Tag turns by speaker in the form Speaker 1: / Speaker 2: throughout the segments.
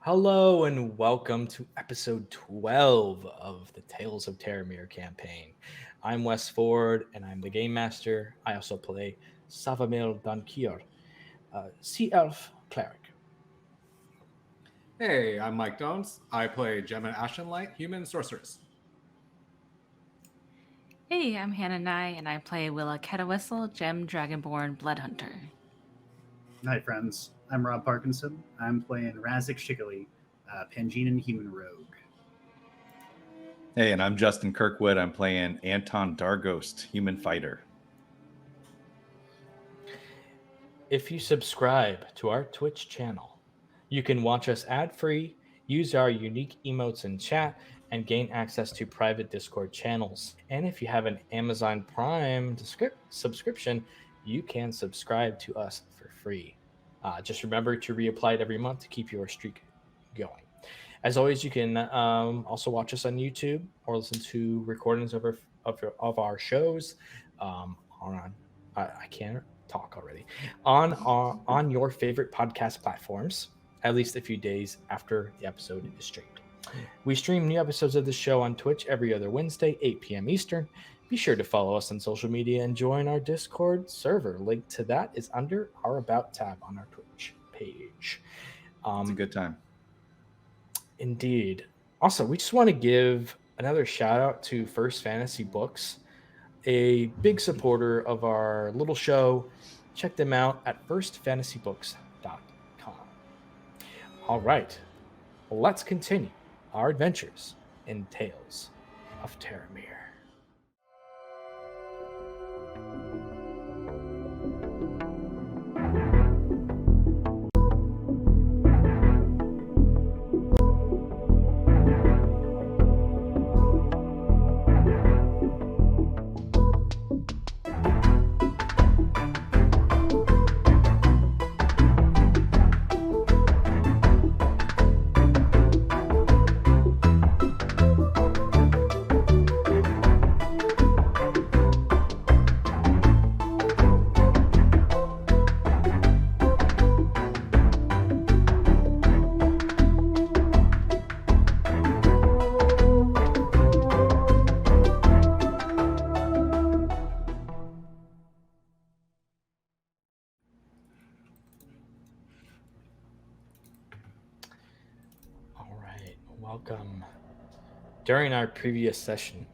Speaker 1: Hello and welcome to episode 12 of the Tales of Terramir campaign. I'm Wes Ford and I'm the game master. I also play Savamil Dankior, Sea Elf Cleric.
Speaker 2: Hey, I'm Mike Dones. I play Gemma Ashenlight, human sorceress.
Speaker 3: Hey, I'm Hannah Nye, and I play Willa Ketawhistle, Gem Dragonborn Bloodhunter.
Speaker 4: Hi, friends. I'm Rob Parkinson. I'm playing Raz'sik Shikali, Pangean Human Rogue.
Speaker 5: Hey, and I'm Justin Kirkwood. I'm playing Anton Darghost, human fighter.
Speaker 1: If you subscribe to our Twitch channel, you can watch us ad-free, use our unique emotes in chat, and gain access to private Discord channels. And if you have an Amazon Prime subscription, you can subscribe to us for free. Just remember to reapply it every month to keep your streak going. As always, you can also watch us on YouTube or listen to recordings of our shows I can't talk already on your favorite podcast platforms, at least a few days after the episode is streamed. We stream new episodes of the show on Twitch every other Wednesday, 8 p.m. Eastern. Be sure to follow us on social media and join our Discord server. Link to that is under our About tab on our Twitch page.
Speaker 5: It's a good time.
Speaker 1: Indeed. Also, we just want to give another shout out to First Fantasy Books, a big supporter of our little show. Check them out at firstfantasybooks.com. All right, let's continue our adventures in Tales of Terramir. Welcome. During our previous session,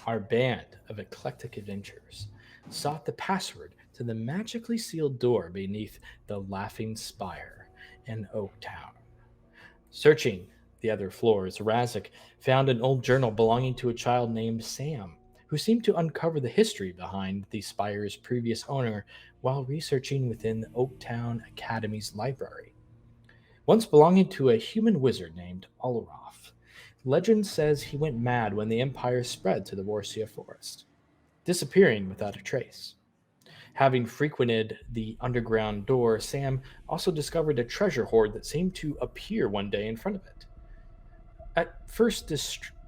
Speaker 1: our band of eclectic adventurers sought the password to the magically sealed door beneath the Laughing Spire in Oaktown. Searching the other floors, Raz'sik found an old journal belonging to a child named Sam, who seemed to uncover the history behind the spire's previous owner while researching within the Oaktown Academy's library. Once belonging to a human wizard named Oloroph, legend says he went mad when the empire spread to the Rhorsia Forest, disappearing without a trace. Having frequented the underground door, Sam also discovered a treasure hoard that seemed to appear one day in front of it. At first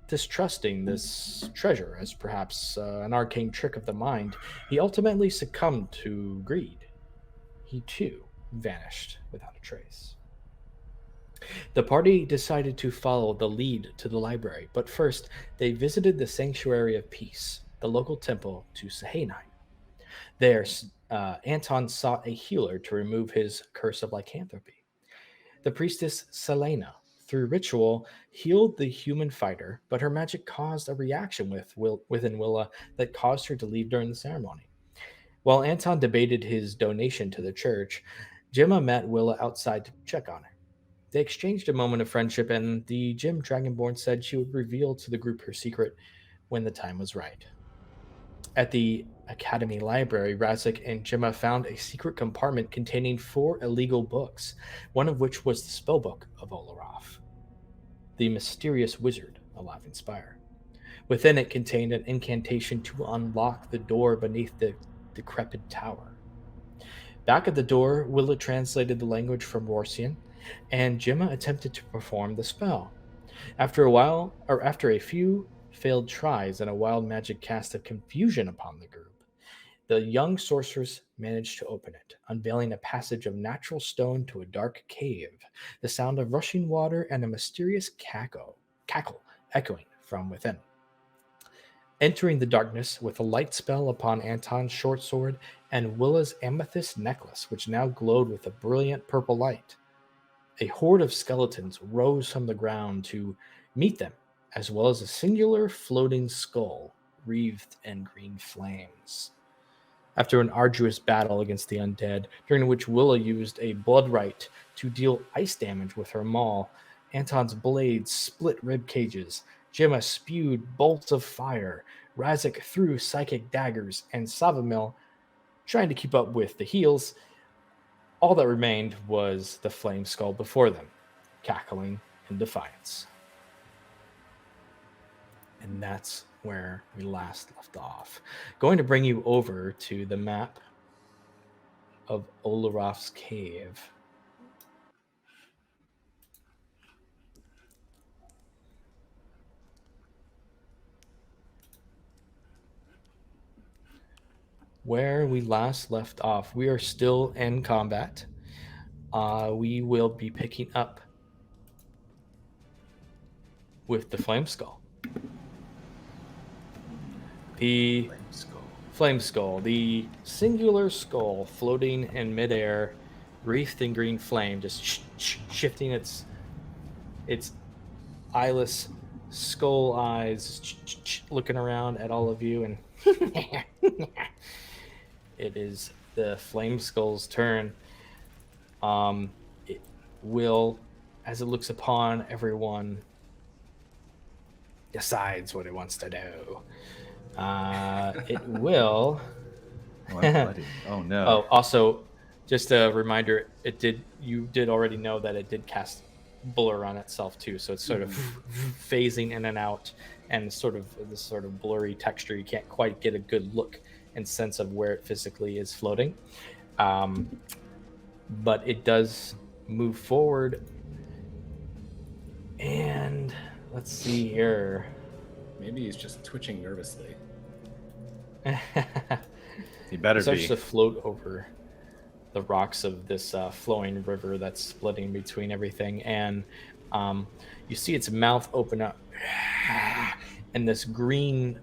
Speaker 1: distrusting this treasure as perhaps an arcane trick of the mind, he ultimately succumbed to greed. He too vanished without a trace. The party decided to follow the lead to the library, but first they visited the Sanctuary of Peace, the local temple to Sahanine. There, Anton sought a healer to remove his curse of lycanthropy. The priestess Selena, through ritual, healed the human fighter, but her magic caused a reaction within Willa that caused her to leave during the ceremony. While Anton debated his donation to the church, Gemma met Willa outside to check on her. They exchanged a moment of friendship, and the Gem Dragonborn said she would reveal to the group her secret when the time was right. At the Academy Library, Raz'sik and Gemma found a secret compartment containing 4 illegal books, one of which was the spellbook of Oloroph, the mysterious wizard alive in Spire. Within it contained an incantation to unlock the door beneath the decrepit tower. Back at the door, Willa translated the language from Rhorsian, and Gemma attempted to perform the spell. After a few failed tries and a wild magic cast of confusion upon the group, The young sorceress managed to open it, unveiling a passage of natural stone to a dark cave, the sound of rushing water and a mysterious cackle echoing from within. Entering the darkness with a light spell upon Anton's short sword and Willa's amethyst necklace, which now glowed with a brilliant purple light, a horde of skeletons rose from the ground to meet them, as well as a singular floating skull wreathed in green flames. After an arduous battle against the undead, during which Willa used a blood right to deal ice damage with her maul, Anton's blades split rib cages, Gemma spewed bolts of fire, Raz'sik threw psychic daggers, and Savamil, trying to keep up with the heals, all that remained was the flameskull before them, cackling in defiance. And that's where we last left off. Going to bring you over to the map of Oloroph's cave. Where we last left off, we are still in combat. We will be picking up with the flameskull. The flameskull, the singular skull floating in midair, wreathed in green flame, just shifting its eyeless skull eyes, looking around at all of you, and it is the flameskull's turn. It will, as it looks upon everyone, decides what it wants to do. It will.
Speaker 5: Oh no.
Speaker 1: Oh, also, just a reminder, you did already know that it did cast blur on itself too, so it's sort of phasing in and out, and this sort of blurry texture. You can't quite get a good look and sense of where it physically is floating. But it does move forward, and let's see here.
Speaker 2: Maybe he's just twitching nervously.
Speaker 5: He better
Speaker 1: It starts
Speaker 5: be.
Speaker 1: to float over the rocks of this flowing river that's splitting between everything, and you see its mouth open up, and this green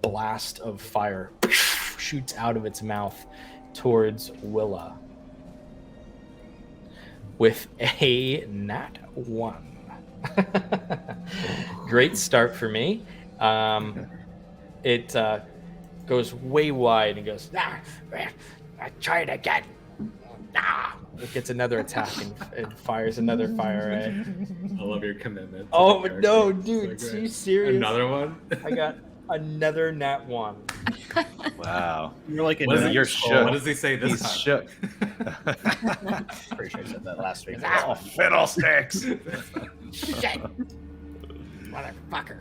Speaker 1: blast of fire shoots out of its mouth towards Willa with a nat 1. Great start for me. It goes way wide and goes, try it again. It gets another attack and fires another fire at.
Speaker 2: I love your commitment.
Speaker 1: Oh no, dude,
Speaker 2: So
Speaker 1: are
Speaker 2: great.
Speaker 1: you serious?
Speaker 2: Another one?
Speaker 1: I got another nat 1.
Speaker 5: Wow.
Speaker 4: You're like
Speaker 2: What is it?
Speaker 5: You're shook.
Speaker 2: What does he say this
Speaker 5: He's
Speaker 2: time?
Speaker 5: shook.
Speaker 4: pretty sure I said that last week.
Speaker 5: Oh, fiddlesticks.
Speaker 1: Shit, motherfucker.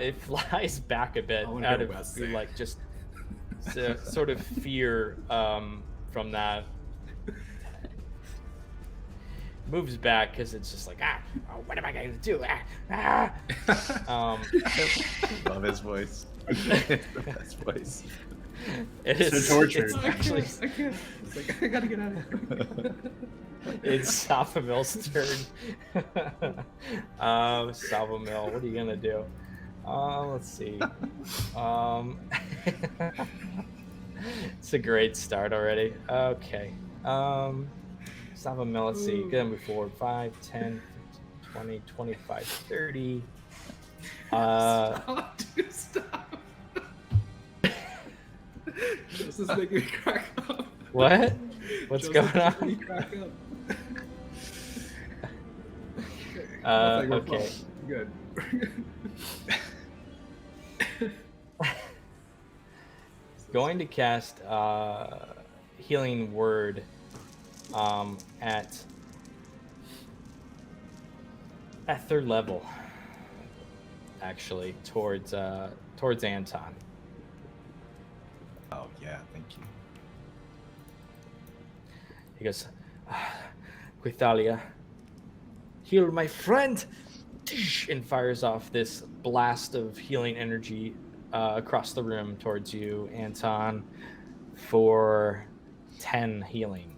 Speaker 1: It flies back a bit
Speaker 2: I wanna
Speaker 1: out
Speaker 2: hear
Speaker 1: of
Speaker 2: Wes say.
Speaker 1: like just sort of fear from that. Moves back because it's just like what am I going to do?
Speaker 5: Love his voice. The best voice.
Speaker 1: It is
Speaker 4: So tortured.
Speaker 1: It's actually
Speaker 2: I can't. It's like, I gotta get out of here.
Speaker 1: it's Salvamil's turn. Salvamil, what are you gonna do? Let's see. It's a great start already. Okay. Salvamil, let's see. Gonna move forward 5, 10, 15, 20, 25, 30.
Speaker 2: Stop, dude, stop. This is making me crack up.
Speaker 1: What? What's
Speaker 2: Joseph's
Speaker 1: going
Speaker 2: making me
Speaker 1: on?
Speaker 2: crack up.
Speaker 1: Okay.
Speaker 2: Good.
Speaker 1: Going to cast Healing Word at 3rd level, actually, towards Anton.
Speaker 5: Oh yeah, thank you.
Speaker 1: He goes, Quithalia, heal my friend, and fires off this blast of healing energy across the room towards you, Anton, for 10 healing.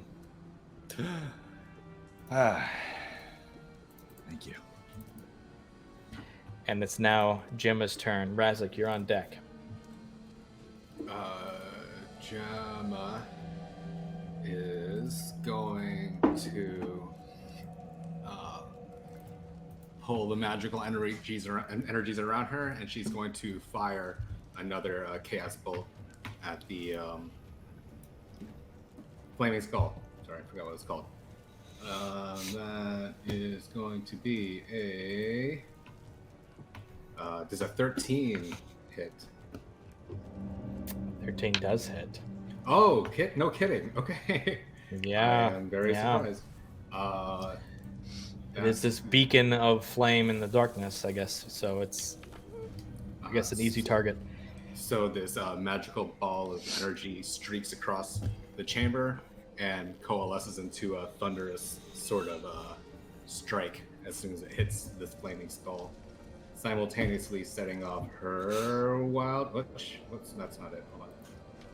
Speaker 5: Thank you.
Speaker 1: And it's now Gemma's turn. Raz'sik, you're on deck.
Speaker 2: Gemma is going to pull the magical energies around her, and she's going to fire another chaos bolt at the flaming skull. Sorry, I forgot what it's called. That is going to be a does a 13 hit?
Speaker 1: 13 does hit.
Speaker 2: Oh, no kidding. Okay.
Speaker 1: Yeah.
Speaker 2: I'm very surprised.
Speaker 1: It is this beacon of flame in the darkness, I guess. So it's, I guess, an easy target.
Speaker 2: So this magical ball of energy streaks across the chamber and coalesces into a thunderous sort of strike as soon as it hits this flaming skull, simultaneously setting off her wild. What's that's not it. Hold on.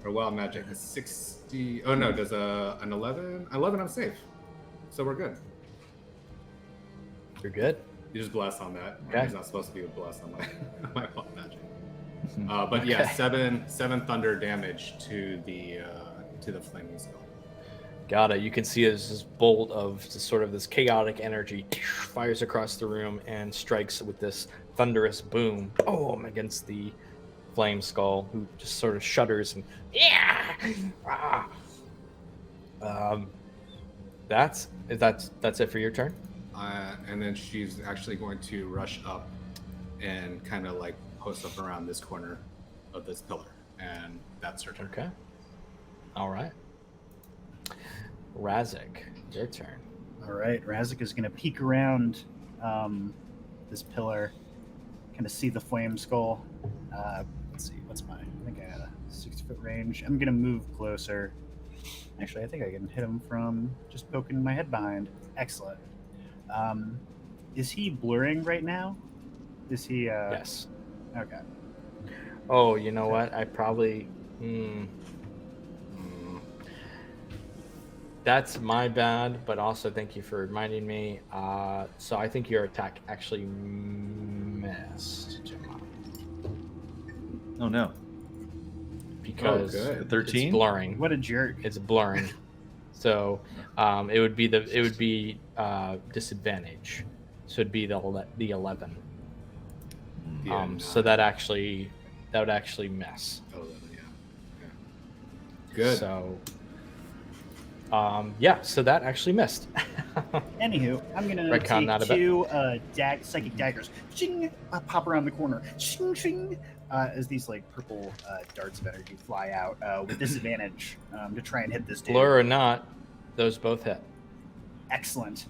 Speaker 2: Her wild magic is 60. Oh no, does an 11? 11, I'm safe. So we're good.
Speaker 1: You're good.
Speaker 2: You just blast on that.
Speaker 1: Okay.
Speaker 2: It's not supposed to be a blast on my wild magic. But yeah, seven thunder damage to the flaming skull.
Speaker 1: Got it. You can see as this bolt of this chaotic energy fires across the room and strikes with this thunderous boom, boom, against the flame skull, who just sort of shudders and that's it for your turn.
Speaker 2: And then she's actually going to rush up and kind of like post up around this corner of this pillar, and that's her turn.
Speaker 1: Okay. All right. Raz'sik, your turn.
Speaker 4: All right, Raz'sik is going to peek around this pillar, kind of see the flame skull. Let's see, I think I had a 6-foot range. I'm going to move closer. Actually, I think I can hit him from just poking my head behind. Excellent. Is he blurring right now? Is he?
Speaker 1: Yes.
Speaker 4: Okay.
Speaker 1: Oh, you know what? I probably. That's my bad, but also thank you for reminding me. So I think your attack actually missed, Gemma.
Speaker 5: Oh no.
Speaker 1: Because
Speaker 2: good.
Speaker 5: 13?
Speaker 1: it's blurring.
Speaker 4: What a jerk.
Speaker 1: It's blurring. So it would be disadvantage. So it'd be the 11. So that would actually miss.
Speaker 2: 11, yeah. Good.
Speaker 1: So so that actually missed.
Speaker 4: Anywho, I'm gonna
Speaker 1: Retcon that a
Speaker 4: take
Speaker 1: bit.
Speaker 4: 2 psychic daggers. Shing, pop around the corner. Shing, shing, as these like purple darts of energy fly out with disadvantage to try and hit this dude.
Speaker 1: Blur or not, those both hit.
Speaker 4: Excellent.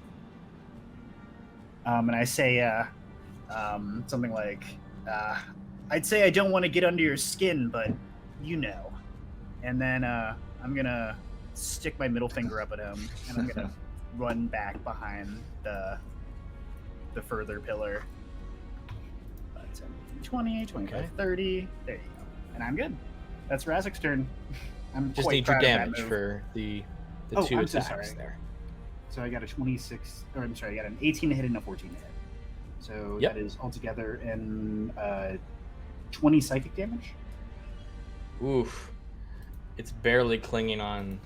Speaker 4: And I say something like, I'd say I don't want to get under your skin, but you know. And then I'm gonna stick my middle finger up at him, and I'm gonna run back behind the further pillar. 20, 25,
Speaker 1: Okay.
Speaker 4: 30. There you go. And I'm good. That's Raz'sik's turn. I'm
Speaker 1: Just
Speaker 4: quite
Speaker 1: need your
Speaker 4: proud of that
Speaker 1: damage
Speaker 4: move.
Speaker 1: for the
Speaker 4: Oh,
Speaker 1: 2
Speaker 4: I'm so
Speaker 1: attacks
Speaker 4: sorry.
Speaker 1: there.
Speaker 4: So I got a 26, or I'm sorry, I got an 18 to hit and a 14 to hit. So
Speaker 1: Yep.
Speaker 4: that is altogether in 20 psychic damage.
Speaker 1: Oof. It's barely clinging on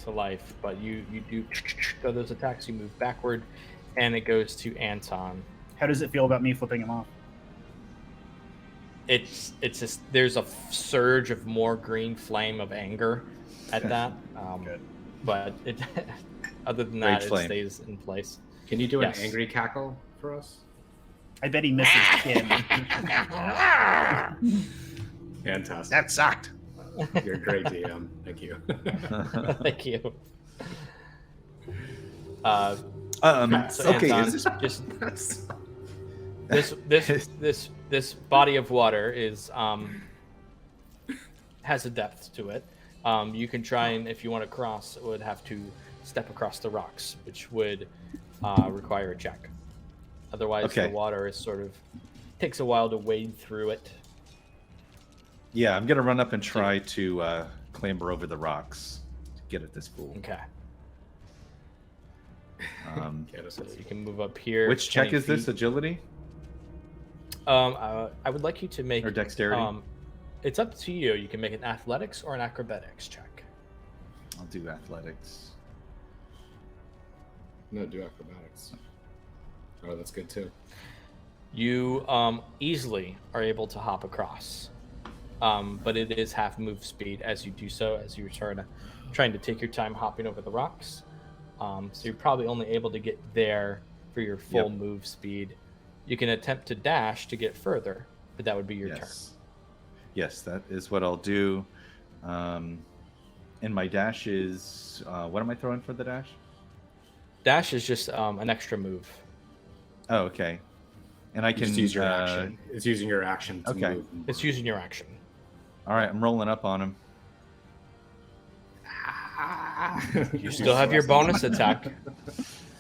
Speaker 1: to life, but you do go those attacks, you move backward, and it goes to Anton.
Speaker 4: How does it feel about me flipping him off?
Speaker 1: It's just there's a surge of more green flame of anger at that.
Speaker 4: Good.
Speaker 1: But it other than that,
Speaker 5: Rage
Speaker 1: it
Speaker 5: flame.
Speaker 1: stays in place.
Speaker 2: Can you do
Speaker 1: Yes.
Speaker 2: an angry cackle for us?
Speaker 4: I bet he misses Kim.
Speaker 2: Fantastic.
Speaker 4: That sucked.
Speaker 2: You're a great DM. Thank you.
Speaker 1: Thank you. So
Speaker 5: okay,
Speaker 1: Anton,
Speaker 5: is this
Speaker 1: this body of water is has a depth to it. You can try and if you want to cross, it would have to step across the rocks, which would require a check. Otherwise,
Speaker 5: Okay.
Speaker 1: the water is sort of takes a while to wade through it.
Speaker 5: Yeah, I'm gonna run up and try to clamber over the rocks to get at this fool.
Speaker 1: Okay.
Speaker 2: Get us
Speaker 1: So you can move up here.
Speaker 5: Which check
Speaker 1: 20
Speaker 5: is this?
Speaker 1: feet.
Speaker 5: Agility
Speaker 1: I would like you to make
Speaker 5: or dexterity?
Speaker 1: It's up to you. You can make an athletics or an acrobatics check.
Speaker 5: I'll do athletics.
Speaker 2: No, do acrobatics. Oh, that's good too.
Speaker 1: You easily are able to hop across, but it is half move speed as you do so, as you're trying to take your time hopping over the rocks. So you're probably only able to get there for your full move speed. You can attempt to dash to get further, but that would be your turn.
Speaker 5: Yes, that is what I'll do. And my dash is what am I throwing for the dash?
Speaker 1: Dash is just an extra move.
Speaker 5: Oh, okay. And I can
Speaker 2: just use your action. It's using your action to move.
Speaker 1: It's using your action.
Speaker 5: All right, I'm rolling up on him.
Speaker 1: You still have your bonus attack.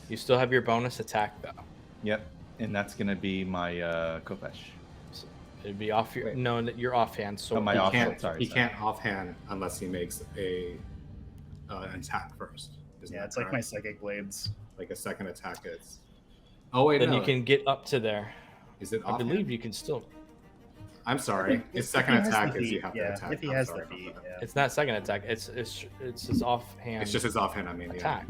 Speaker 1: You still have your bonus attack, though.
Speaker 5: Yep, and that's gonna be my Kopesh.
Speaker 1: So it'd be off your your offhand. So
Speaker 5: my
Speaker 2: He
Speaker 5: offhand.
Speaker 2: can't, he can't offhand unless he makes an attack first. Isn't
Speaker 4: Yeah,
Speaker 2: that
Speaker 4: it's like
Speaker 2: correct?
Speaker 4: my psychic blades.
Speaker 2: Like a second attack is. Oh wait,
Speaker 1: then
Speaker 2: no.
Speaker 1: you can get up to there.
Speaker 2: Is it
Speaker 1: I
Speaker 2: offhand?
Speaker 1: believe you can still.
Speaker 2: I'm sorry. His
Speaker 4: If
Speaker 2: second
Speaker 4: he has
Speaker 2: attack
Speaker 4: the
Speaker 2: is you
Speaker 4: beat,
Speaker 2: have
Speaker 4: yeah,
Speaker 2: to attack.
Speaker 4: if he
Speaker 2: I'm
Speaker 4: has
Speaker 2: sorry
Speaker 4: the
Speaker 2: about
Speaker 4: beat,
Speaker 2: that.
Speaker 4: yeah.
Speaker 1: It's not second attack. It's his offhand.
Speaker 2: It's just his offhand. I mean, yeah.
Speaker 1: attack.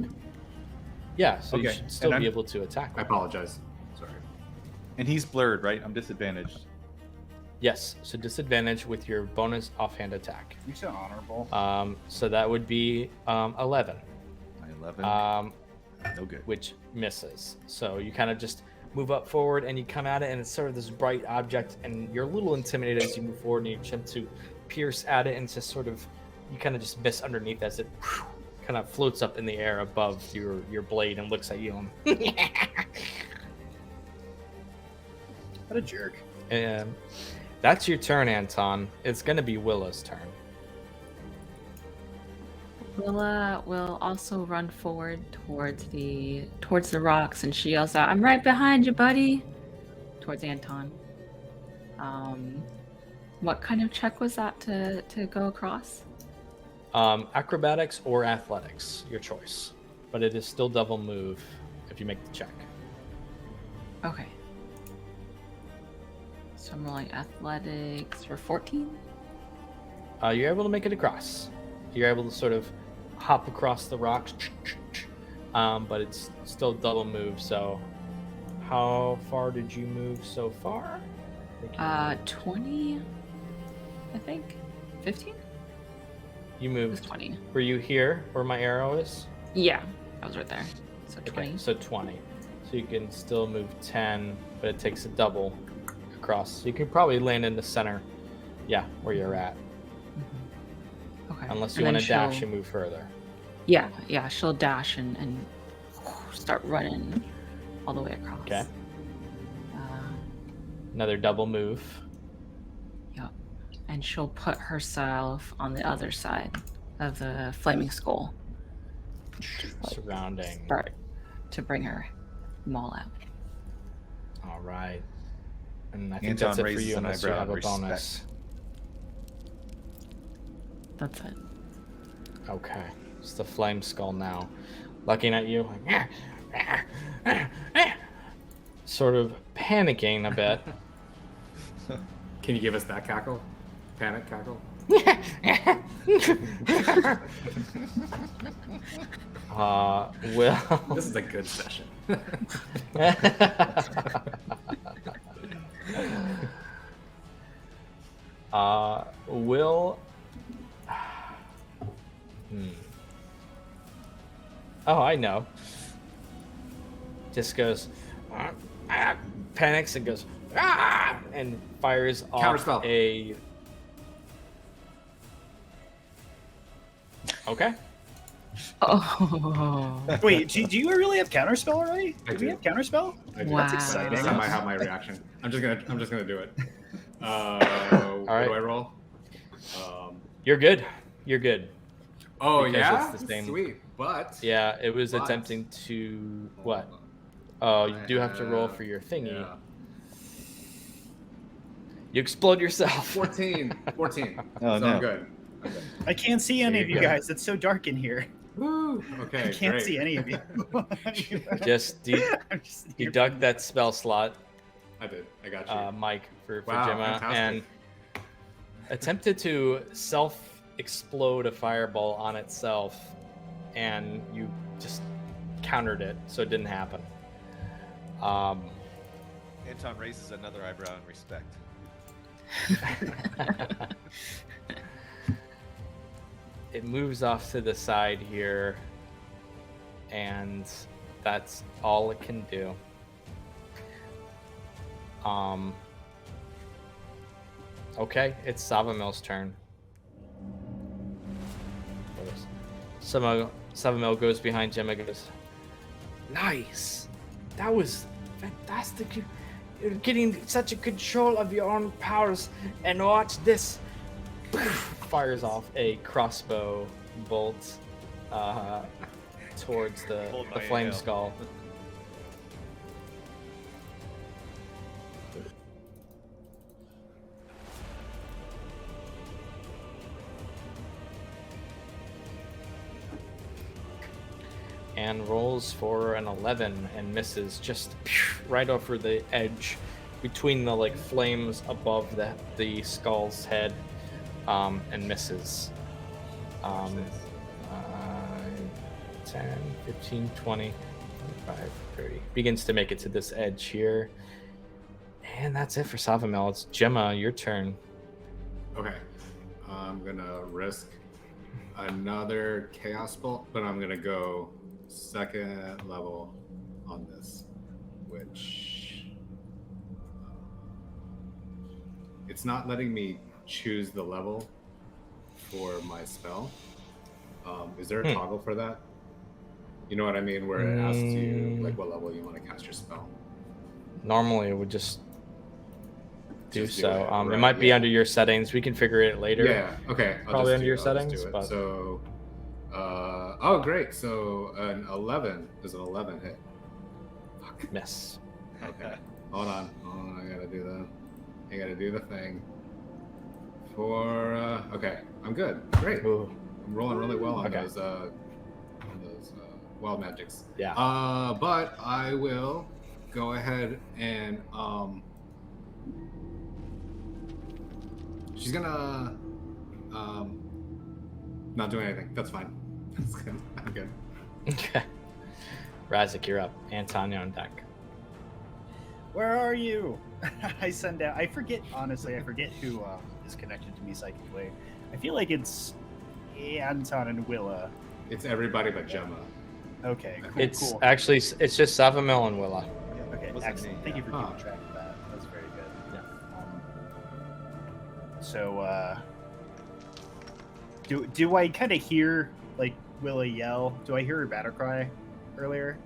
Speaker 1: Yeah, so you
Speaker 5: Okay,
Speaker 1: should still
Speaker 5: and
Speaker 1: be
Speaker 5: I'm-
Speaker 1: able to attack.
Speaker 2: I apologize. Sorry.
Speaker 5: And he's blurred, right? I'm disadvantaged.
Speaker 1: Yes, so disadvantage with your bonus offhand attack.
Speaker 4: You're so honorable.
Speaker 1: So that would be 11,
Speaker 5: My 11. No good.
Speaker 1: which misses. So you kind of just move up forward and you come at it, and it's sort of this bright object, and you're a little intimidated as you move forward and you attempt to pierce at it, and it's just sort of you kind of just miss underneath as it kind of floats up in the air above your blade and looks at you.
Speaker 4: What a jerk.
Speaker 1: And that's your turn, Anton. It's gonna be Willa's turn.
Speaker 3: Willa will also run forward towards the rocks, and she yells out, "I'm right behind you, buddy!" Towards Anton. What kind of check was that to go across?
Speaker 1: Acrobatics or athletics, your choice. But it is still double move if you make the check.
Speaker 3: Okay. So I'm rolling athletics for 14.
Speaker 1: You're able to make it across. You're able to sort of hop across the rocks, but it's still double move. So, how far did you move so far?
Speaker 3: 20, I think. 15?
Speaker 1: You
Speaker 3: It was
Speaker 1: moved.
Speaker 3: 20.
Speaker 1: Were you here where my arrow is?
Speaker 3: Yeah, I was right there. So 20.
Speaker 1: Okay, so 20. So you can still move 10, but it takes a double across. So you can probably land in the center. Yeah, where you're at.
Speaker 3: Okay.
Speaker 1: Unless
Speaker 3: And
Speaker 1: you
Speaker 3: then
Speaker 1: want to dash
Speaker 3: she'll-
Speaker 1: and move further.
Speaker 3: Yeah, she'll dash and start running all the way across.
Speaker 1: Okay.
Speaker 3: Uh,
Speaker 1: Another double move.
Speaker 3: Yep. And she'll put herself on the other side of the flaming skull. Like,
Speaker 1: Surrounding.
Speaker 3: start to bring her maul out.
Speaker 1: All right. And I think
Speaker 5: Anton
Speaker 1: that's it for
Speaker 5: raises
Speaker 1: you
Speaker 5: an
Speaker 1: unless you
Speaker 5: eyebrow
Speaker 1: have a
Speaker 5: in
Speaker 1: bonus.
Speaker 5: respect.
Speaker 3: That's it.
Speaker 1: Okay. It's the flame skull now. Looking at you, like, sort of panicking a bit.
Speaker 2: Can you give us that cackle? Panic cackle?
Speaker 1: Will.
Speaker 2: This is a good session.
Speaker 1: Will. Oh, I know. Just goes, panics and goes, and fires off
Speaker 2: Counterspell.
Speaker 1: a. Okay.
Speaker 3: Oh.
Speaker 4: Wait, do you really have counterspell already?
Speaker 2: I
Speaker 4: Do we
Speaker 2: do.
Speaker 4: have counterspell?
Speaker 2: I do.
Speaker 3: Wow.
Speaker 4: That's exciting.
Speaker 2: I might have my reaction. I'm just gonna do it. What
Speaker 1: right.
Speaker 2: do I roll?
Speaker 1: You're good. You're good.
Speaker 2: Oh
Speaker 1: Because
Speaker 2: yeah,
Speaker 1: it's the same-
Speaker 2: sweet. But
Speaker 1: Yeah, it was
Speaker 2: What?
Speaker 1: attempting to what? Oh, you do have to roll for your thingy.
Speaker 2: Yeah.
Speaker 1: You explode yourself.
Speaker 2: 14. 14.
Speaker 5: Oh,
Speaker 2: so
Speaker 5: no.
Speaker 2: I'm good. I'm good.
Speaker 4: I can't see any
Speaker 1: you're
Speaker 4: of you
Speaker 1: good.
Speaker 4: guys. It's so dark in here.
Speaker 2: Woo! Okay,
Speaker 4: I can't
Speaker 2: great.
Speaker 4: see any of you.
Speaker 1: Just
Speaker 4: I'm just here
Speaker 1: deduct
Speaker 4: for-
Speaker 1: that spell slot,
Speaker 2: I did. I got you.
Speaker 1: Mike, for
Speaker 2: Wow,
Speaker 1: Gemma,
Speaker 2: fantastic.
Speaker 1: and attempted to self-explode a fireball on itself, and you just countered it, so it didn't happen.
Speaker 6: Anton raises another eyebrow in respect.
Speaker 1: It moves off to the side here, and that's all it can do. Okay, it's Savamil's turn. Savamil goes behind Gemma, goes, nice! That was fantastic. You're getting such a control of your own powers, and watch this. Fires off a crossbow bolt towards the
Speaker 6: Hold my
Speaker 1: flame
Speaker 6: ale.
Speaker 1: skull. And rolls for an 11 and misses just right over the edge between the like flames above the skull's head, and misses. 10, 15, 20, 25, 30. Begins to make it to this edge here. And that's it for Savamil. It's Gemma, your turn.
Speaker 2: Okay. I'm gonna risk another chaos bolt, but I'm gonna go second level on this, which it's not letting me choose the level for my spell. Is there a toggle for that? You know what I mean, where it asks you like what level you want to cast your spell.
Speaker 1: Normally it would just do
Speaker 2: Just do
Speaker 1: so.
Speaker 2: it,
Speaker 1: It
Speaker 2: right,
Speaker 1: might be
Speaker 2: yeah.
Speaker 1: under your settings. We can figure it later.
Speaker 2: Yeah. Okay.
Speaker 1: Probably under your
Speaker 2: I'll just
Speaker 1: settings,
Speaker 2: do it.
Speaker 1: but-
Speaker 2: So, oh great. So an 11 is an 11 hit.
Speaker 1: Miss.
Speaker 2: Okay. Hold on. I gotta do the thing. For okay, I'm good. Great.
Speaker 1: Ooh.
Speaker 2: I'm rolling really well on
Speaker 1: Okay.
Speaker 2: those wild magics.
Speaker 1: Yeah.
Speaker 2: But I will go ahead and she's gonna not do anything. That's fine. That's good. I'm good.
Speaker 1: Okay. Raz'sik, you're up. Anton, you're on deck.
Speaker 4: Where are you? I send out. I forget, honestly, I forget who is connected to me psychically. I feel like it's Anton and Willa.
Speaker 2: It's everybody but Gemma.
Speaker 4: Okay, cool.
Speaker 1: It's
Speaker 4: cool.
Speaker 1: actually it's just Savamil and Willa.
Speaker 4: Okay,
Speaker 6: Wasn't
Speaker 4: excellent.
Speaker 6: me,
Speaker 4: Thank you for
Speaker 2: yeah.
Speaker 4: keeping track of that. That's very good.
Speaker 1: Yeah.
Speaker 4: Do I kind of hear like Willa yell? Do I hear her battle cry earlier?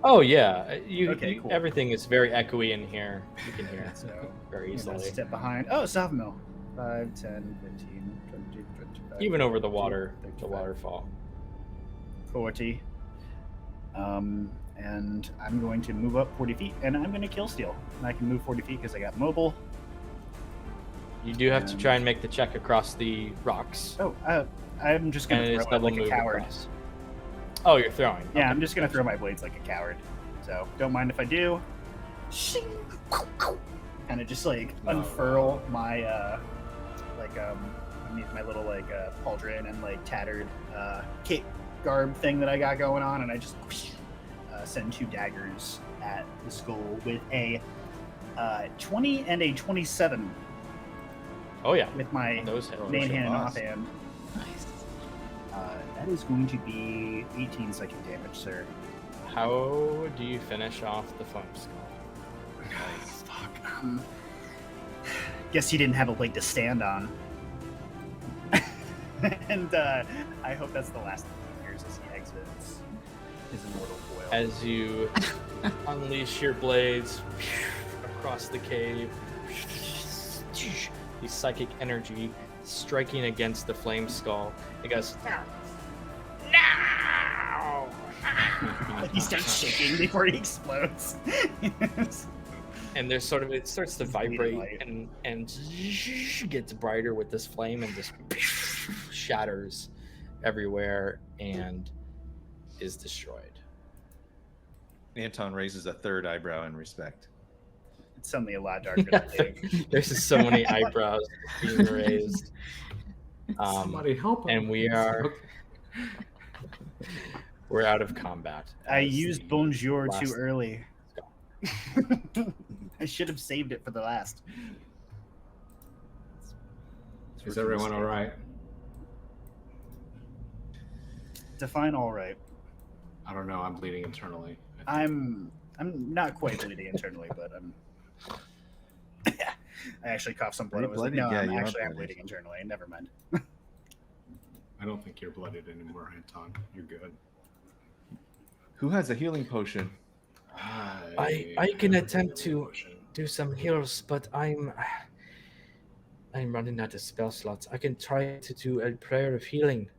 Speaker 1: Oh yeah,
Speaker 4: Okay, cool.
Speaker 1: Everything is very echoey in here. You can hear it
Speaker 4: So
Speaker 1: very
Speaker 4: I'm gonna
Speaker 1: easily,
Speaker 4: step behind. Oh, Savamil. 5, 10, 15, 20, 25.
Speaker 1: even over the
Speaker 4: 30,
Speaker 1: water, the
Speaker 4: 35,
Speaker 1: waterfall.
Speaker 4: 40. And I'm going to move up 40 feet, and I'm going to kill steal. And I can move 40 feet because I got mobile.
Speaker 1: You do have to try and make the check across the rocks.
Speaker 4: Oh, I'm just going
Speaker 1: And
Speaker 4: to
Speaker 1: it is
Speaker 4: throw it
Speaker 1: double
Speaker 4: like a
Speaker 1: move
Speaker 4: coward.
Speaker 1: across. Oh, you're throwing.
Speaker 4: Yeah,
Speaker 1: Okay.
Speaker 4: I'm just going to throw my blades like a coward. So don't mind if I do. Kind of just like unfurl my my little like pauldron and like tattered cape garb thing that I got going on, and I just send 2 daggers at the skull with a 20 and a 27
Speaker 1: Oh yeah,
Speaker 4: with my
Speaker 1: those hit.
Speaker 4: main hand and
Speaker 5: boss.
Speaker 4: offhand.
Speaker 3: Nice.
Speaker 4: That is going to be 18 psychic damage, sir.
Speaker 1: How do you finish off the flame skull?
Speaker 4: Fuck. Guess he didn't have a leg to stand on. And I hope that's the last thing he hears as he exits his immortal coil.
Speaker 1: As you unleash your blades across the cave, the psychic energy striking against the flame skull, it goes. No!
Speaker 4: He starts shaking before he explodes.
Speaker 1: and there's sort of it starts to
Speaker 4: It's bleeding
Speaker 1: vibrate
Speaker 4: light.
Speaker 1: and gets brighter with this flame and just shatters everywhere and is destroyed.
Speaker 6: Anton raises a third eyebrow in respect.
Speaker 4: It's suddenly a lot darker than Dave.
Speaker 1: There's just so many eyebrows being raised.
Speaker 2: Somebody help him.
Speaker 1: And we are we're out of combat.
Speaker 4: I
Speaker 1: as
Speaker 4: used
Speaker 1: the
Speaker 4: Bonjour too
Speaker 1: last-
Speaker 4: early. I should have saved it for the last.
Speaker 2: Is everyone all right?
Speaker 4: Define all right.
Speaker 2: I don't know. I'm bleeding internally.
Speaker 4: I'm not quite bleeding internally, but I'm. I actually coughed some blood.
Speaker 5: Are
Speaker 4: I
Speaker 5: you
Speaker 4: was like,
Speaker 5: bloodied?
Speaker 4: no,
Speaker 5: Yeah,
Speaker 4: I'm
Speaker 5: you are
Speaker 4: actually I'm
Speaker 5: bloodied.
Speaker 4: bleeding internally. Never mind.
Speaker 2: I don't think you're blooded anymore, Anton. You're good.
Speaker 5: Who has a healing potion?
Speaker 1: I can attempt to do some heals, but I'm running out of spell slots. I can try to do a prayer of healing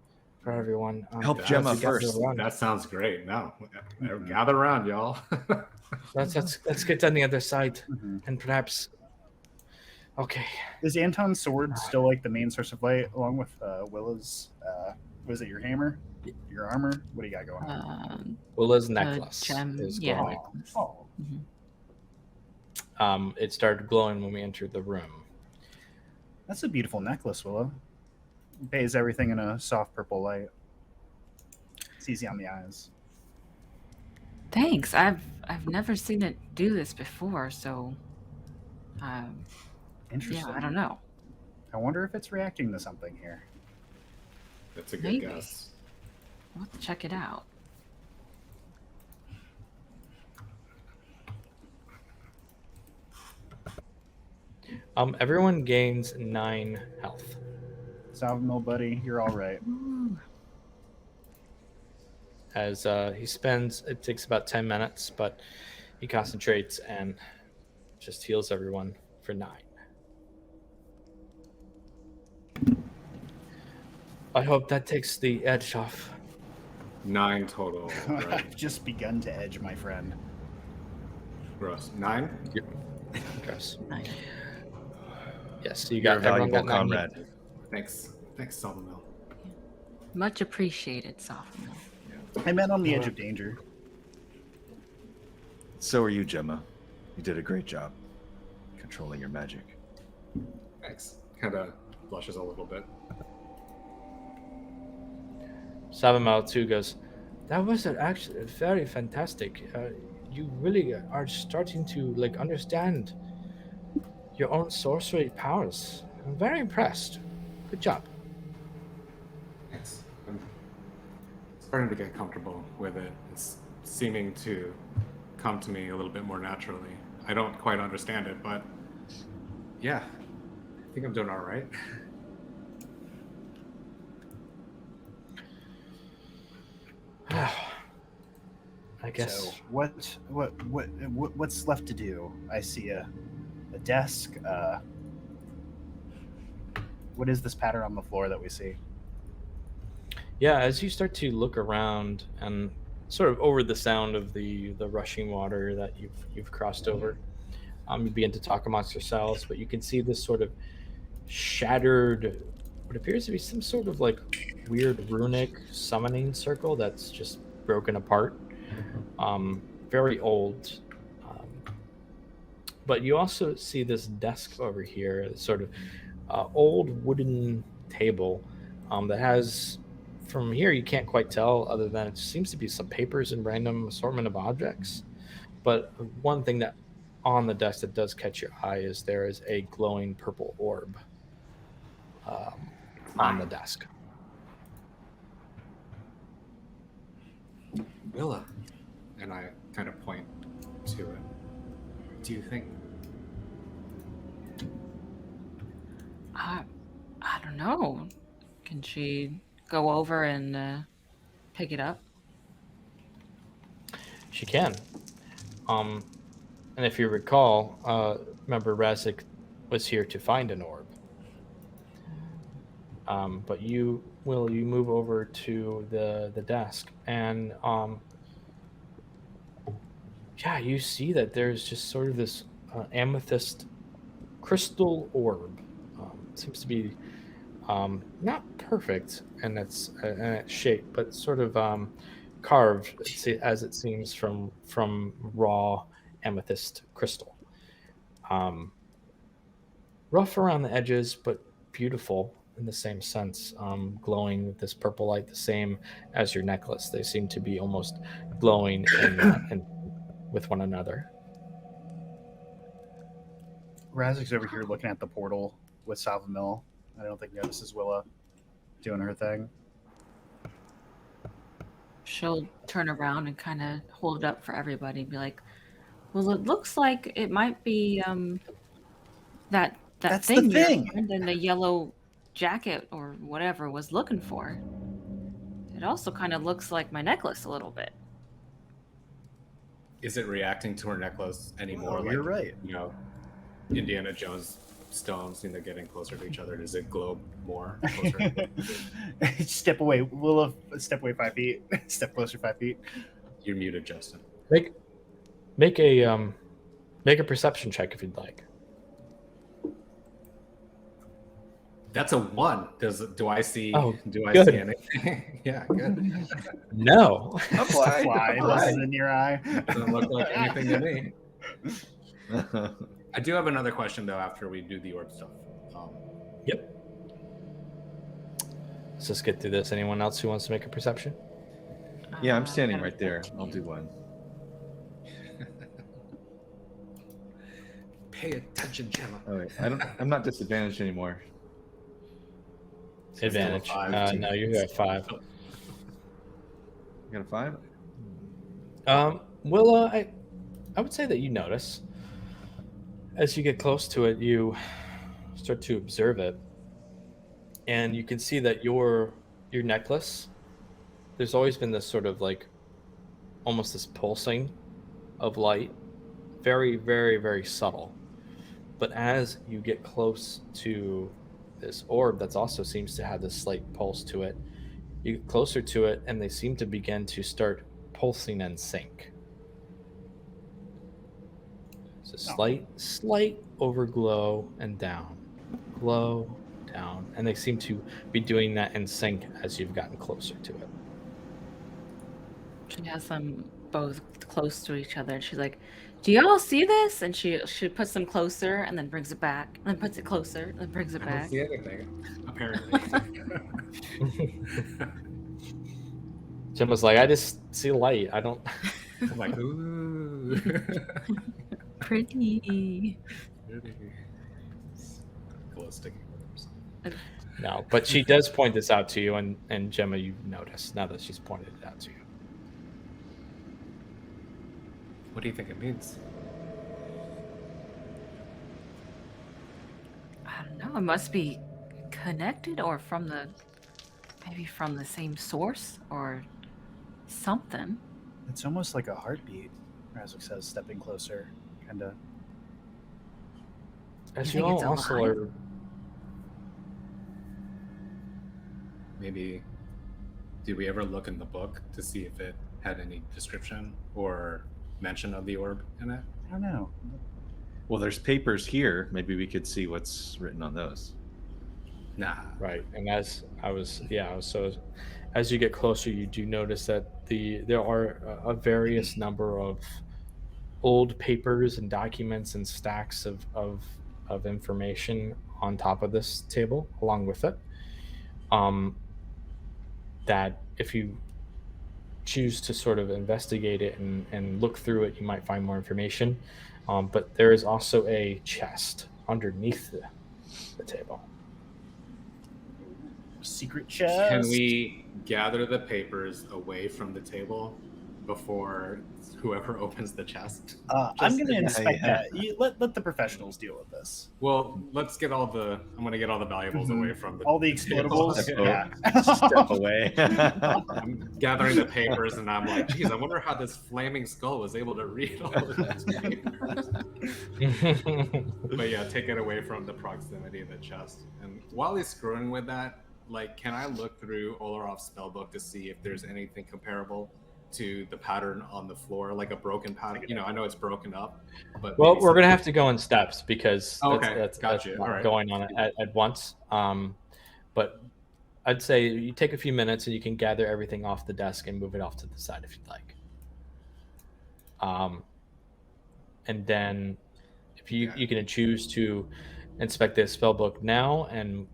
Speaker 1: for everyone.
Speaker 5: Help
Speaker 2: That's-
Speaker 5: Gemma
Speaker 1: as we gather
Speaker 5: first.
Speaker 1: around.
Speaker 2: That sounds great. Now, gather around, y'all.
Speaker 1: Let's get on the other side
Speaker 4: Mhm.
Speaker 1: and perhaps. Okay.
Speaker 4: Is Anton's sword still like the main source of light, along with Willa's? Was it your hammer, your armor? What do you got going on?
Speaker 1: Willa's necklace
Speaker 3: gem,
Speaker 1: is
Speaker 3: yeah.
Speaker 1: glowing.
Speaker 4: Oh,
Speaker 1: It started glowing when we entered the room.
Speaker 4: that's a beautiful necklace, Willa. It bathes everything in a soft purple light. It's easy on the eyes.
Speaker 3: Thanks. I've never seen it do this before, so
Speaker 4: Interesting.
Speaker 3: yeah, I don't know.
Speaker 4: I wonder if it's reacting to something here.
Speaker 2: That's a good
Speaker 3: Maybe.
Speaker 2: guess.
Speaker 3: We'll have to check it out.
Speaker 1: Everyone gains 9 health.
Speaker 4: Salvamo, buddy, you're all right.
Speaker 3: Ooh.
Speaker 1: As he spends, it takes about 10 minutes, but he concentrates and just heals everyone for 9. I hope that takes the edge off.
Speaker 2: 9 total, right?
Speaker 4: I've just begun to edge, my friend.
Speaker 2: Gross. 9?
Speaker 1: Gross.
Speaker 3: Nice.
Speaker 1: Yes, you
Speaker 5: You're a
Speaker 1: got everyone
Speaker 5: valuable
Speaker 1: got 9.
Speaker 5: comrade.
Speaker 2: Thanks. Thanks, Salvamil.
Speaker 3: Much appreciated, Sophomore.
Speaker 4: I meant on the edge of danger.
Speaker 5: So are you, Gemma. You did a great job controlling your magic.
Speaker 2: Thanks. Kind of blushes a little bit.
Speaker 1: Savamel too goes, that was actually very fantastic. You really are starting to understand your own sorcery powers. I'm very impressed. Good job.
Speaker 2: Thanks. I'm starting to get comfortable with it. It's seeming to come to me a little bit more naturally. I don't quite understand it, but yeah, I think I'm doing all right.
Speaker 1: I guess.
Speaker 4: So what's left to do? I see a desk. What is this pattern on the floor that we see?
Speaker 1: Yeah, as you start to look around and sort of over the sound of the rushing water that you've crossed over, you begin to talk amongst yourselves, but you can see this sort of shattered, what appears to be some sort of weird runic summoning circle that's just broken apart. Very old. But you also see this desk over here, sort of old wooden table that has, from here you can't quite tell other than it seems to be some papers and random assortment of objects. But one thing that on the desk that does catch your eye is there is a glowing purple orb on the desk.
Speaker 2: Willa. And I kind of point to it. Do you think?
Speaker 3: I don't know. Can she go over and pick it up?
Speaker 1: She can. And if you recall, remember Raz'sik was here to find an orb. But you move over to the desk and yeah, you see that there's just sort of this amethyst crystal orb. Seems to be not perfect in its shape, but sort of carved, as it seems from raw amethyst crystal. Rough around the edges, but beautiful in the same sense, glowing with this purple light, the same as your necklace. They seem to be almost glowing in with one another.
Speaker 4: Raz'sik's over here looking at the portal with Salvamil. I don't think notices Willa doing her thing.
Speaker 3: She'll turn around and kind of hold it up for everybody and be like, well, it looks like it might be that
Speaker 4: That's the
Speaker 3: thing your
Speaker 4: thing.
Speaker 3: friend in the yellow jacket or whatever was looking for. It also kind of looks like my necklace a little bit.
Speaker 2: Is it reacting to her necklace anymore?
Speaker 4: Oh, you're right.
Speaker 2: You know, Indiana Jones stones, they're getting closer to each other. Does it glow more? Closer?
Speaker 4: Step away. Willa, step away 5 feet. Step closer 5 feet.
Speaker 2: You're muted, Justin.
Speaker 1: Make a perception check if you'd like.
Speaker 2: That's a 1. Do I see?
Speaker 1: Oh,
Speaker 2: do I
Speaker 1: good.
Speaker 2: see anything? Yeah, good.
Speaker 1: No.
Speaker 6: A fly.
Speaker 4: Fly buzzes in your eye.
Speaker 2: Doesn't look like anything to me. I do have another question though. After we do the orb stuff.
Speaker 1: Yep. Let's just get through this. Anyone else who wants to make a perception?
Speaker 5: Yeah, I'm standing right there. I'll do one.
Speaker 2: Pay attention, Gemma.
Speaker 5: Oh wait, I'm not disadvantaged anymore.
Speaker 1: Advantage. No, you got 5.
Speaker 5: You got a 5?
Speaker 1: Willa, I would say that you notice. As you get close to it, you start to observe it. And you can see that your necklace, there's always been this sort of like almost this pulsing of light. Very, very, very subtle. But as you get close to this orb that also seems to have this slight pulse to it, you get closer to it and they seem to begin to start pulsing in sync. It's a slight overglow and down, glow, down, and they seem to be doing that in sync as you've gotten closer to it.
Speaker 3: She has them both close to each other, and she's like, do y'all see this? And she puts them closer and then brings it back, and then puts it closer and then brings it
Speaker 2: I
Speaker 3: back.
Speaker 2: don't see anything, apparently.
Speaker 1: Jim was like, I just see light. I don't.
Speaker 2: I'm like, ooh.
Speaker 3: Pretty.
Speaker 2: Glow sticky orbs.
Speaker 1: No, but she does point this out to you, and Gemma, you notice now that she's pointed it out to you.
Speaker 2: What do you think it means?
Speaker 3: I don't know. It must be connected, or maybe from the same source, or something.
Speaker 4: It's almost like a heartbeat, Raz'sik says, stepping closer, kind of.
Speaker 1: As
Speaker 3: You
Speaker 1: you
Speaker 3: think
Speaker 1: all
Speaker 3: it's
Speaker 1: also
Speaker 3: alive?
Speaker 1: are.
Speaker 2: Maybe, did we ever look in the book to see if it had any description or mention of the orb in it?
Speaker 4: I don't know.
Speaker 5: Well, there's papers here. Maybe we could see what's written on those.
Speaker 2: Nah.
Speaker 1: Right, and as you get closer, you do notice that there are a various number of old papers and documents and stacks of information on top of this table, along with it. That if you choose to sort of investigate it and look through it, you might find more information. But there is also a chest underneath the table.
Speaker 4: Secret chest.
Speaker 2: Can we gather the papers away from the table before whoever opens the chest?
Speaker 4: I'm going to
Speaker 5: yeah,
Speaker 4: inspect
Speaker 5: yeah.
Speaker 4: that. Let the professionals deal with this.
Speaker 2: Well, let's get I'm gonna get all the valuables away from the
Speaker 4: All the explodables.
Speaker 2: table.
Speaker 4: Yeah.
Speaker 5: Step away.
Speaker 2: I'm gathering the papers and I'm like, geez, I wonder how this flaming skull was able to read all of these papers. But yeah, take it away from the proximity of the chest. And while he's screwing with that, like, can I look through Olorov's spellbook to see if there's anything comparable to the pattern on the floor, like a broken pattern? You know, I know it's broken up, but
Speaker 1: Well,
Speaker 2: maybe
Speaker 1: we're
Speaker 2: some-
Speaker 1: gonna have to go in steps because
Speaker 2: Okay,
Speaker 1: that's
Speaker 2: gotcha.
Speaker 1: not
Speaker 2: All right.
Speaker 1: going on at once. But I'd say you take a few minutes and you can gather everything off the desk and move it off to the side if you'd like. And then if you can choose to inspect this spell book now and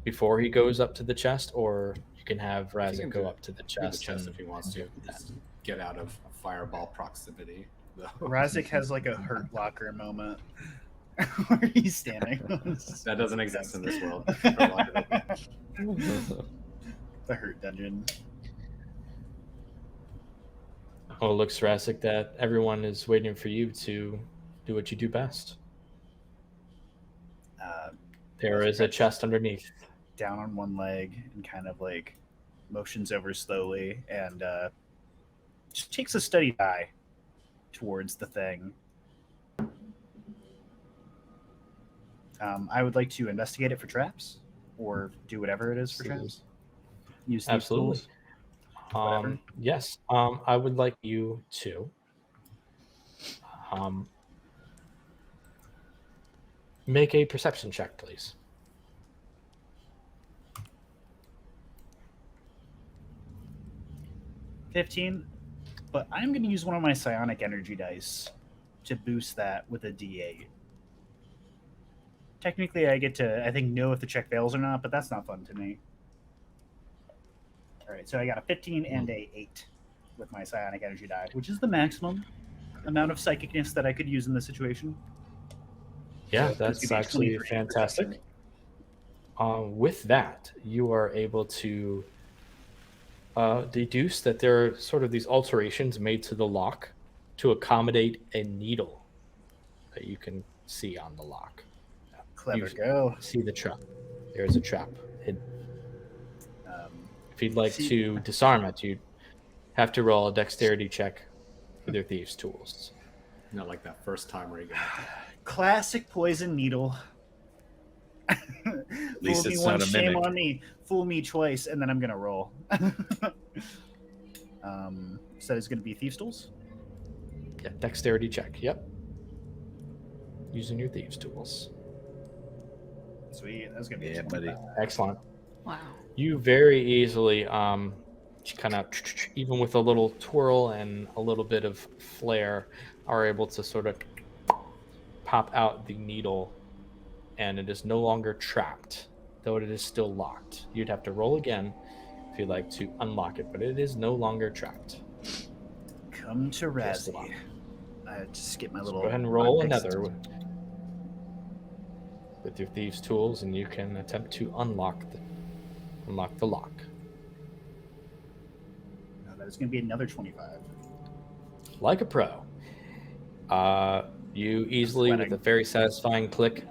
Speaker 1: before he goes up to the chest, or you can have
Speaker 2: I think
Speaker 1: Raz'sik
Speaker 2: I'm
Speaker 1: go
Speaker 2: do-
Speaker 1: up to the
Speaker 2: do the
Speaker 1: chest,
Speaker 2: chest
Speaker 1: and,
Speaker 2: if he wants
Speaker 1: and
Speaker 2: to.
Speaker 1: do that.
Speaker 2: Just get out of fireball proximity. though.
Speaker 4: Raz'sik has like a hurt locker moment where he's standing.
Speaker 2: That doesn't exist in this world.
Speaker 4: The hurt dungeon.
Speaker 1: Well, it looks, Raz'sik, that everyone is waiting for you to do what you do best. There is a chest underneath.
Speaker 4: Down on one leg and kind of like motions over slowly and just takes a steady eye towards the thing. I would like to investigate it for traps or do whatever it is for traps. Use these
Speaker 1: Absolutely.
Speaker 4: tools. Whatever.
Speaker 1: Yes. I would like you to make a perception check, please.
Speaker 4: $15, but I'm going to use one of my psionic energy dice to boost that with a D8. Technically, I get to, I think, know if the check fails or not, but that's not fun to me. All right, so I got a 15 and a 8 with my psionic energy die, which is the maximum amount of psychicness that I could use in this situation.
Speaker 1: Yeah,
Speaker 4: So it's
Speaker 1: that's
Speaker 4: gonna be
Speaker 1: actually
Speaker 4: 23
Speaker 1: fantastic.
Speaker 4: perception.
Speaker 1: With that, you are able to deduce that there are sort of these alterations made to the lock to accommodate a needle that you can see on the lock.
Speaker 4: Clever
Speaker 1: You
Speaker 4: go.
Speaker 1: see the trap. There is a trap hidden.
Speaker 4: Um,
Speaker 1: If you'd like
Speaker 4: See-
Speaker 1: to disarm it, you'd have to roll a dexterity check with your thieves' tools.
Speaker 2: Not like that first time where you go.
Speaker 4: classic poison needle.
Speaker 5: least
Speaker 4: Fool me
Speaker 5: it's not
Speaker 4: once,
Speaker 5: a
Speaker 4: shame
Speaker 5: mimic.
Speaker 4: on me. Fool me twice, and then I'm gonna roll. So it's gonna be thieves' tools.
Speaker 1: Yeah, dexterity check. Yep. Using your thieves' tools.
Speaker 4: Sweet, that's gonna be
Speaker 5: Yeah,
Speaker 4: 25.
Speaker 5: buddy.
Speaker 1: Excellent.
Speaker 3: Wow.
Speaker 1: You very easily, kind of, even with a little twirl and a little bit of flair, are able to sort of pop out the needle, and it is no longer trapped, though it is still locked. You'd have to roll again if you'd like to unlock it, but it is no longer trapped.
Speaker 4: Come to
Speaker 1: Just
Speaker 4: Razzie.
Speaker 1: lock.
Speaker 4: I just get my
Speaker 1: So
Speaker 4: little.
Speaker 1: go ahead and roll
Speaker 4: next-
Speaker 1: another with your thieves' tools, and you can attempt to unlock the lock.
Speaker 4: No, that is gonna be another 25.
Speaker 1: Like a pro. You easily, with a very satisfying click,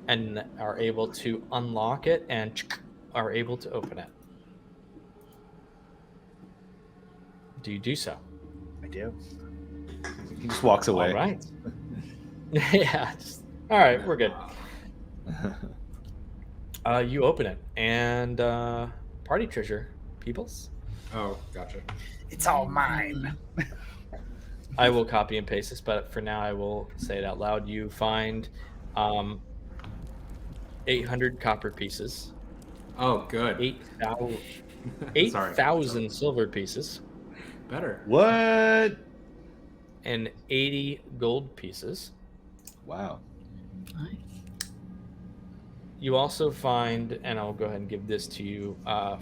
Speaker 1: and are able to unlock it and are able to open it. Do you do so?
Speaker 4: I do.
Speaker 5: He just walks away.
Speaker 1: All right. Yeah. All right, we're good. You open it, and party treasure, peoples.
Speaker 2: Oh, gotcha.
Speaker 4: It's all mine.
Speaker 1: I will copy and paste this, but for now I will say it out loud. You find 800 copper pieces,
Speaker 2: Oh, good.
Speaker 1: 8,000
Speaker 2: Sorry.
Speaker 1: 8,000 silver pieces,
Speaker 2: Better.
Speaker 5: What?
Speaker 1: and 80 gold pieces.
Speaker 5: Wow.
Speaker 3: Nice.
Speaker 1: You also find, and I'll go ahead and give this to you,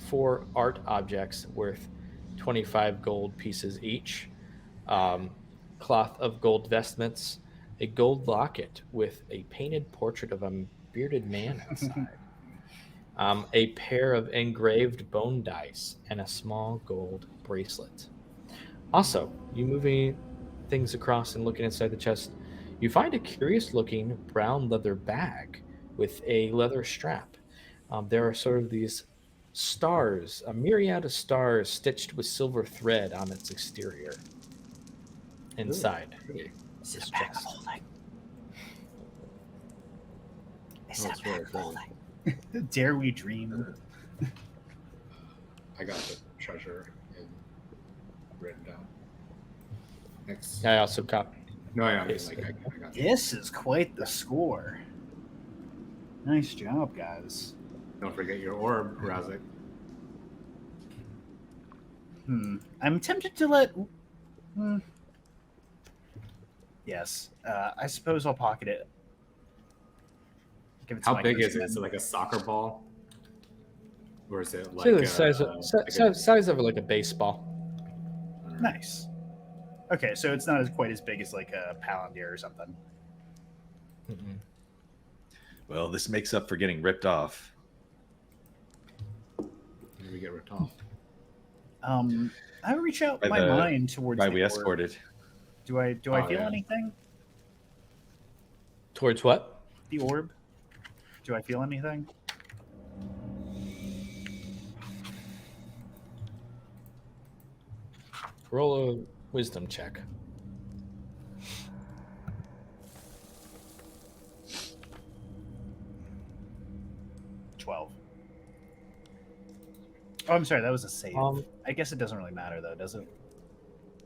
Speaker 1: 4 art objects worth 25 gold pieces each, cloth of gold vestments, a gold locket with a painted portrait of a bearded man inside, a pair of engraved bone dice, and a small gold bracelet. Also, you moving things across and looking inside the chest, you find a curious-looking brown leather bag with a leather strap. There are sort of these stars, a myriad of stars stitched with silver thread on its exterior. Inside this chest.
Speaker 2: Oh, it's really cool.
Speaker 4: Dare we dream?
Speaker 2: I got the treasure written down. Next.
Speaker 1: I also got.
Speaker 2: No, I mean,
Speaker 1: Yes.
Speaker 2: like I got.
Speaker 4: This is quite the score. Nice job, guys.
Speaker 2: Don't forget your orb, Raz'sik.
Speaker 4: I'm tempted to let. Yes. I suppose I'll pocket it. Give it to
Speaker 2: How
Speaker 4: my
Speaker 2: big is it?
Speaker 4: cousin.
Speaker 2: Is it like a soccer ball? Or is it like
Speaker 1: So the size of
Speaker 2: like a-
Speaker 1: size of like a baseball.
Speaker 4: Nice. Okay, so it's not as quite as big as like a Palantir or something.
Speaker 1: Mm-mm.
Speaker 5: Well, this makes up for getting ripped off.
Speaker 2: Maybe we get ripped off.
Speaker 4: I reach out
Speaker 5: By
Speaker 4: my
Speaker 5: the-
Speaker 4: mind towards
Speaker 5: Why
Speaker 4: the
Speaker 5: we
Speaker 4: orb.
Speaker 5: escorted.
Speaker 4: Do I feel
Speaker 2: yeah.
Speaker 4: anything?
Speaker 1: Towards what?
Speaker 4: The orb? Do I feel anything?
Speaker 1: Roll a wisdom check.
Speaker 4: $12. Oh, I'm sorry, that was a save.
Speaker 1: Um,
Speaker 4: I guess it doesn't really matter though, does it?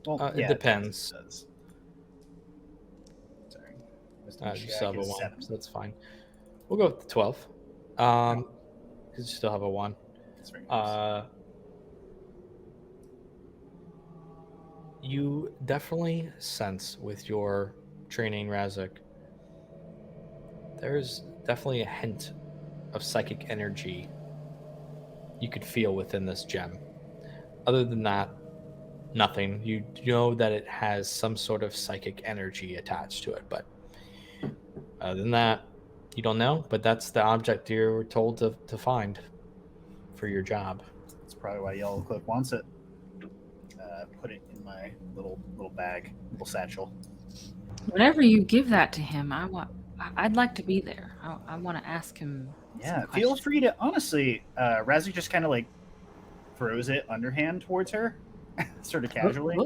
Speaker 4: Well,
Speaker 1: It
Speaker 4: yeah,
Speaker 1: depends.
Speaker 4: It does. Sorry. Wisdom
Speaker 1: You
Speaker 4: check
Speaker 1: still have a
Speaker 4: is
Speaker 1: 1,
Speaker 4: 7.
Speaker 1: so that's fine. We'll go with the 12. Because you still have a 1.
Speaker 4: That's very nice.
Speaker 1: You definitely sense with your training, Raz'sik, there's definitely a hint of psychic energy you could feel within this gem. Other than that, nothing. You know that it has some sort of psychic energy attached to it, but other than that, you don't know. But that's the object you're told to find for your job.
Speaker 4: That's probably why Yellow Clip wants it. Put it in my little bag, little satchel.
Speaker 3: Whenever you give that to him, I'd like to be there. I want to ask him.
Speaker 4: Yeah,
Speaker 3: some
Speaker 4: feel
Speaker 3: questions.
Speaker 4: free to. Honestly, Raz'sik just kind of like throws it underhand towards her, sort of casually.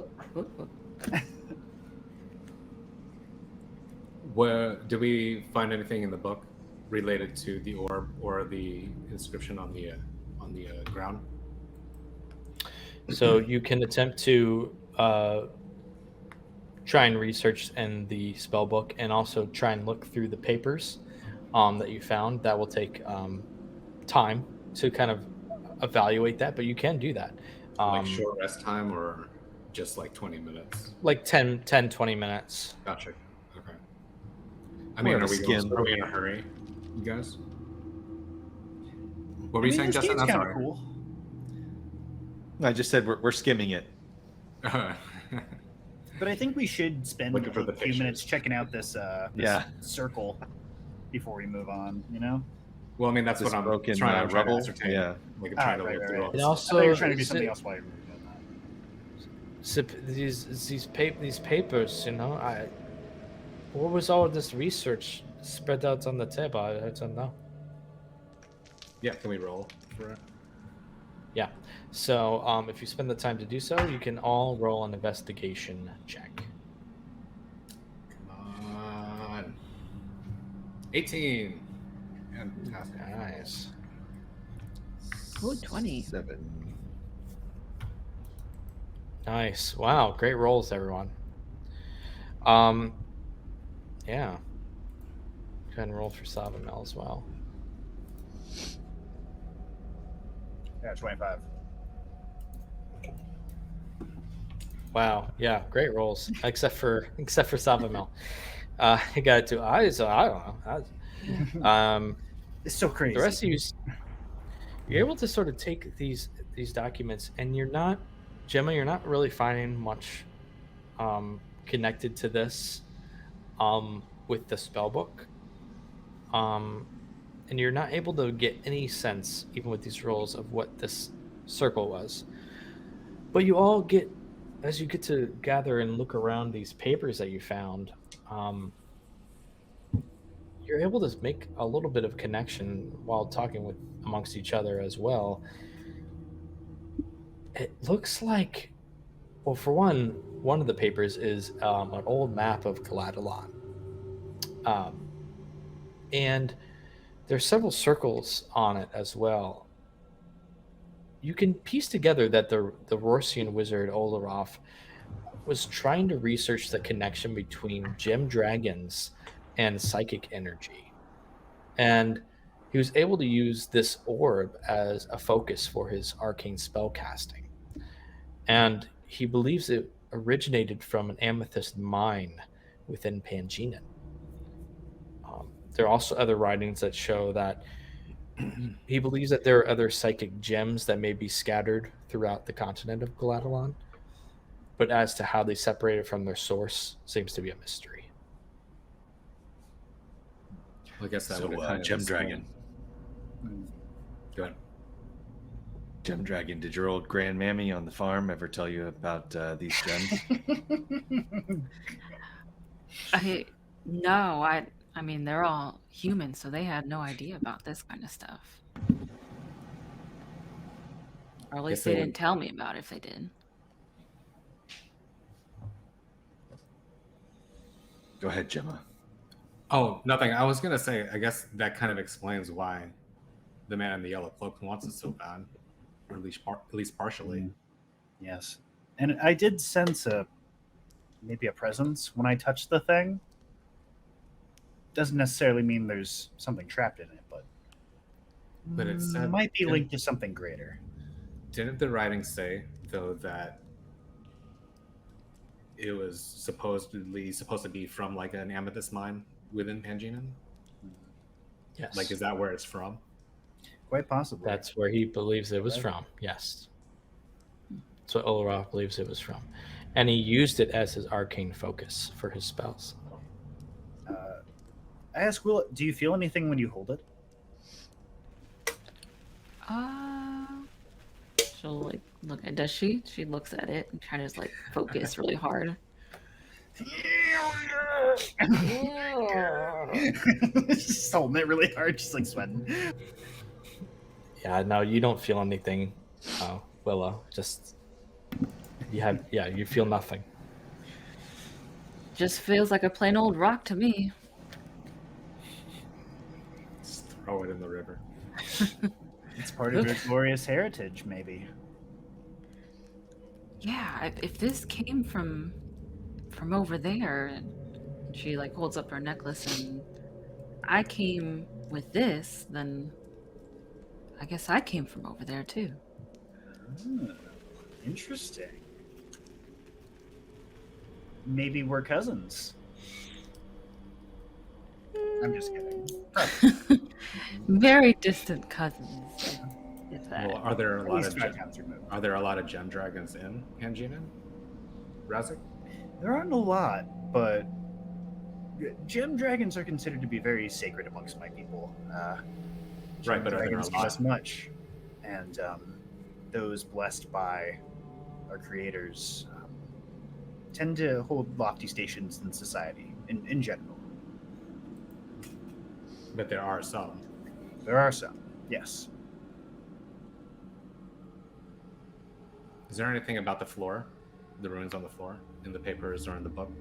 Speaker 2: Where do we find anything in the book related to the orb or the inscription on the ground?
Speaker 1: So you can attempt to try and research in the spell book, and also try and look through the papers that you found. That will take time to kind of evaluate that, but you can do that.
Speaker 2: Like short rest time or just like 20 minutes?
Speaker 1: Like 20 minutes.
Speaker 2: Gotcha. Okay. I mean,
Speaker 5: We're
Speaker 2: are we in a hurry, you guys? What were you saying,
Speaker 4: this
Speaker 2: Justin?
Speaker 4: game's
Speaker 2: I'm
Speaker 4: kinda
Speaker 2: sorry.
Speaker 4: cool.
Speaker 5: I just said we're skimming it.
Speaker 4: But I think we should spend
Speaker 2: Looking for
Speaker 4: a
Speaker 2: the
Speaker 4: few
Speaker 2: pictures.
Speaker 4: minutes checking out this
Speaker 5: Yeah.
Speaker 4: circle before we move on. You know?
Speaker 2: Well, I mean, that's
Speaker 5: This
Speaker 2: what I'm
Speaker 5: broken
Speaker 2: trying to
Speaker 5: rubble.
Speaker 2: ascertain.
Speaker 5: Yeah.
Speaker 2: Like I'm trying to
Speaker 4: right,
Speaker 2: look
Speaker 4: right,
Speaker 2: through
Speaker 4: right.
Speaker 2: all
Speaker 1: And
Speaker 2: this.
Speaker 1: also,
Speaker 4: I thought you were trying to do something else while you were doing that.
Speaker 1: these papers, you know, what was all of this research spread out on the table? I don't know.
Speaker 2: Yeah, can we roll for it?
Speaker 1: Yeah. So if you spend the time to do so, you can all roll an investigation check.
Speaker 2: Come on. 18. Fantastic.
Speaker 1: Nice.
Speaker 3: Ooh, 20.
Speaker 5: 7.
Speaker 1: Nice. Wow. Great rolls, everyone. Yeah. Go ahead and roll for Savamel as well.
Speaker 4: Yeah, 25.
Speaker 1: Wow. Yeah. Great rolls, except for Savamel. He got 2 eyes. So I don't know.
Speaker 4: It's so crazy.
Speaker 1: The rest of you, you're able to sort of take these documents, and you're not, Gemma, you're not really finding much connected to this with the spell book. And you're not able to get any sense, even with these rolls, of what this circle was. But you all get, as you get to gather and look around these papers that you found, you're able to make a little bit of connection while talking with amongst each other as well. It looks like, well, for one of the papers is an old map of Galadalon. And there's several circles on it as well. you can piece together that the Rhorsian wizard Oloroph was trying to research the connection between gem dragons and psychic energy. And he was able to use this orb as a focus for his arcane spell casting. And he believes it originated from an amethyst mine within Pangeanan. There are also other writings that show that he believes that there are other psychic gems that may be scattered throughout the continent of Galadalon, but as to how they separated from their source seems to be a mystery.
Speaker 2: I guess that
Speaker 6: So,
Speaker 2: would kind of
Speaker 6: Gem
Speaker 2: explain-
Speaker 6: Dragon.
Speaker 2: Go ahead.
Speaker 6: Gem Dragon, did your old grandmammy on the farm ever tell you about these gems?
Speaker 3: I mean, they're all human, so they had no idea about this kind of stuff. Or at least
Speaker 2: Guess
Speaker 3: they
Speaker 2: they
Speaker 3: didn't tell me about it if they did.
Speaker 6: Go ahead, Gemma.
Speaker 2: Oh, nothing. I was gonna say, I guess that kind of explains why the man in the yellow cloak wants it so bad, or at least partially.
Speaker 4: Yes, and I did sense maybe a presence when I touched the thing. Doesn't necessarily mean there's something trapped in it,
Speaker 2: But it said
Speaker 4: might be linked to something greater.
Speaker 2: Didn't the writing say though that it was supposed to be from like an amethyst mine within Pangeanan?
Speaker 1: Yes.
Speaker 2: Like, is that where it's from?
Speaker 4: Quite possibly.
Speaker 1: That's where he believes it was
Speaker 4: Right.
Speaker 1: from. Yes. That's what Oloroph believes it was from. And he used it as his arcane focus for his spells.
Speaker 4: I ask Will, do you feel anything when you hold it?
Speaker 3: She'll like look at. Does she? She looks at it and tries to like focus really hard.
Speaker 4: Just holding it really hard, just like sweating.
Speaker 1: Yeah, no, you don't feel anything, Willow. Just you feel nothing.
Speaker 3: Just feels like a plain old rock to me.
Speaker 2: Just throw it in the river.
Speaker 4: It's part of your glorious heritage, maybe.
Speaker 3: Yeah, if this came from over there, and she like holds up her necklace, and I came with this, then I guess I came from over there too.
Speaker 4: Interesting. Maybe we're cousins. I'm just kidding. Probably.
Speaker 3: Very distant cousins. If that.
Speaker 2: Well, are there a
Speaker 4: At
Speaker 2: lot
Speaker 4: least
Speaker 2: of
Speaker 4: 5 times removed.
Speaker 2: are there a lot of gem dragons in Pangeanan? Raz'sik?
Speaker 4: There aren't a lot, but gem dragons are considered to be very sacred amongst my people.
Speaker 2: Right, but are there
Speaker 4: dragons
Speaker 2: a
Speaker 4: give
Speaker 2: lot?
Speaker 4: us much, and those blessed by our creators tend to hold lofty stations in society in general.
Speaker 2: But there are some.
Speaker 4: There are some, yes.
Speaker 2: Is there anything about the floor, the ruins on the floor, in the papers or in the book?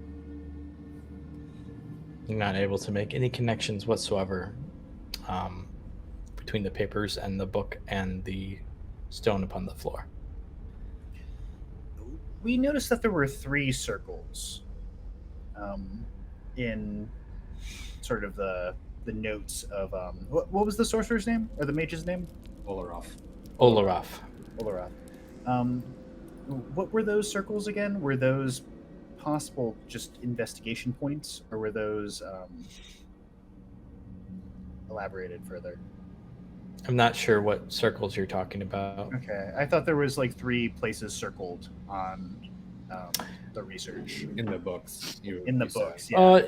Speaker 1: You're not able to make any connections whatsoever between the papers and the book and the stone upon the floor.
Speaker 4: We noticed that there were 3 circles in sort of the notes of what was the sorcerer's name or the mage's name?
Speaker 2: Oloroph.
Speaker 1: Oloroph.
Speaker 4: Oloroph. What were those circles again? Were those possible just investigation points, or were those elaborated further?
Speaker 1: I'm not sure what circles you're talking about.
Speaker 4: Okay, I thought there was like 3 places circled on the research
Speaker 2: In the books.
Speaker 4: in the
Speaker 2: you said.
Speaker 4: books. Yeah.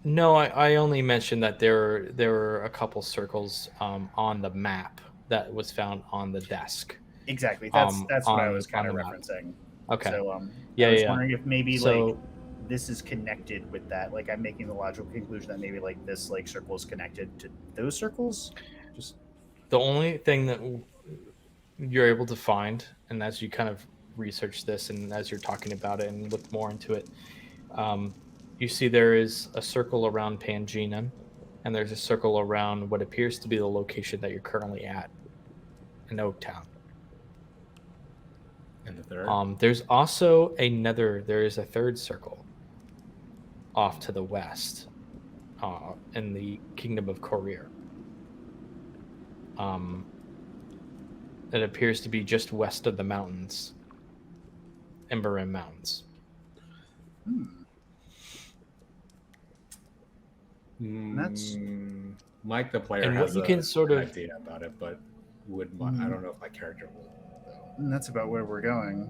Speaker 1: No, I only mentioned that there were a couple circles on the map that was found on the desk.
Speaker 4: Exactly. That's what I
Speaker 1: on-
Speaker 4: was kind
Speaker 1: on
Speaker 4: of
Speaker 1: the map.
Speaker 4: referencing.
Speaker 1: Okay.
Speaker 4: So I was wondering if maybe like this is connected with that. Like I'm making the logical conclusion that maybe like this like circle is connected to those circles. Just
Speaker 1: the only thing that you're able to find, and as you kind of research this and as you're talking about it and look more into it, you see there is a circle around Pangeanan, and there's a circle around what appears to be the location that you're currently at in Oaktown.
Speaker 2: And the third.
Speaker 1: There's also there is a third circle off to the west, in the kingdom of Korir. It appears to be just west of the mountains, Emberim Mountains.
Speaker 4: That's-
Speaker 2: Mike, the player,
Speaker 1: And
Speaker 2: has
Speaker 1: what you can sort
Speaker 2: an
Speaker 1: of-
Speaker 2: idea about it, but I don't know if my character will. Though.
Speaker 4: And that's about where we're going.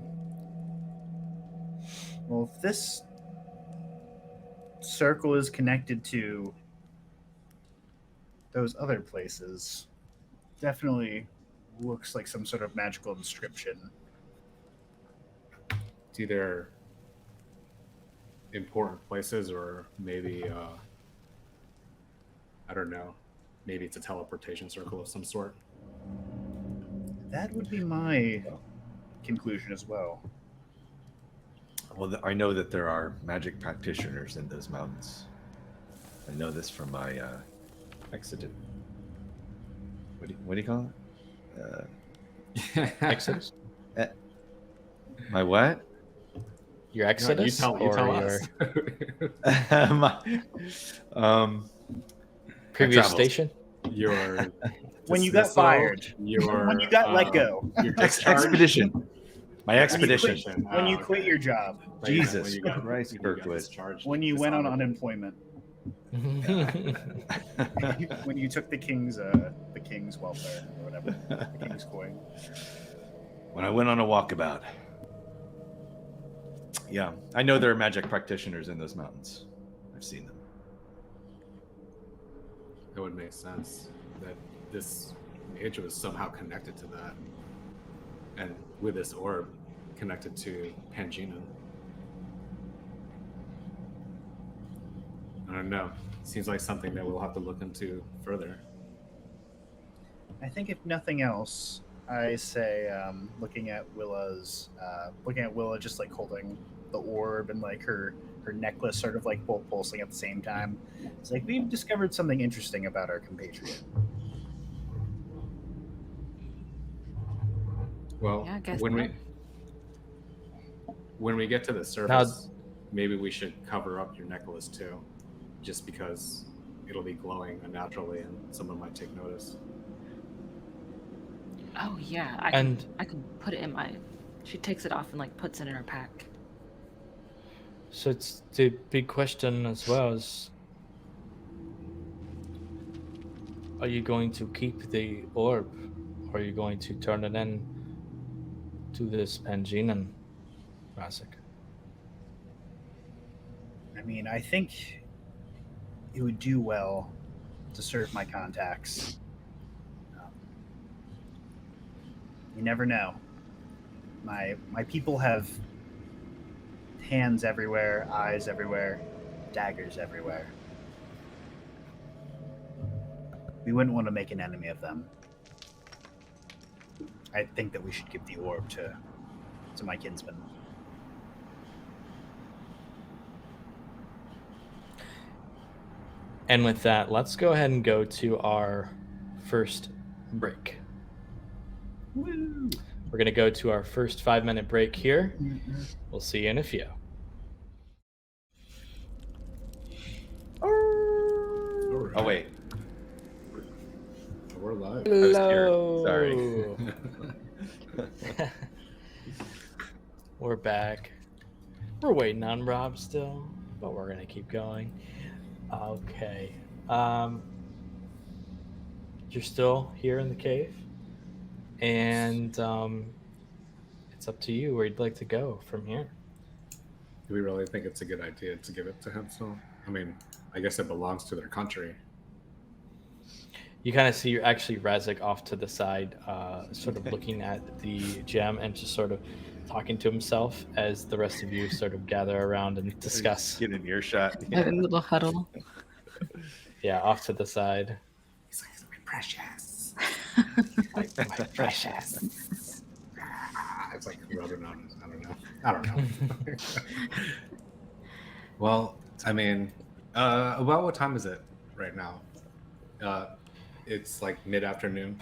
Speaker 4: Well, if this circle is connected to those other places, definitely looks like some sort of magical inscription.
Speaker 2: It's either important places or maybe I don't know. Maybe it's a teleportation circle of some sort.
Speaker 4: That would be my conclusion as well.
Speaker 5: Well, I know that there are magic practitioners in those mountains. I know this from my exodus. What do you call it?
Speaker 1: Exodus?
Speaker 5: My what?
Speaker 1: Your Exodus?
Speaker 2: You tell us.
Speaker 5: my,
Speaker 1: previous
Speaker 5: travels.
Speaker 1: station?
Speaker 2: Your
Speaker 4: When you got
Speaker 2: dismissal,
Speaker 4: fired.
Speaker 2: your,
Speaker 4: When you got let go.
Speaker 2: your discharge,
Speaker 5: expedition. My expedition.
Speaker 4: When you quit your job.
Speaker 5: Jesus Christ, Kirkwood.
Speaker 4: When you went on unemployment. When you took the king's welfare or whatever, the king's coin.
Speaker 5: When I went on a walkabout. Yeah, I know there are magic practitioners in those mountains. I've seen them.
Speaker 2: It would make sense that this age was somehow connected to that, and with this orb connected to Pangina. I don't know. Seems like something that we'll have to look into further.
Speaker 4: I think if nothing else, I say looking at Willa just like holding the orb and like her necklace sort of like both pulsing at the same time. It's like we've discovered something interesting about our compatriot.
Speaker 2: Well,
Speaker 3: Yeah, I guess
Speaker 2: when
Speaker 3: not.
Speaker 2: we get to the surface, maybe we should cover up your necklace too, just because it'll be glowing unnaturally and someone might take notice.
Speaker 3: Oh yeah, I can put it in my. She takes it off and like puts it in her pack.
Speaker 1: So it's the big question as well is, are you going to keep the orb, or are you going to turn it in to this Panginan, Raz'sik?
Speaker 4: I mean, I think it would do well to serve my contacts. You never know. My people have hands everywhere, eyes everywhere, daggers everywhere. We wouldn't want to make an enemy of them. I think that we should give the orb to my kinsman.
Speaker 1: And with that, let's go ahead and go to our first break.
Speaker 4: Woo!
Speaker 1: We're going to go to our first 5-minute break here. We'll see you in a few.
Speaker 5: Oh wait,
Speaker 2: We're live.
Speaker 5: I was scared. Sorry.
Speaker 1: We're back. We're waiting on Rob still, but we're going to keep going. Okay. You're still here in the cave, and it's up to you where you'd like to go from here.
Speaker 2: Do we really think it's a good idea to give it to him still? I mean, I guess it belongs to their country.
Speaker 1: You kind of see actually Raz'sik off to the side, sort of looking at the gem and just sort of talking to himself as the rest of you sort of gather around and discuss.
Speaker 5: Get an earshot.
Speaker 3: A little huddle.
Speaker 1: Yeah, off to the side.
Speaker 2: He's like, my precious.
Speaker 1: My precious.
Speaker 2: It's like rubbing on his, I don't know. Well, I mean, about what time is it right now? It's like mid-afternoon.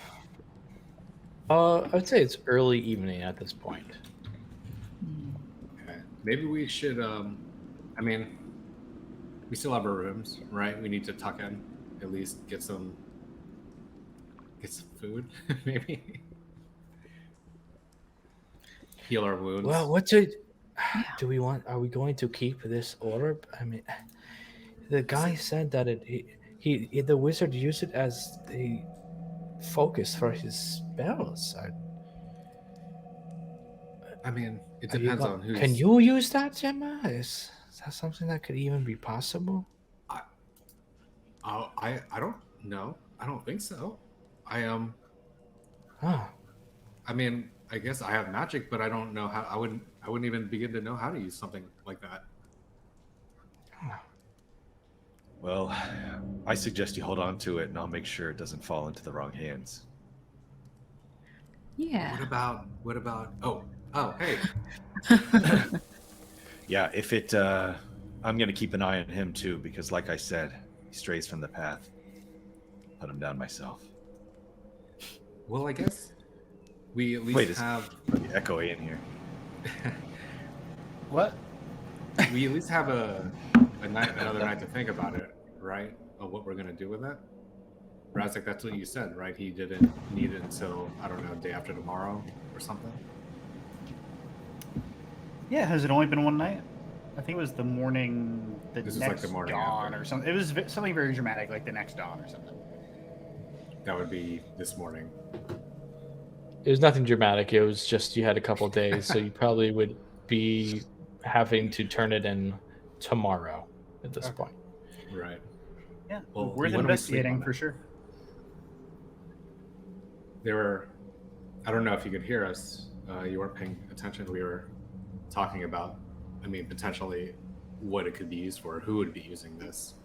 Speaker 1: I would say it's early evening at this point.
Speaker 2: maybe we should. I mean, we still have our rooms, right? We need to tuck in, at least get some food, maybe heal our wounds.
Speaker 1: Well, what do
Speaker 3: Yeah.
Speaker 1: do we want? Are we going to keep this orb? I mean, the guy said that the wizard used it as the focus for his spells.
Speaker 2: I mean, it
Speaker 1: Are you
Speaker 2: depends on who's.
Speaker 1: Can you use that, Gemma? Is that something that could even be possible?
Speaker 2: I don't know. I don't think so.
Speaker 1: Huh.
Speaker 2: I mean, I guess I have magic, but I don't know how. I wouldn't even begin to know how to use something like that.
Speaker 5: Well, I suggest you hold on to it, and I'll make sure it doesn't fall into the wrong hands.
Speaker 3: Yeah.
Speaker 2: What about? Oh, hey.
Speaker 5: Yeah, if it, I'm gonna keep an eye on him too, because like I said, he strays from the path. Put him down myself.
Speaker 2: Well, I guess we at least
Speaker 5: Wait,
Speaker 2: have.
Speaker 5: it's echoey in here.
Speaker 4: What?
Speaker 2: We at least have another night to think about it, right? Of what we're gonna do with it. Raz'sik, that's what you said, right? He didn't need it until, I don't know, day after tomorrow or something.
Speaker 4: Yeah, has it only been one night? I think it was the morning,
Speaker 2: This is
Speaker 4: next
Speaker 2: like the morning
Speaker 4: dawn
Speaker 2: after.
Speaker 4: or something. It was something very dramatic, like the next dawn or something.
Speaker 2: That would be this morning.
Speaker 1: It was nothing dramatic. It was just you had a couple days, so you probably would be having to turn it in tomorrow at this point.
Speaker 2: Right.
Speaker 4: Yeah,
Speaker 2: Well,
Speaker 4: worth
Speaker 2: why don't we sleep
Speaker 4: investigating
Speaker 2: on
Speaker 4: for
Speaker 2: that?
Speaker 4: sure.
Speaker 2: They were, I don't know if you could hear us. You weren't paying attention. We were talking about, I mean, potentially what it could be used for. Who would be using this?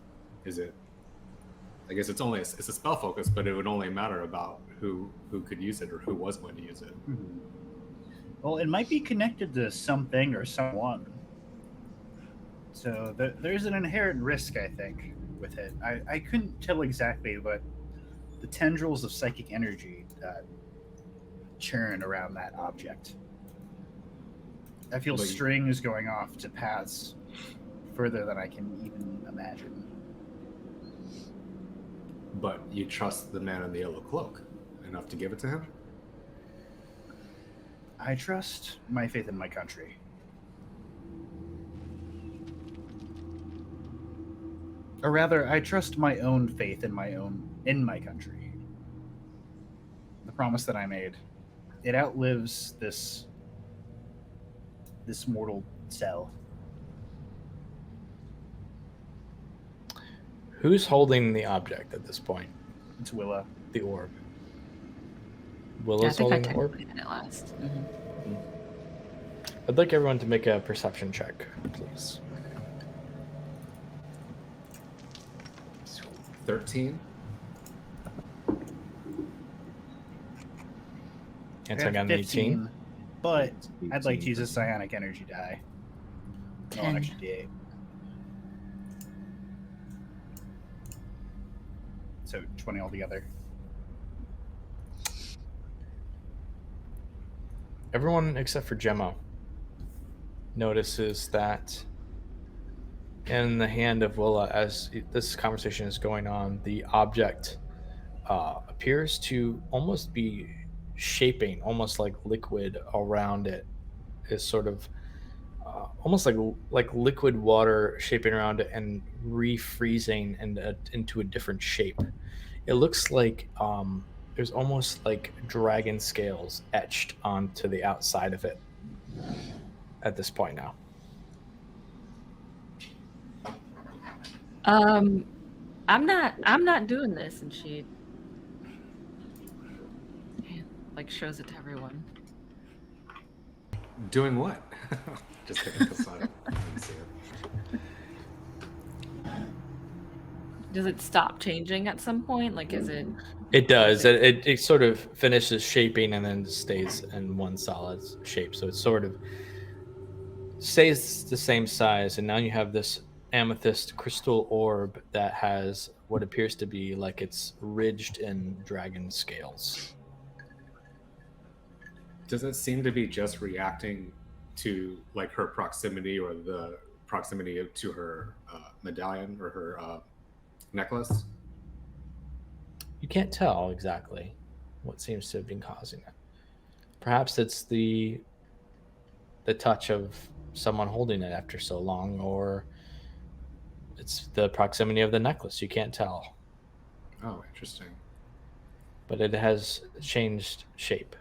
Speaker 2: Is it? I guess it's a spell focus, but it would only matter about who could use it or who was going to use it.
Speaker 4: Mhm. Well, it might be connected to something or someone. So there's an inherent risk, I think, with it. I couldn't tell exactly, but the tendrils of psychic energy that churn around that object. I feel
Speaker 2: But you-
Speaker 4: strings going off to paths further than I can even imagine.
Speaker 2: But you trust the man in the yellow cloak enough to give it to him?
Speaker 4: I trust my faith in my country. Or rather, I trust my own faith in my country. The promise that I made. It outlives this mortal cell.
Speaker 1: Who's holding the object at this point?
Speaker 4: It's Willa.
Speaker 1: The orb.
Speaker 3: Yeah, I
Speaker 1: Willa's
Speaker 3: think I
Speaker 1: holding the orb.
Speaker 3: technically had it last. Mhm.
Speaker 1: I'd like everyone to make a perception check, please.
Speaker 2: 13?
Speaker 1: And
Speaker 4: I
Speaker 1: so I got an 18.
Speaker 4: But I'd like
Speaker 5: 18.
Speaker 4: to use a psionic energy die. No,
Speaker 3: 10.
Speaker 4: actually D8. So 20 altogether.
Speaker 1: Everyone except for Gemma notices that in the hand of Willa, as this conversation is going on, the object appears to almost be shaping, almost like liquid around it, is sort of almost like liquid water shaping around it and refreezing into a different shape. It looks like there's almost like dragon scales etched onto the outside of it at this point now.
Speaker 3: I'm not doing this, and she like shows it to everyone.
Speaker 2: Doing what? Just kidding. That's not it. I didn't see it.
Speaker 3: Does it stop changing at some point? Like, is it?
Speaker 1: It does. It sort of finishes shaping and then stays in one solid shape. So it sort of stays the same size. And now you have this amethyst crystal orb that has what appears to be like it's ridged in dragon scales.
Speaker 2: Does it seem to be just reacting to like her proximity or the proximity to her medallion or her necklace?
Speaker 1: You can't tell exactly what seems to have been causing it. Perhaps it's the touch of someone holding it after so long, or it's the proximity of the necklace. You can't tell,
Speaker 2: Oh, interesting.
Speaker 1: but it has changed shape.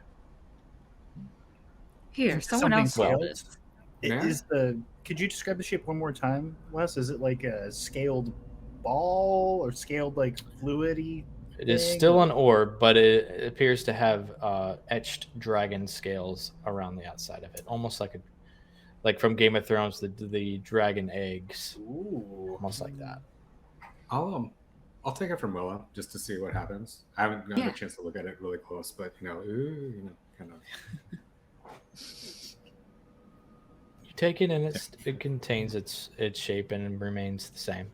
Speaker 3: Here,
Speaker 4: Is it
Speaker 3: someone
Speaker 4: something
Speaker 3: else hold
Speaker 4: scaled?
Speaker 3: this.
Speaker 2: Yeah.
Speaker 4: Is the Could you describe the shape one more time, Wes? Is it like a scaled ball or scaled like fluidy?
Speaker 1: It is
Speaker 4: thing,
Speaker 1: still
Speaker 4: or-
Speaker 1: an orb, but it appears to have etched dragon scales around the outside of it, almost like from Game of Thrones, the dragon eggs,
Speaker 4: Ooh.
Speaker 1: almost like that.
Speaker 2: I'll take it from Willa just to see what happens. I haven't gotten
Speaker 3: Yeah.
Speaker 2: a chance to look at it really close, but kind of.
Speaker 1: You take it, and it contains its shape and it remains the same.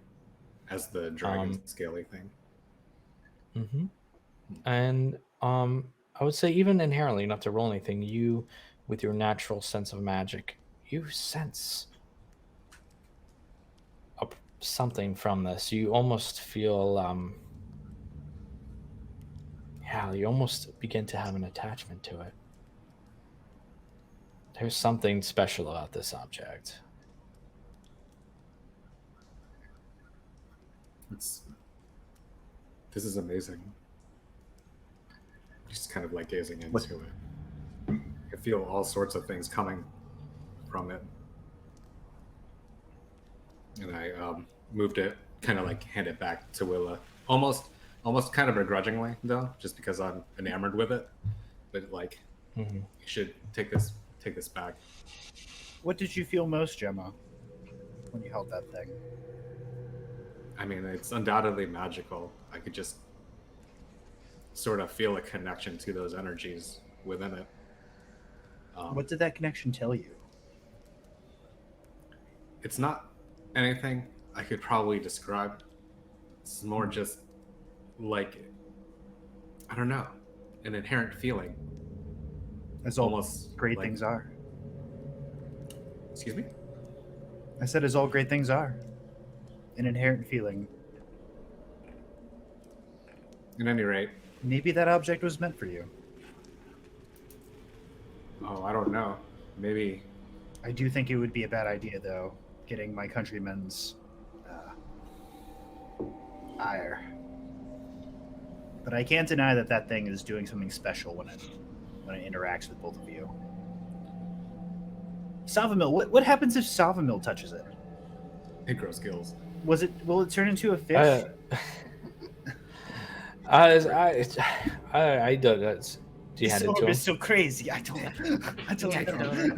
Speaker 2: As the dragon scaly thing.
Speaker 1: Mm-hmm. And I would say even inherently, not to roll anything, you, with your natural sense of magic, you sense something from this. You almost feel, you almost begin to have an attachment to it. There's something special about this object.
Speaker 2: This is amazing. Just kind of like gazing into
Speaker 5: What-
Speaker 2: it. I feel all sorts of things coming from it. And I moved it, kind of like hand it back to Willa. Almost kind of begrudgingly though, just because I'm enamored with it. But like,
Speaker 1: Mm-hmm.
Speaker 2: you should take this back.
Speaker 4: What did you feel most, Gemma, when you held that thing?
Speaker 2: I mean, it's undoubtedly magical. I could just sort of feel a connection to those energies within it.
Speaker 4: What did that connection tell you?
Speaker 2: It's not anything I could probably describe. It's more just like, I don't know, an inherent feeling.
Speaker 4: As all
Speaker 2: Almost
Speaker 4: great
Speaker 2: like-
Speaker 4: things are.
Speaker 2: Excuse me?
Speaker 4: I said, as all great things are. An inherent feeling.
Speaker 2: At any rate,
Speaker 4: Maybe that object was meant for you.
Speaker 2: I don't know. Maybe
Speaker 4: I do think it would be a bad idea, though, getting my countrymen's ire. But I can't deny that that thing is doing something special when it interacts with both of you. Savamil, what happens if Savamil touches it?
Speaker 2: it grows gills.
Speaker 4: Will it turn into a fish?
Speaker 1: I do that. Do you hand it
Speaker 4: This
Speaker 1: to
Speaker 4: orb
Speaker 1: him?
Speaker 4: is so crazy. I don't
Speaker 3: Yeah,
Speaker 4: know.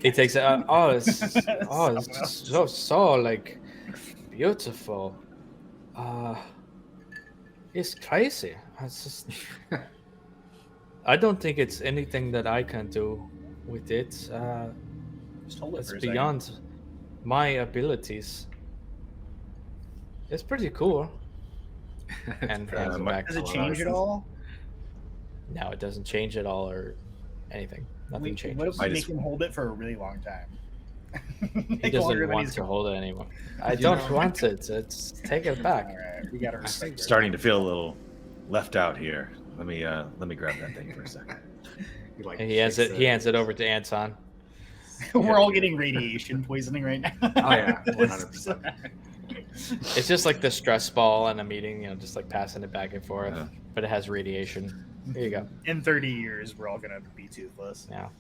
Speaker 1: He takes it. It's so like beautiful. It's crazy. It's just. I don't think it's anything that I can do with it.
Speaker 4: Just hold it
Speaker 1: It's
Speaker 4: for a second.
Speaker 1: beyond my abilities. It's pretty cool. And hands it back.
Speaker 4: Does it
Speaker 1: to
Speaker 4: change
Speaker 1: us.
Speaker 4: at all?
Speaker 1: No, it doesn't change at all or anything. Nothing changes.
Speaker 4: What if we
Speaker 5: I
Speaker 4: make
Speaker 5: just-
Speaker 4: him hold it for a really long time?
Speaker 1: He doesn't want to hold it anymore. I don't want it. It's take it back.
Speaker 4: All right, we got to respect.
Speaker 5: I'm starting to feel a little left out here. Let me grab that thing for a second.
Speaker 2: He, like,
Speaker 1: And he hands
Speaker 2: shakes
Speaker 1: it. He hands it over to Anton.
Speaker 4: We're all getting radiation poisoning right now.
Speaker 2: Oh yeah, 100%.
Speaker 1: It's just like the stress ball in a meeting, just like passing it back and forth.
Speaker 5: Yeah.
Speaker 1: But it has radiation. There you go.
Speaker 4: In 30 years, we're all gonna be toothless.
Speaker 1: Now,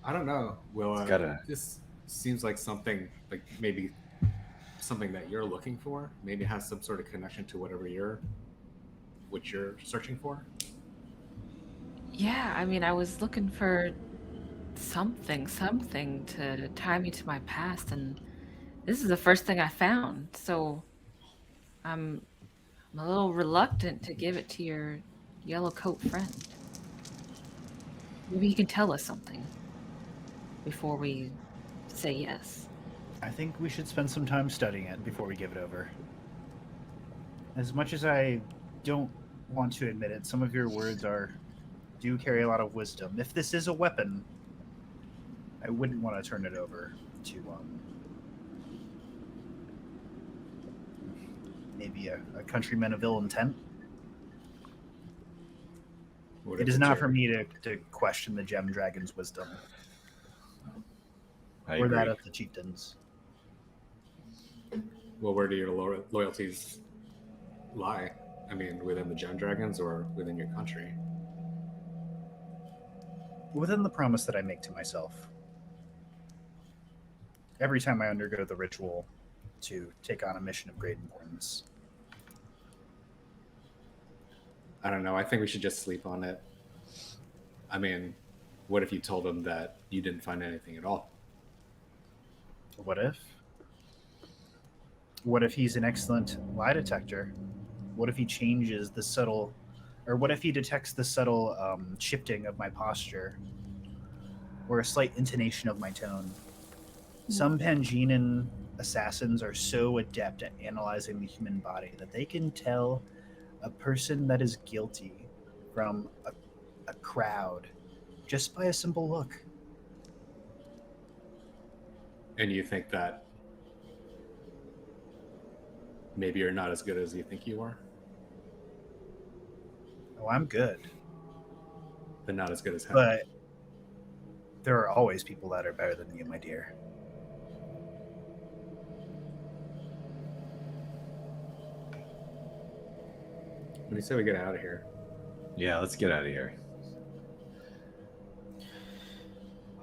Speaker 2: I don't know. Will
Speaker 5: It's gotta-
Speaker 2: this seems like something like maybe something that you're looking for. Maybe it has some sort of connection to what you're searching for.
Speaker 3: Yeah, I mean, I was looking for something to tie me to my past, and this is the first thing I found. So I'm a little reluctant to give it to your yellow coat friend. Maybe he can tell us something before we say yes.
Speaker 4: I think we should spend some time studying it before we give it over. As much as I don't want to admit it, some of your words do carry a lot of wisdom. If this is a weapon, I wouldn't want to turn it over to maybe a countryman of ill intent.
Speaker 2: What
Speaker 4: It
Speaker 2: if
Speaker 4: is
Speaker 2: it's
Speaker 4: not
Speaker 2: your-
Speaker 4: for me to question the gem dragon's wisdom
Speaker 5: I
Speaker 4: or
Speaker 5: agree.
Speaker 4: that of the chieftains.
Speaker 2: Well, where do your loyalties lie? I mean, within the Gem Dragons or within your country?
Speaker 4: Within the promise that I make to myself every time I undergo the ritual to take on a mission of great importance.
Speaker 2: I don't know. I think we should just sleep on it. I mean, what if you told him that you didn't find anything at all?
Speaker 4: What if? What if he's an excellent lie detector? What if he changes the subtle, or what if he detects the subtle shifting of my posture or a slight intonation of my tone? Some Pangean assassins are so adept at analyzing the human body that they can tell a person that is guilty from a crowd just by a simple look.
Speaker 2: And you think that maybe you're not as good as you think you are,
Speaker 4: Oh, I'm good.
Speaker 2: but not as good as him.
Speaker 4: But there are always people that are better than you, my dear.
Speaker 2: When you say we get out of here,
Speaker 5: Yeah, let's get out of here.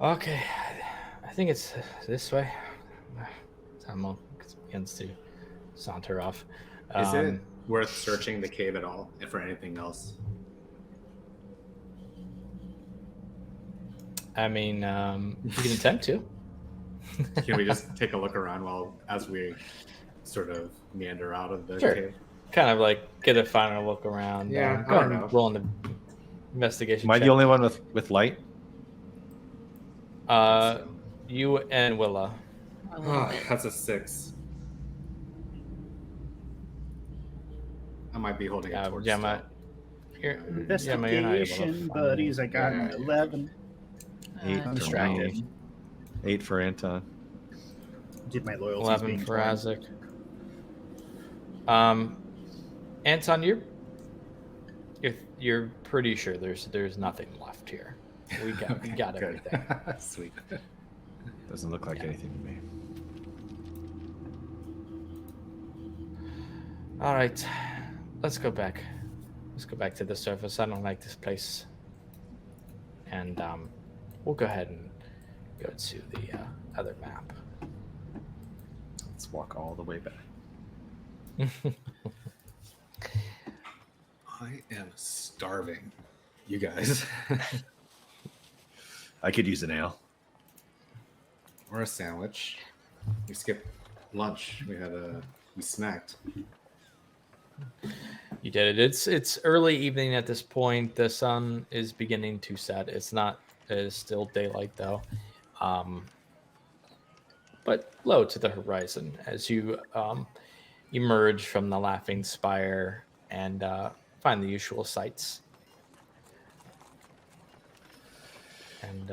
Speaker 1: Okay, I think it's this way. Samuel begins to saunter off.
Speaker 2: is it worth searching the cave at all, and for anything else?
Speaker 1: I mean, you can attempt to.
Speaker 2: Can we just take a look around as we sort of meander out of the
Speaker 1: Sure.
Speaker 2: cave?
Speaker 1: Kind of like get a final look around.
Speaker 2: Yeah,
Speaker 1: Go
Speaker 2: I
Speaker 1: ahead
Speaker 2: don't
Speaker 1: and
Speaker 2: know.
Speaker 1: roll an investigation
Speaker 5: Am I
Speaker 1: check.
Speaker 5: the only one with light?
Speaker 1: You and Willa.
Speaker 3: A little
Speaker 2: Ah,
Speaker 3: bit.
Speaker 2: that's a 6. I might be holding a torch.
Speaker 1: Gemma,
Speaker 2: still.
Speaker 1: you're not able to
Speaker 4: Investigation,
Speaker 1: find
Speaker 4: buddies. I got an
Speaker 2: Yeah.
Speaker 4: 11.
Speaker 5: 8
Speaker 4: I'm
Speaker 5: for
Speaker 4: distracted.
Speaker 5: me. 8 for Anton.
Speaker 4: Did my loyalties
Speaker 1: 11
Speaker 4: being
Speaker 1: for
Speaker 4: torn.
Speaker 1: Raz'sik. Anton, you're pretty sure there's nothing left here. We got
Speaker 2: Good.
Speaker 1: everything.
Speaker 2: Sweet.
Speaker 5: Doesn't look like anything to me.
Speaker 1: All right, let's go back. Let's go back to the surface. I don't like this place. And we'll go ahead and go to the other map.
Speaker 5: Let's walk all the way back.
Speaker 2: I am starving. You guys.
Speaker 5: I could use an ale.
Speaker 2: Or a sandwich. We skipped lunch. We snacked.
Speaker 1: You did it. It's early evening at this point. The sun is beginning to set. It is still daylight though, but low to the horizon as you emerge from the Laughing Spire and find the usual sights. And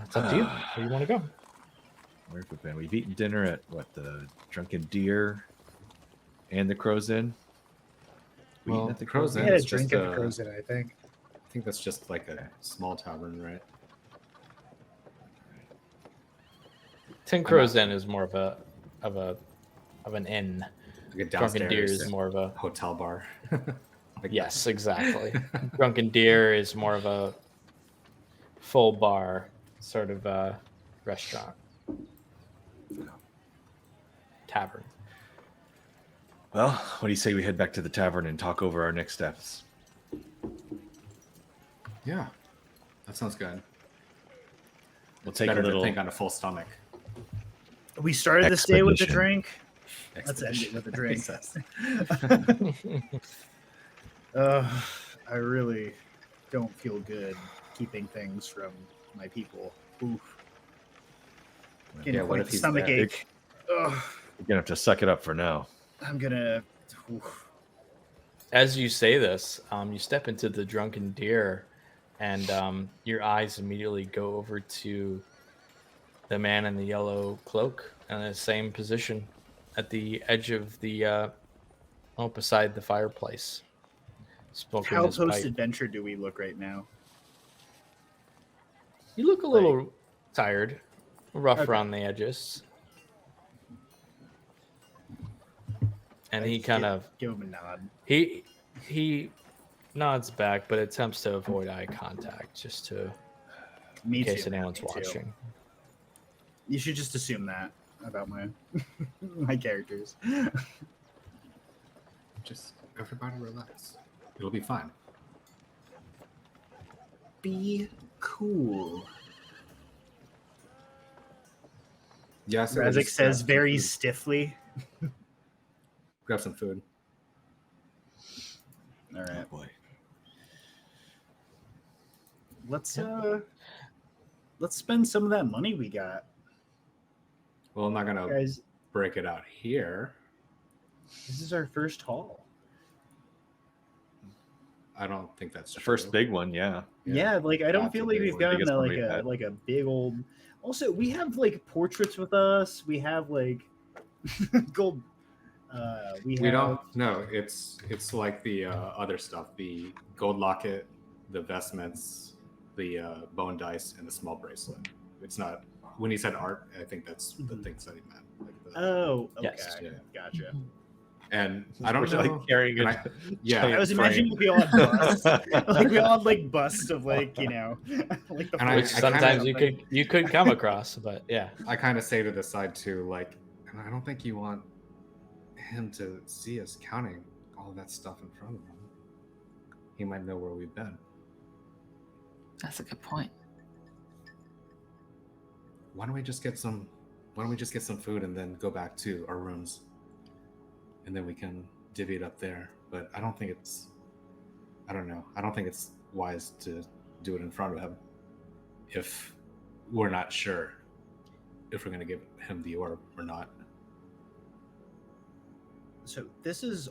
Speaker 1: it's up to you. Where you want to go?
Speaker 5: Where have we been? We've eaten dinner at the Drunken Deer and the Crow's Inn. We
Speaker 2: Well,
Speaker 5: eaten at the
Speaker 2: Crow's
Speaker 4: We
Speaker 2: Inn
Speaker 4: had a
Speaker 2: is
Speaker 4: drink
Speaker 2: just
Speaker 4: at the Crow's Inn, I think.
Speaker 2: I think that's just like a small tavern, right?
Speaker 1: Ten Crows Inn is more of an inn.
Speaker 2: Like a
Speaker 1: Drunken Deer
Speaker 2: downstairs
Speaker 1: is more of a
Speaker 2: hotel bar. Like
Speaker 1: yes, exactly. Drunken Deer is more of a full bar sort of restaurant, tavern.
Speaker 5: Well, what do you say we head back to the tavern and talk over our next steps?
Speaker 2: Yeah, that sounds good.
Speaker 5: We'll
Speaker 2: It's
Speaker 5: take
Speaker 2: better
Speaker 5: a little
Speaker 2: to think on a full stomach.
Speaker 4: We started this day with a
Speaker 5: Expedition.
Speaker 4: drink. Let's end it with a drink. I really don't feel good keeping things from my people. Oof. Getting
Speaker 2: Yeah, what
Speaker 4: quite
Speaker 2: if
Speaker 4: the
Speaker 2: he's
Speaker 4: stomach
Speaker 2: dead?
Speaker 4: ache. Ugh,
Speaker 5: You're gonna have to suck it up for now.
Speaker 4: I'm gonna. Oof.
Speaker 1: As you say this, you step into the Drunken Deer, and your eyes immediately go over to the man in the yellow cloak in the same position at the edge of the beside the fireplace, smoking
Speaker 4: How
Speaker 1: his pipe.
Speaker 4: post-adventure do we look right now?
Speaker 1: You look a little tired, rough
Speaker 4: Okay.
Speaker 1: around the edges. And he kind of
Speaker 4: give him a nod.
Speaker 1: he nods back, but attempts to avoid eye contact just to
Speaker 4: Me
Speaker 1: in case
Speaker 4: too, man,
Speaker 1: anyone's
Speaker 4: me too.
Speaker 1: watching.
Speaker 4: You should just assume that about my my characters.
Speaker 2: Just everybody relax. It'll be fine.
Speaker 4: Be cool.
Speaker 2: Yes.
Speaker 4: Raz'sik says very stiffly.
Speaker 2: Grab some food.
Speaker 4: All right.
Speaker 5: Oh boy.
Speaker 4: Let's spend some of that money we got.
Speaker 2: Well, I'm not gonna
Speaker 4: Guys,
Speaker 2: break it out here.
Speaker 4: this is our first haul.
Speaker 2: I don't think that's
Speaker 5: The
Speaker 2: true.
Speaker 5: first big one, yeah.
Speaker 4: Yeah, like I don't
Speaker 2: That's
Speaker 4: feel
Speaker 2: a
Speaker 4: like
Speaker 2: big
Speaker 4: we've
Speaker 2: one.
Speaker 4: gotten
Speaker 5: Biggest one
Speaker 4: like
Speaker 5: we've
Speaker 4: a
Speaker 5: had.
Speaker 4: like a big old. Also, we have like portraits with us. We have like gold. We
Speaker 2: don't. No, it's like the other stuff: the gold locket, the vestments, the bone dice, and the small bracelet. It's not. When he said art, I think that's the things that he meant. Like the,
Speaker 4: Oh, okay,
Speaker 1: Yes.
Speaker 2: Yeah.
Speaker 4: gotcha.
Speaker 2: and I don't
Speaker 5: We're,
Speaker 2: know.
Speaker 5: like carrying
Speaker 2: and
Speaker 5: it.
Speaker 2: I- yeah,
Speaker 4: I was
Speaker 5: frame.
Speaker 4: imagining we all had busts, like we all had like busts of like like the
Speaker 2: And I-
Speaker 1: Which
Speaker 4: first
Speaker 1: sometimes
Speaker 4: something.
Speaker 1: you could come across, but yeah.
Speaker 2: I kind of say to the side too, like, and I don't think you want him to see us counting all of that stuff in front of him. He might know where we've been.
Speaker 3: That's a good point.
Speaker 2: Why don't we just get some? Why don't we just get some food and then go back to our rooms, and then we can divvy it up there. But I don't think it's. I don't know. I don't think it's wise to do it in front of him if we're not sure if we're going to give him the orb or not.
Speaker 4: So this is.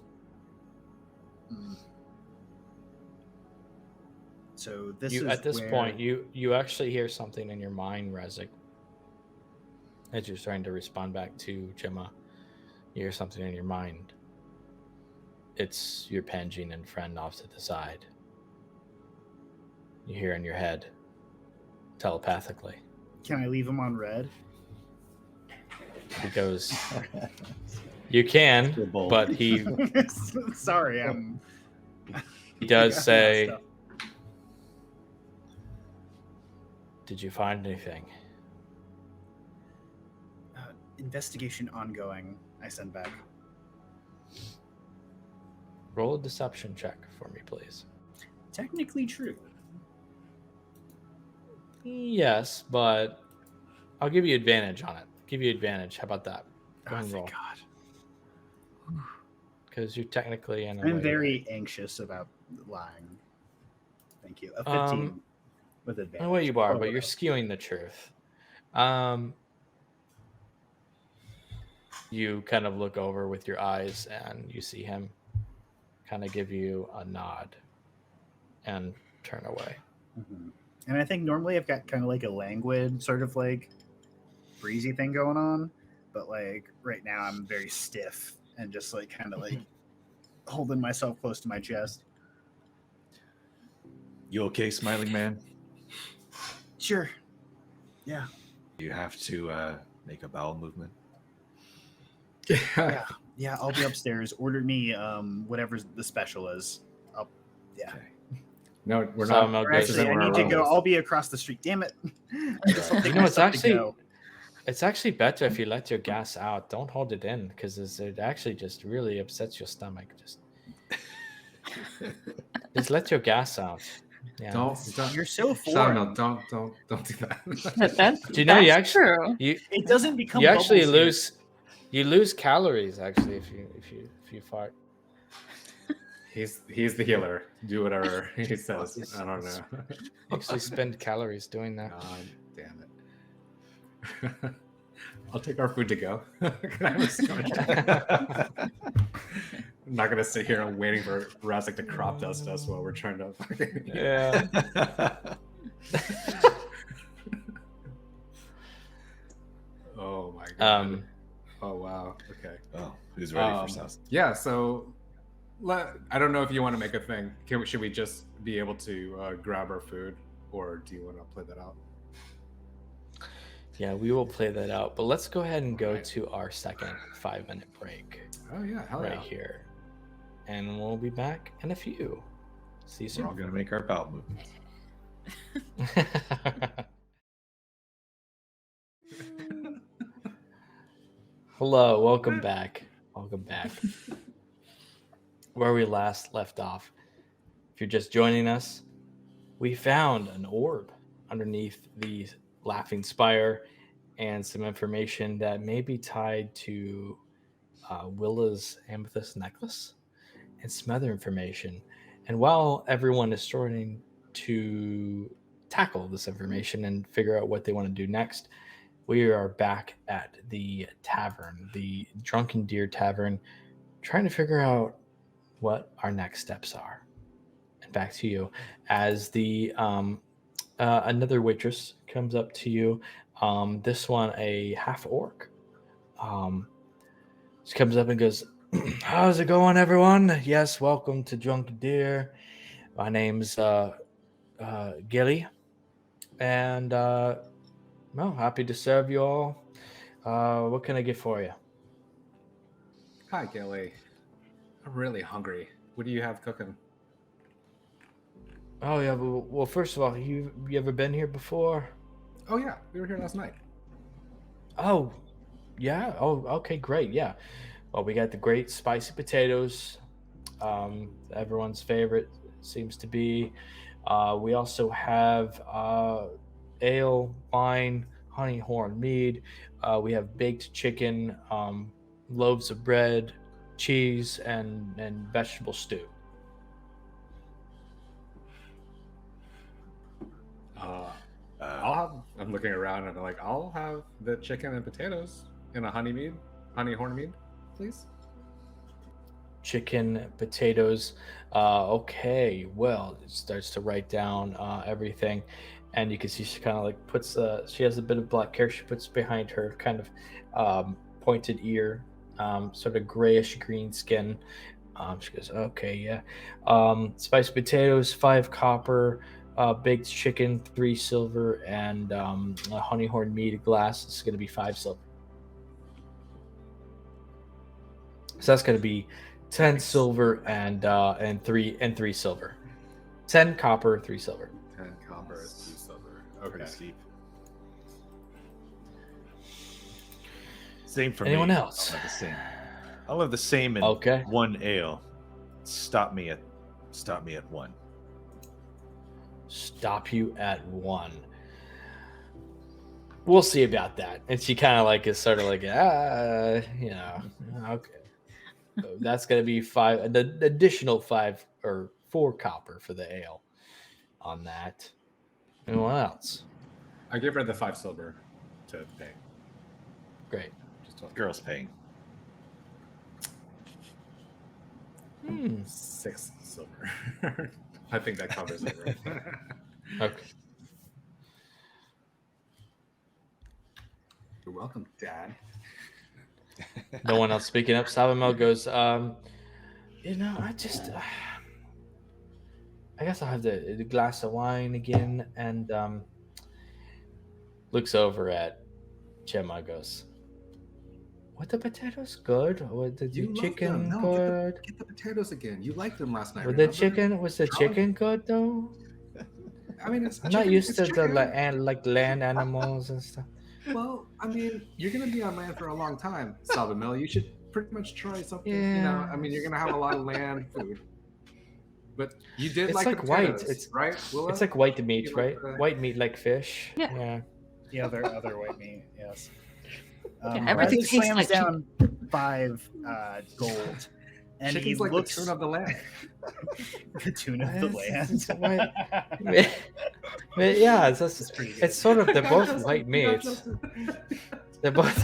Speaker 4: So this is
Speaker 1: At this
Speaker 4: where-
Speaker 1: point, you actually hear something in your mind, Raz'sik. As you're starting to respond back to Gemma, you hear something in your mind. It's your Pangine and friend off to the side. You hear in your head, telepathically.
Speaker 4: Can I leave him on red?
Speaker 1: He goes, "You can,"
Speaker 5: Good bowl.
Speaker 1: but he
Speaker 4: Sorry, I'm.
Speaker 1: he does
Speaker 4: I got
Speaker 1: say,
Speaker 4: stuff.
Speaker 1: "Did you find anything?"
Speaker 4: Investigation ongoing. I send back.
Speaker 1: Roll a deception check for me, please.
Speaker 4: Technically true.
Speaker 1: Yes, but I'll give you advantage on it. Give you advantage. How about that? Go
Speaker 4: Oh,
Speaker 1: ahead and roll.
Speaker 4: thank God.
Speaker 1: Because you're technically in a
Speaker 4: I'm
Speaker 1: way
Speaker 4: very anxious about lying. Thank you. A 15 with
Speaker 1: in
Speaker 4: advantage.
Speaker 1: a way you are,
Speaker 4: Oh,
Speaker 1: but you're
Speaker 4: no.
Speaker 1: skewing the truth. You kind of look over with your eyes and you see him kind of give you a nod and turn away.
Speaker 4: Mhm. And I think normally I've got kind of like a languid sort of like breezy thing going on, but like right now I'm very stiff and just like kind of like holding myself close to my chest.
Speaker 5: You okay, smiling man?
Speaker 4: Sure. Yeah.
Speaker 5: You have to make a bowel movement.
Speaker 4: Yeah. Yeah. I'll be upstairs. Order me whatever the special is. Yeah.
Speaker 5: Okay.
Speaker 2: No, we're
Speaker 1: So
Speaker 2: not.
Speaker 1: Mel goes,
Speaker 4: Actually, I need to go. I'll be across the street. Damn it. I guess I'll take
Speaker 1: You know,
Speaker 4: my
Speaker 1: it's
Speaker 4: stuff to
Speaker 1: actually
Speaker 4: go.
Speaker 1: it's actually better if you let your gas out. Don't hold it in because it actually just really upsets your stomach. Just let your gas out. Yeah.
Speaker 2: Don't.
Speaker 4: You're so
Speaker 2: Sean,
Speaker 4: foreign.
Speaker 2: no, don't do that.
Speaker 3: That's,
Speaker 1: Do you know you
Speaker 3: that's
Speaker 1: actually
Speaker 3: true.
Speaker 1: you
Speaker 4: It doesn't become.
Speaker 1: you actually
Speaker 4: bubbles here.
Speaker 1: lose calories actually if you fart.
Speaker 2: He's the healer. Do whatever he says. I don't know.
Speaker 1: You actually spend calories doing that.
Speaker 2: God damn it. I'll take our food to go. Can I have a sandwich? I'm not gonna sit here and waiting for Raz'sik to crop dust us while we're trying to fucking
Speaker 1: Yeah.
Speaker 2: my god.
Speaker 1: Um,
Speaker 2: Oh wow. Okay.
Speaker 5: Oh, who's ready for sauce?
Speaker 2: Yeah. So, I don't know if you want to make a thing. Should we just be able to grab our food, or do you want to play that out?
Speaker 1: yeah, we will play that out. But let's go ahead and go
Speaker 2: Alright.
Speaker 1: to our second 5-minute break
Speaker 2: Oh yeah. Hell
Speaker 1: right
Speaker 2: yeah.
Speaker 1: here. And we'll be back in a few. See you
Speaker 5: We're all
Speaker 1: soon.
Speaker 5: gonna make our bowel movements.
Speaker 1: Hello, welcome back. Welcome back. Where we last left off, if you're just joining us, we found an orb underneath the Laughing Spire and some information that may be tied to Willa's amethyst necklace and some other information. And while everyone is starting to tackle this information and figure out what they want to do next, we are back at the tavern, the Drunken Deer Tavern, trying to figure out what our next steps are. And back to you as the another waitress comes up to you. This one, a half orc. She comes up and goes, "How's it going, everyone? Yes, welcome to Drunken Deer. My name's Gilly, and well, happy to serve you all. What can I get for you?"
Speaker 2: Hi, Gilly. I'm really hungry. What do you have cooking?
Speaker 1: Oh yeah, well, first of all, you ever been here before?
Speaker 2: Oh yeah, we were here last night.
Speaker 1: Oh, yeah. Oh, okay, great. Yeah. Well, we got the great spicy potatoes. Everyone's favorite seems to be. We also have ale, wine, honey horn mead. We have baked chicken, loaves of bread, cheese, and vegetable stew.
Speaker 2: I'm looking around and I'm like, I'll have the chicken and potatoes in a honey horn mead, please.
Speaker 1: Chicken, potatoes. Okay, well, it starts to write down everything, and you can see she kind of like puts. She has a bit of black hair. She puts behind her kind of pointed ear, sort of grayish green skin. She goes, "Okay, yeah. Spiced potatoes, 5 copper. Baked chicken, 3 silver, and a honey horn mead, a glass. It's going to be 5 silver. So that's going to be 10 silver and 3 silver. 10 copper, 3 silver.
Speaker 2: 10 copper, 3 silver.
Speaker 5: Pretty
Speaker 2: Okay.
Speaker 5: steep. Same for
Speaker 1: Anyone
Speaker 5: me.
Speaker 1: else?
Speaker 5: I'll have the same. I'll have the same in
Speaker 1: Okay.
Speaker 5: 1 ale. Stop me at 1.
Speaker 1: Stop you at 1. We'll see about that. And she kind of like is sort of like, okay. So that's going to be 5, the additional 5 or 4 copper for the ale on that. Anyone else?
Speaker 2: I give her the 5 silver to pay.
Speaker 1: Great.
Speaker 2: Just to
Speaker 5: Girl's paying.
Speaker 2: 6 silver. I think that covers it, right?
Speaker 1: Okay.
Speaker 2: You're welcome, Dad.
Speaker 1: No one else speaking up. Savamel goes, I guess I'll have the glass of wine again, and looks over at Gemma, goes, "What, the potatoes good? Or the
Speaker 2: You
Speaker 1: chicken
Speaker 2: love them. No,
Speaker 1: good?
Speaker 2: get the potatoes again. You liked them last night.
Speaker 1: Was the
Speaker 2: remember?
Speaker 1: chicken good though?
Speaker 2: I mean, it's
Speaker 1: I'm not
Speaker 2: chicken,
Speaker 1: used
Speaker 2: it's
Speaker 1: to
Speaker 2: chicken.
Speaker 1: the land animals and stuff."
Speaker 2: Well, I mean, you're gonna be on land for a long time, Salvamel. You should pretty much try something.
Speaker 1: Yeah.
Speaker 2: I mean, you're gonna have a lot of land food. But you did
Speaker 1: It's
Speaker 2: like
Speaker 1: like
Speaker 2: the
Speaker 1: white.
Speaker 2: potatoes, right? Willa?
Speaker 1: It's like white meat,
Speaker 2: You
Speaker 1: right?
Speaker 2: like the-
Speaker 1: White meat like fish.
Speaker 3: Yeah.
Speaker 4: The other white meat, yes.
Speaker 3: everything
Speaker 4: Raz'sik
Speaker 3: tastes
Speaker 4: slams
Speaker 3: like
Speaker 4: down 5 gold, and
Speaker 2: Chicken's
Speaker 4: he
Speaker 2: like
Speaker 4: looks
Speaker 2: the tune of the land.
Speaker 4: the tune of the
Speaker 1: It's
Speaker 4: land.
Speaker 1: Yeah,
Speaker 4: pretty good.
Speaker 1: it's sort of, they're both white meats.
Speaker 2: Justin.
Speaker 1: They're both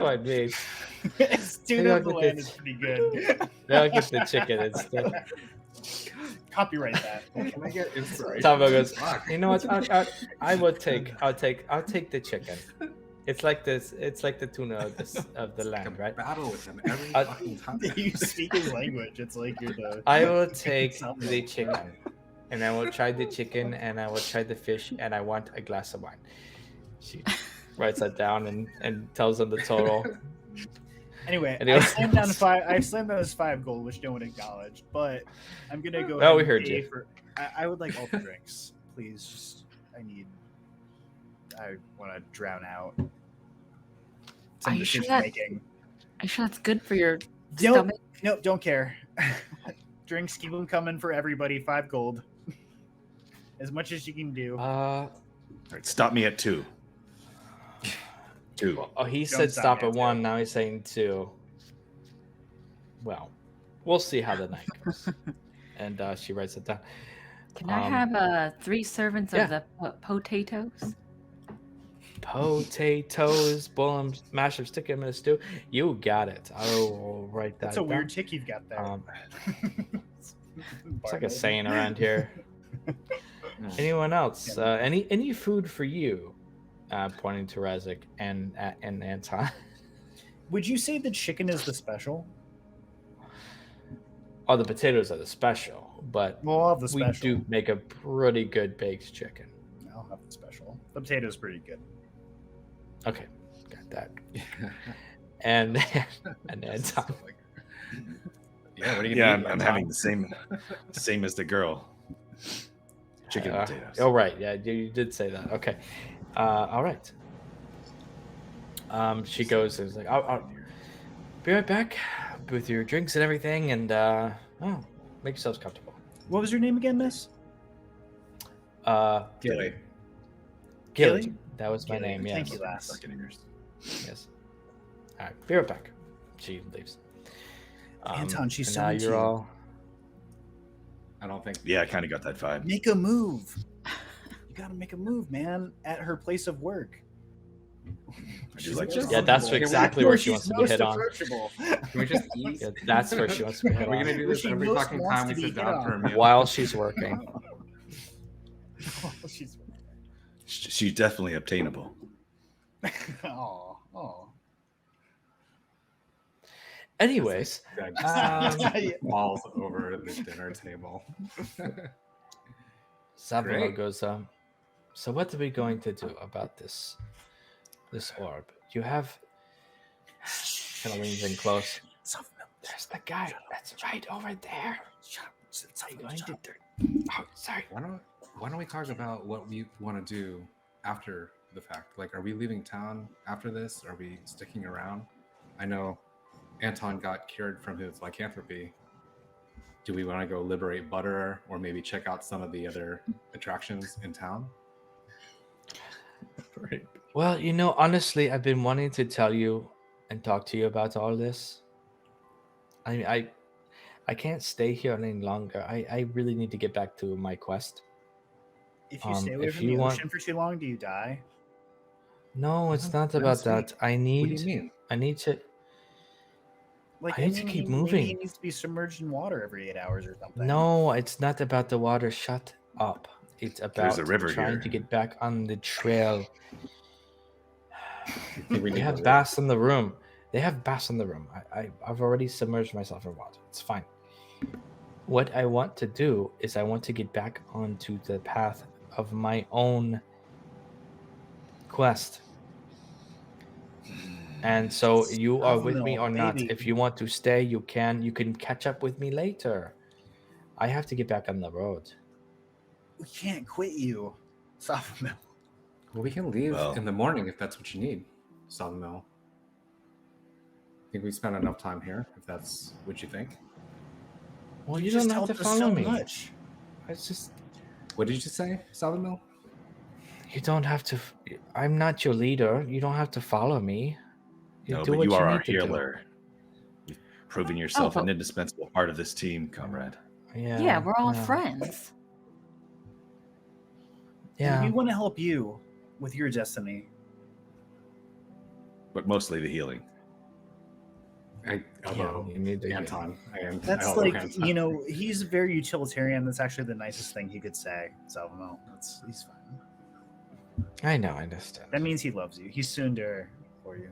Speaker 1: white meats.
Speaker 4: Tune
Speaker 1: Maybe I'll
Speaker 4: of the
Speaker 1: get
Speaker 4: land
Speaker 1: this.
Speaker 4: is pretty good.
Speaker 1: They'll get the chicken instead.
Speaker 4: Copyright that.
Speaker 2: Can I get inspiration?
Speaker 1: Tavo goes,
Speaker 2: Fuck.
Speaker 1: "You know what? I'll take the chicken." It's like this. It's like the tuna of, of the land, right?
Speaker 2: Battle with him every
Speaker 1: Uh,
Speaker 2: fucking time.
Speaker 4: You speak his language. It's like you're the.
Speaker 1: I will take
Speaker 4: Something.
Speaker 1: the chicken, and I will try the chicken, and I will try the fish, and I want a glass of wine. She writes that down and tells them the total.
Speaker 4: Anyway,
Speaker 1: Anyway.
Speaker 4: I slammed down as 5 gold, which no one acknowledged. But I'm gonna go.
Speaker 1: Well,
Speaker 4: ahead
Speaker 1: we
Speaker 4: and
Speaker 1: heard
Speaker 4: pay
Speaker 1: you.
Speaker 4: For, I would like all the drinks, please. Just I want to drown out.
Speaker 3: Are you sure that-
Speaker 4: making.
Speaker 3: Are you sure that's good for your
Speaker 4: Nope.
Speaker 3: stomach?
Speaker 4: Nope, don't care. Drinks, keep them coming for everybody. 5 gold, as much as you can do.
Speaker 5: All right, stop me at 2. 2.
Speaker 1: Oh, he
Speaker 4: Don't
Speaker 1: said
Speaker 4: stop
Speaker 1: stop
Speaker 4: me
Speaker 1: at
Speaker 4: at
Speaker 1: 1. Now he's saying 2. Well, we'll see how the night goes. And she writes it down.
Speaker 3: Can I have 3 servants
Speaker 1: yeah.
Speaker 3: of the potatoes?
Speaker 1: Potatoes, boil them, mash them, stick them in a stew. You got it. I'll write that
Speaker 4: That's a
Speaker 1: down.
Speaker 4: weird tick you've got there.
Speaker 1: It's like a saying around here. Anyone else? Any food for you? Pointing to Raz'sik and Anton.
Speaker 4: Would you say the chicken is the special?
Speaker 1: Oh, the potatoes are the special, but
Speaker 4: Well, I'll have the special.
Speaker 1: we do make a pretty good baked chicken.
Speaker 4: I'll have the special. The potato's pretty good.
Speaker 1: Okay, got that. And Anton.
Speaker 2: Yeah, what are you
Speaker 5: Yeah,
Speaker 2: gonna
Speaker 5: I'm
Speaker 2: eat?
Speaker 5: having the same as the girl. Chicken and potatoes.
Speaker 1: Oh right, yeah, you did say that. Okay, all right. She goes and is like, I'll be right back with your drinks and everything, and make yourselves comfortable.
Speaker 4: What was your name again, miss?
Speaker 2: Gilly.
Speaker 1: Gilly. That was my
Speaker 4: Gilly,
Speaker 1: name.
Speaker 4: thank
Speaker 1: Yes.
Speaker 4: you, lass.
Speaker 1: Yes. All right, be right back. She leaves.
Speaker 4: Anton, she's
Speaker 1: and now
Speaker 4: summoned
Speaker 1: you're
Speaker 4: you.
Speaker 1: all.
Speaker 2: I don't think.
Speaker 5: Yeah, I kind of got that vibe.
Speaker 4: Make a move. You gotta make a move, man, at her place of work.
Speaker 5: She's like,
Speaker 2: just-
Speaker 1: Yeah, that's
Speaker 2: Can we-
Speaker 1: exactly where she wants to be hit on.
Speaker 4: approachable.
Speaker 2: Can we just eat?
Speaker 1: Yeah, that's where she wants to be hit
Speaker 2: Are we
Speaker 1: on.
Speaker 2: gonna do
Speaker 4: Where
Speaker 2: this
Speaker 4: she
Speaker 2: every
Speaker 4: most
Speaker 2: fucking
Speaker 4: wants
Speaker 2: time we
Speaker 4: to be
Speaker 2: sit
Speaker 4: hit
Speaker 2: down for a
Speaker 4: on.
Speaker 2: meal?
Speaker 1: While she's working.
Speaker 4: She's...
Speaker 5: She's definitely obtainable.
Speaker 4: Oh.
Speaker 1: Anyways,
Speaker 2: That just
Speaker 4: Yeah.
Speaker 2: falls over the dinner table.
Speaker 1: Savino
Speaker 2: Great.
Speaker 1: goes, so what are we going to do about this orb? You have kind of leans in close. There's the guy that's right over there. What are you going to do? Oh, sorry.
Speaker 2: Why don't we talk about what we want to do after the fact? Like, are we leaving town after this? Are we sticking around? I know Anton got cured from his lycanthropy. Do we want to go liberate Butter or maybe check out some of the other attractions in town?
Speaker 5: Right.
Speaker 1: Well, honestly, I've been wanting to tell you and talk to you about all this. I mean, I can't stay here any longer. I really need to get back to my quest.
Speaker 4: If you stay away
Speaker 1: if
Speaker 4: from
Speaker 1: you
Speaker 4: the
Speaker 1: want-
Speaker 4: ocean for too long, do you die?
Speaker 1: No, it's not
Speaker 2: No,
Speaker 1: about
Speaker 2: sweet.
Speaker 1: that. I
Speaker 2: What do you
Speaker 1: need
Speaker 2: mean?
Speaker 1: to.
Speaker 4: Like,
Speaker 1: I need to keep moving.
Speaker 4: Maybe he needs to be submerged in water every 8 hours or something.
Speaker 1: No, it's not about the water. Shut up. It's about
Speaker 5: a river
Speaker 1: trying
Speaker 5: here.
Speaker 1: to get back on the trail.
Speaker 2: Think we
Speaker 1: They
Speaker 2: need
Speaker 1: have
Speaker 2: to-
Speaker 1: baths in the room. They have baths in the room. I've already submerged myself in water. It's fine. What I want to do is I want to get back onto the path of my own quest. And so you are with me or not.
Speaker 4: Baby.
Speaker 1: If you want to stay, you can. You can catch up with me later. I have to get back on the road.
Speaker 4: We can't quit you. Savino.
Speaker 2: Well, we can leave
Speaker 5: Well-
Speaker 2: in the morning if that's what you need, Savino. I think we spent enough time here, if that's what you think.
Speaker 1: Well, you
Speaker 4: just
Speaker 1: don't have
Speaker 4: helped
Speaker 1: to
Speaker 4: us
Speaker 1: follow
Speaker 4: so
Speaker 1: me.
Speaker 4: much.
Speaker 1: It's just
Speaker 2: What did you say, Savino?
Speaker 1: you don't have to. I'm not your leader. You don't have to follow me. You
Speaker 5: No,
Speaker 1: do
Speaker 5: but
Speaker 1: what
Speaker 5: you are our
Speaker 1: need to do.
Speaker 5: healer. You've proven yourself an
Speaker 3: but-
Speaker 5: indispensable part of this team, comrade.
Speaker 3: Yeah, we're all
Speaker 1: yeah,
Speaker 3: friends.
Speaker 1: Yeah.
Speaker 4: We want to help you with your destiny.
Speaker 5: But mostly the healing.
Speaker 2: I elbow
Speaker 1: you need to get-
Speaker 2: Anton. I
Speaker 4: That's
Speaker 2: elbow
Speaker 4: like,
Speaker 2: Anton.
Speaker 4: he's very utilitarian. That's actually the nicest thing he could say. Salvamo. He's fine.
Speaker 1: I know, I understand.
Speaker 4: That means he loves you. He's soon there for you.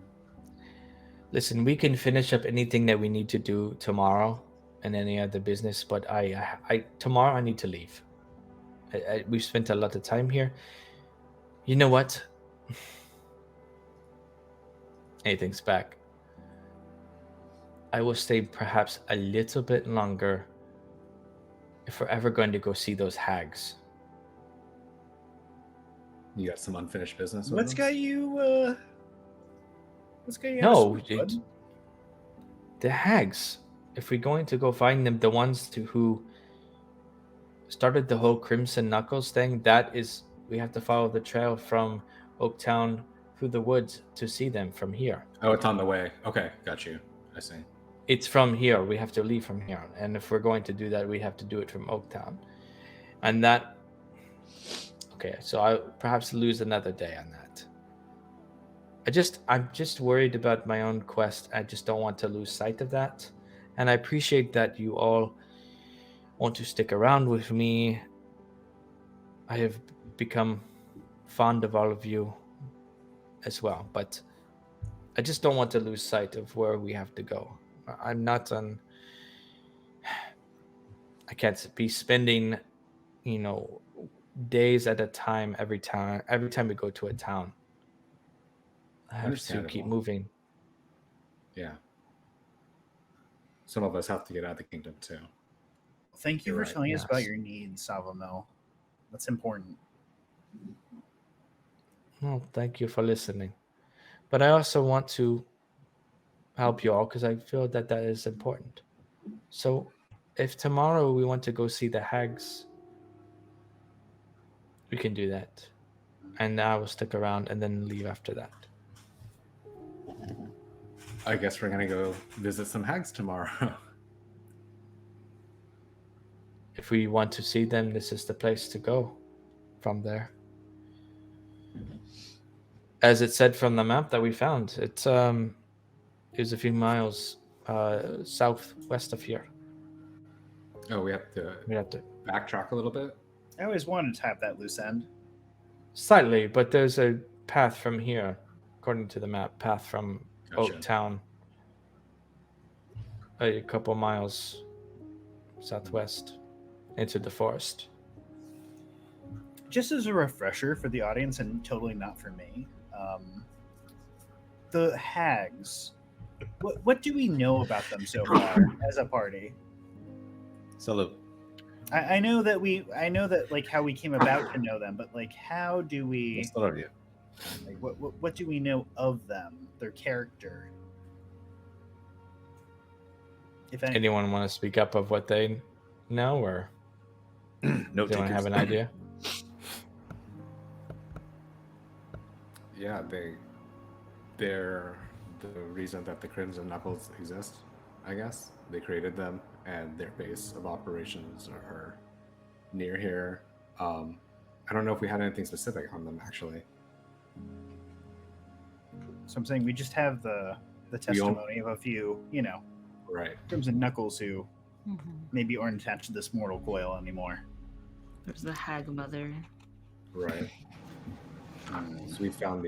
Speaker 1: Listen, we can finish up anything that we need to do tomorrow and any other business, but I tomorrow I need to leave. We've spent a lot of time here. You know what? Anything's back. I will stay perhaps a little bit longer if we're ever going to go see those hags.
Speaker 2: You got some unfinished business with
Speaker 4: What's
Speaker 2: them?
Speaker 4: got you? What's got you?
Speaker 1: No,
Speaker 4: out of sorts, bud?
Speaker 1: the hags. If we're going to go find them, the ones who started the whole Crimson Knuckles thing, we have to follow the trail from Oaktown through the woods to see them from here.
Speaker 2: Oh, it's on the way. Okay, got you. I see.
Speaker 1: It's from here. We have to leave from here. And if we're going to do that, we have to do it from Oaktown. And that... Okay, so I'll perhaps lose another day on that. I'm just worried about my own quest. I just don't want to lose sight of that. And I appreciate that you all want to stick around with me. I have become fond of all of you as well, but I just don't want to lose sight of where we have to go. I'm not on... I can't be spending, days at a time every time we go to a town. I have to keep
Speaker 2: Understandable.
Speaker 1: moving.
Speaker 2: Yeah. Some of us have to get out of the kingdom too.
Speaker 4: Thank you
Speaker 2: You're
Speaker 4: for
Speaker 2: right,
Speaker 4: telling us about
Speaker 1: yes.
Speaker 4: your needs, Savamil. That's important.
Speaker 1: Well, thank you for listening. But I also want to help you all because I feel that is important. So if tomorrow we want to go see the hags, we can do that. And I will stick around and then leave after that.
Speaker 2: I guess we're gonna go visit some hags tomorrow.
Speaker 1: If we want to see them, this is the place to go from there. As it said from the map that we found, it was a few miles southwest of here.
Speaker 2: Oh, we have to
Speaker 1: We have to
Speaker 2: backtrack a little bit.
Speaker 4: I always wanted to have that loose end.
Speaker 1: slightly, but there's a path from here, according to the map. Path from
Speaker 2: Gotcha.
Speaker 1: Oaktown, a couple miles southwest into the forest.
Speaker 4: Just as a refresher for the audience, and totally not for me, the hags. What do we know about them so far as a party?
Speaker 5: Salute.
Speaker 4: I know that like how we came about to know them, but like how do we
Speaker 5: Salute you.
Speaker 4: like what do we know of them? Their character. If any,
Speaker 1: Anyone want to speak up of what they know, or
Speaker 5: No
Speaker 1: do anyone have
Speaker 5: takers.
Speaker 1: an idea?
Speaker 2: Yeah, they're the reason that the Crimson Knuckles exist, I guess. They created them, and their base of operations are near here. I don't know if we had anything specific on them, actually.
Speaker 4: so I'm saying we just have the testimony of a few,
Speaker 2: Right.
Speaker 4: Crimson Knuckles who
Speaker 3: Mm-hmm.
Speaker 4: maybe aren't attached to this mortal coil anymore.
Speaker 3: There's the hag mother.
Speaker 2: Right. So we found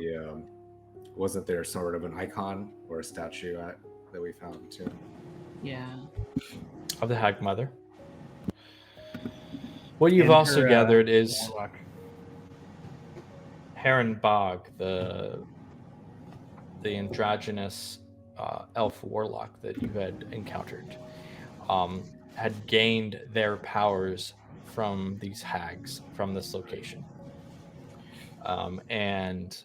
Speaker 2: wasn't there sort of an icon or a statue that we found too?
Speaker 3: Yeah.
Speaker 1: Of the Hag Mother. What you've
Speaker 4: And
Speaker 1: also
Speaker 4: her,
Speaker 1: gathered is
Speaker 4: Warlock.
Speaker 1: Heron Bog, the androgynous elf warlock that you had encountered, had gained their powers from these hags from this location. And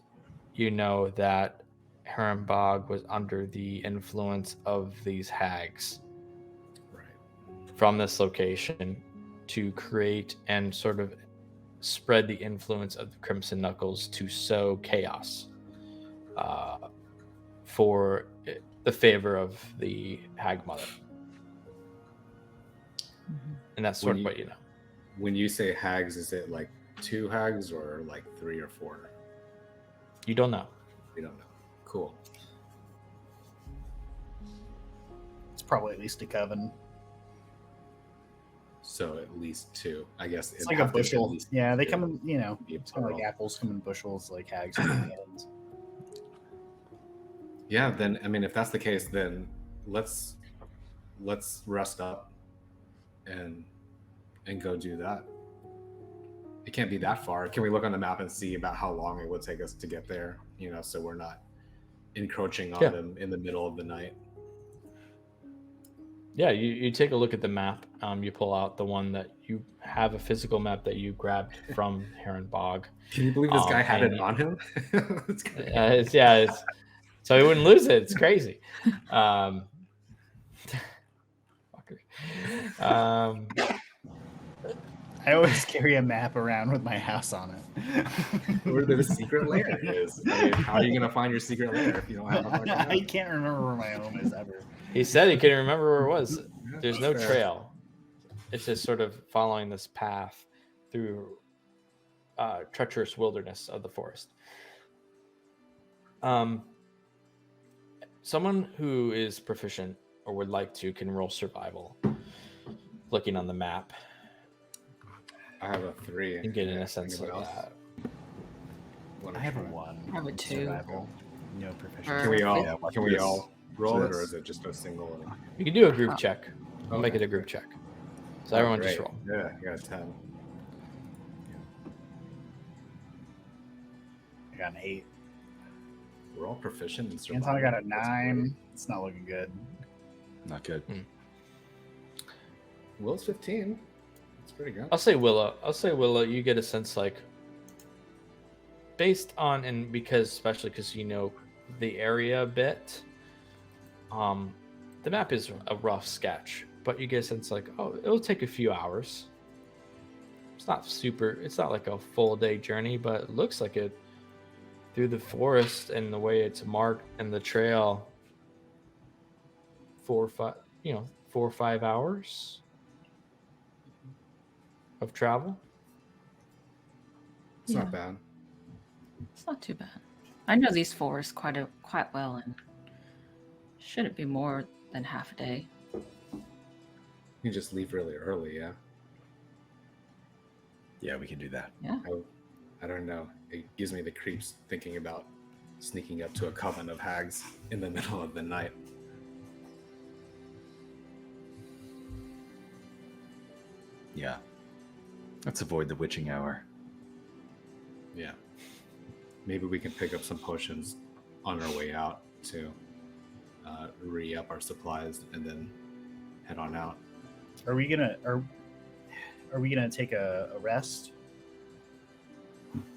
Speaker 1: you know that Heron Bog was under the influence of these hags
Speaker 2: Right.
Speaker 1: from this location to create and sort of spread the influence of the Crimson Knuckles to sow chaos for the favor of the Hag Mother.
Speaker 3: Mm-hmm.
Speaker 1: And that's sort of what you know.
Speaker 2: When you say hags, is it like 2 hags or like 3 or 4?
Speaker 1: You don't know.
Speaker 2: We don't know. Cool.
Speaker 4: It's probably at least a coven.
Speaker 2: So at least 2. I guess
Speaker 4: It's like a bushel. Yeah, they come in, it's kind of like
Speaker 2: plural.
Speaker 4: apples come in bushels, like hags come in cans.
Speaker 2: Yeah, then I mean, if that's the case, then let's rest up and go do that. It can't be that far. Can we look on the map and see about how long it would take us to get there? So we're not encroaching on them in the middle of the night.
Speaker 1: Yeah, you take a look at the map. You pull out the one that you have, a physical map that you grabbed from Heron Bog.
Speaker 2: Can you believe this guy had it on him?
Speaker 1: It's so he wouldn't lose it. It's crazy.
Speaker 4: I always carry a map around with my house on it.
Speaker 2: Where the secret lair is. I mean, how are you gonna find your secret lair if you don't have a fucking map?
Speaker 4: I can't remember where my home is ever.
Speaker 1: He said he couldn't remember where it was. There's no trail. It's just sort of following this path through treacherous wilderness of the forest. Someone who is proficient or would like to can roll survival. Looking on the map.
Speaker 2: I have a 3.
Speaker 1: And getting a sense of
Speaker 2: Anybody
Speaker 1: that.
Speaker 4: I have a 1.
Speaker 3: I have a 2.
Speaker 4: Survival. No proficiency.
Speaker 2: Can we all
Speaker 5: Yes.
Speaker 2: roll it, or is it just a single?
Speaker 1: You can do a group check. I'll make it a group check. So everyone just
Speaker 2: great.
Speaker 1: roll.
Speaker 2: Yeah, I got a 10.
Speaker 4: I got an 8.
Speaker 2: We're all proficient in survival.
Speaker 4: Anton got a 9. It's not looking good.
Speaker 5: Not good.
Speaker 2: Will's 15. That's pretty good.
Speaker 1: I'll say Willow. You get a sense like based on and especially because you know the area a bit. The map is a rough sketch, but you get a sense like, oh, it'll take a few hours. It's not like a full day journey, but it looks like it through the forest and the way it's marked and the trail. 4 or 5 hours of travel.
Speaker 2: It's not bad.
Speaker 3: It's not too bad. I know these forests quite well, and shouldn't be more than half a day.
Speaker 2: You just leave really early, yeah?
Speaker 5: Yeah, we can do that.
Speaker 3: Yeah.
Speaker 2: I don't know. It gives me the creeps thinking about sneaking up to a coven of hags in the middle of the night.
Speaker 5: Yeah. Let's avoid the witching hour.
Speaker 2: Yeah. Maybe we can pick up some potions on our way out to re-up our supplies and then head on out.
Speaker 4: Are we gonna take a rest?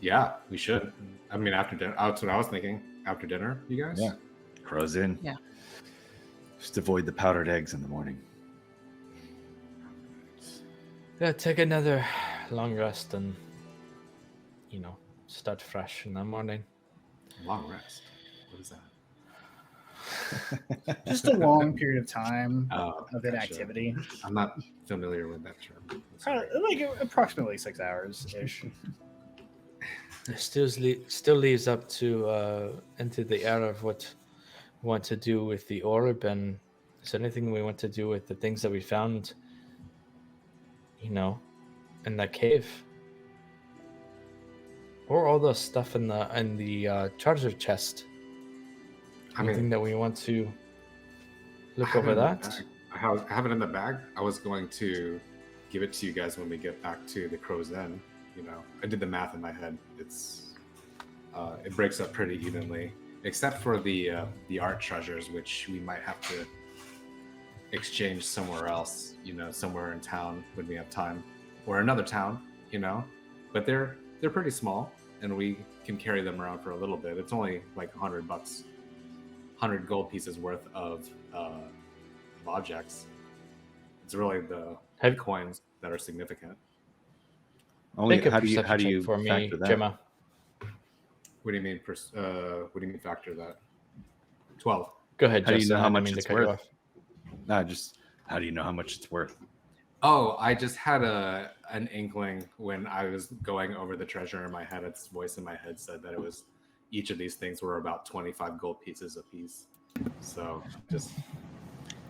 Speaker 2: Yeah, we should. I mean, after dinner. That's what I was thinking. After dinner, you guys?
Speaker 5: Yeah. Crows in.
Speaker 3: Yeah.
Speaker 5: Just avoid the powdered eggs in the morning.
Speaker 1: Yeah, take another long rest and start fresh in the morning.
Speaker 2: Long rest. What is that?
Speaker 4: Just a long period of time
Speaker 2: Oh,
Speaker 4: of inactivity.
Speaker 2: I'm not familiar with that term.
Speaker 4: Like approximately 6 hours ish.
Speaker 1: It still leaves up to into the era of what we want to do with the orb, and is there anything we want to do with the things that we found, in that cave, or all the stuff in the treasure chest. Anything that we want to look over that?
Speaker 2: I have it in the bag. I was going to give it to you guys when we get back to the Crow's End. I did the math in my head. It breaks up pretty evenly, except for the art treasures, which we might have to exchange somewhere else. Somewhere in town when we have time, or another town. But they're pretty small, and we can carry them around for a little bit. It's only like $100, 100 gold pieces worth of objects. It's really the coins that are significant.
Speaker 5: Only
Speaker 1: Make a
Speaker 5: how do you
Speaker 1: perception check for me,
Speaker 5: factor that?
Speaker 1: Gemma?
Speaker 2: What do you mean? What do you mean factor that? 12.
Speaker 1: Go ahead,
Speaker 5: How do you
Speaker 1: Justin.
Speaker 5: know
Speaker 1: I
Speaker 5: how
Speaker 1: didn't
Speaker 5: much
Speaker 1: mean to
Speaker 5: it's
Speaker 1: cut you
Speaker 5: worth?
Speaker 1: off.
Speaker 5: No, just how do you know how much it's worth?
Speaker 2: Oh, I just had an inkling when I was going over the treasure in my head. Its voice in my head said that it was each of these things were about 25 gold pieces a piece. So just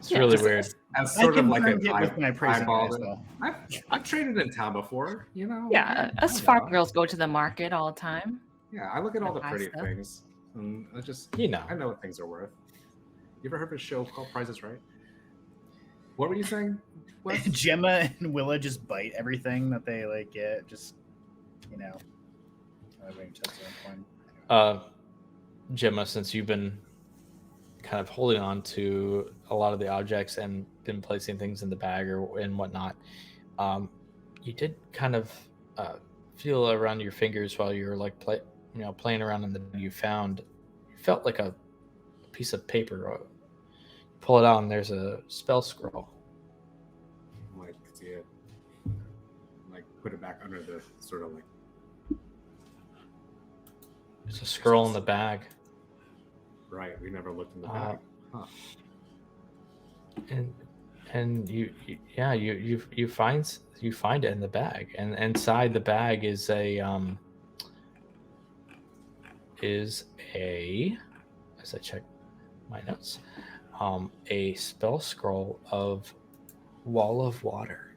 Speaker 1: It's
Speaker 3: Yeah,
Speaker 1: really
Speaker 3: just-
Speaker 1: weird.
Speaker 2: As
Speaker 4: I
Speaker 2: sort of like
Speaker 4: confirmed
Speaker 2: an
Speaker 4: it with my prison
Speaker 2: eyeball.
Speaker 4: as well.
Speaker 2: I've traded in town before, you know.
Speaker 3: Yeah,
Speaker 2: I
Speaker 3: us
Speaker 2: know.
Speaker 3: farm girls go to the market all the time.
Speaker 2: Yeah, I look at all
Speaker 3: to
Speaker 2: the
Speaker 3: buy
Speaker 2: pretty
Speaker 3: stuff.
Speaker 2: things, and
Speaker 1: You know.
Speaker 2: I know what things are worth. You ever heard of a show called Price is Right? What were you saying, Wes?
Speaker 4: Gemma and Willa just bite everything that they like get. Just
Speaker 1: Gemma, since you've been kind of holding on to a lot of the objects and been placing things in the bag or and whatnot, you did kind of feel around your fingers while you were like playing around in the. You felt like a piece of paper. Pull it out and there's a spell scroll.
Speaker 2: Like, see it. Like, put it back under the sort of like.
Speaker 1: There's a scroll in the bag.
Speaker 2: Right, we never looked in the bag. Huh.
Speaker 1: And you find it in the bag, and inside the bag is a as I check my notes, a spell scroll of Wall of Water.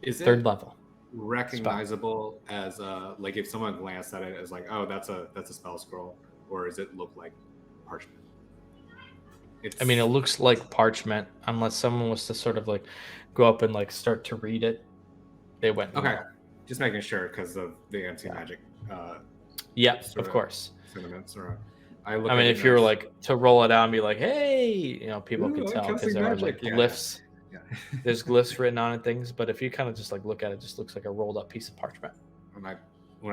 Speaker 2: Is it
Speaker 1: Third level.
Speaker 2: recognizable as like if someone glanced at it as like, oh, that's a spell scroll, or does it look like parchment?
Speaker 1: I mean, it looks like parchment unless someone was to sort of like go up and like start to read it. They went
Speaker 2: okay. Just making sure because of the anti-magic.
Speaker 1: Yeah,
Speaker 2: sort
Speaker 1: of course.
Speaker 2: sentiments. Or
Speaker 1: I mean, if you were like to roll it out and be like, "Hey," people
Speaker 2: Ooh,
Speaker 1: could tell because
Speaker 2: casting
Speaker 1: there are
Speaker 2: magic.
Speaker 1: like
Speaker 2: Yeah,
Speaker 1: glyphs.
Speaker 2: yeah.
Speaker 1: There's glyphs written on it, things. But if you kind of just like look at it, it just looks like a rolled up piece of parchment.
Speaker 2: When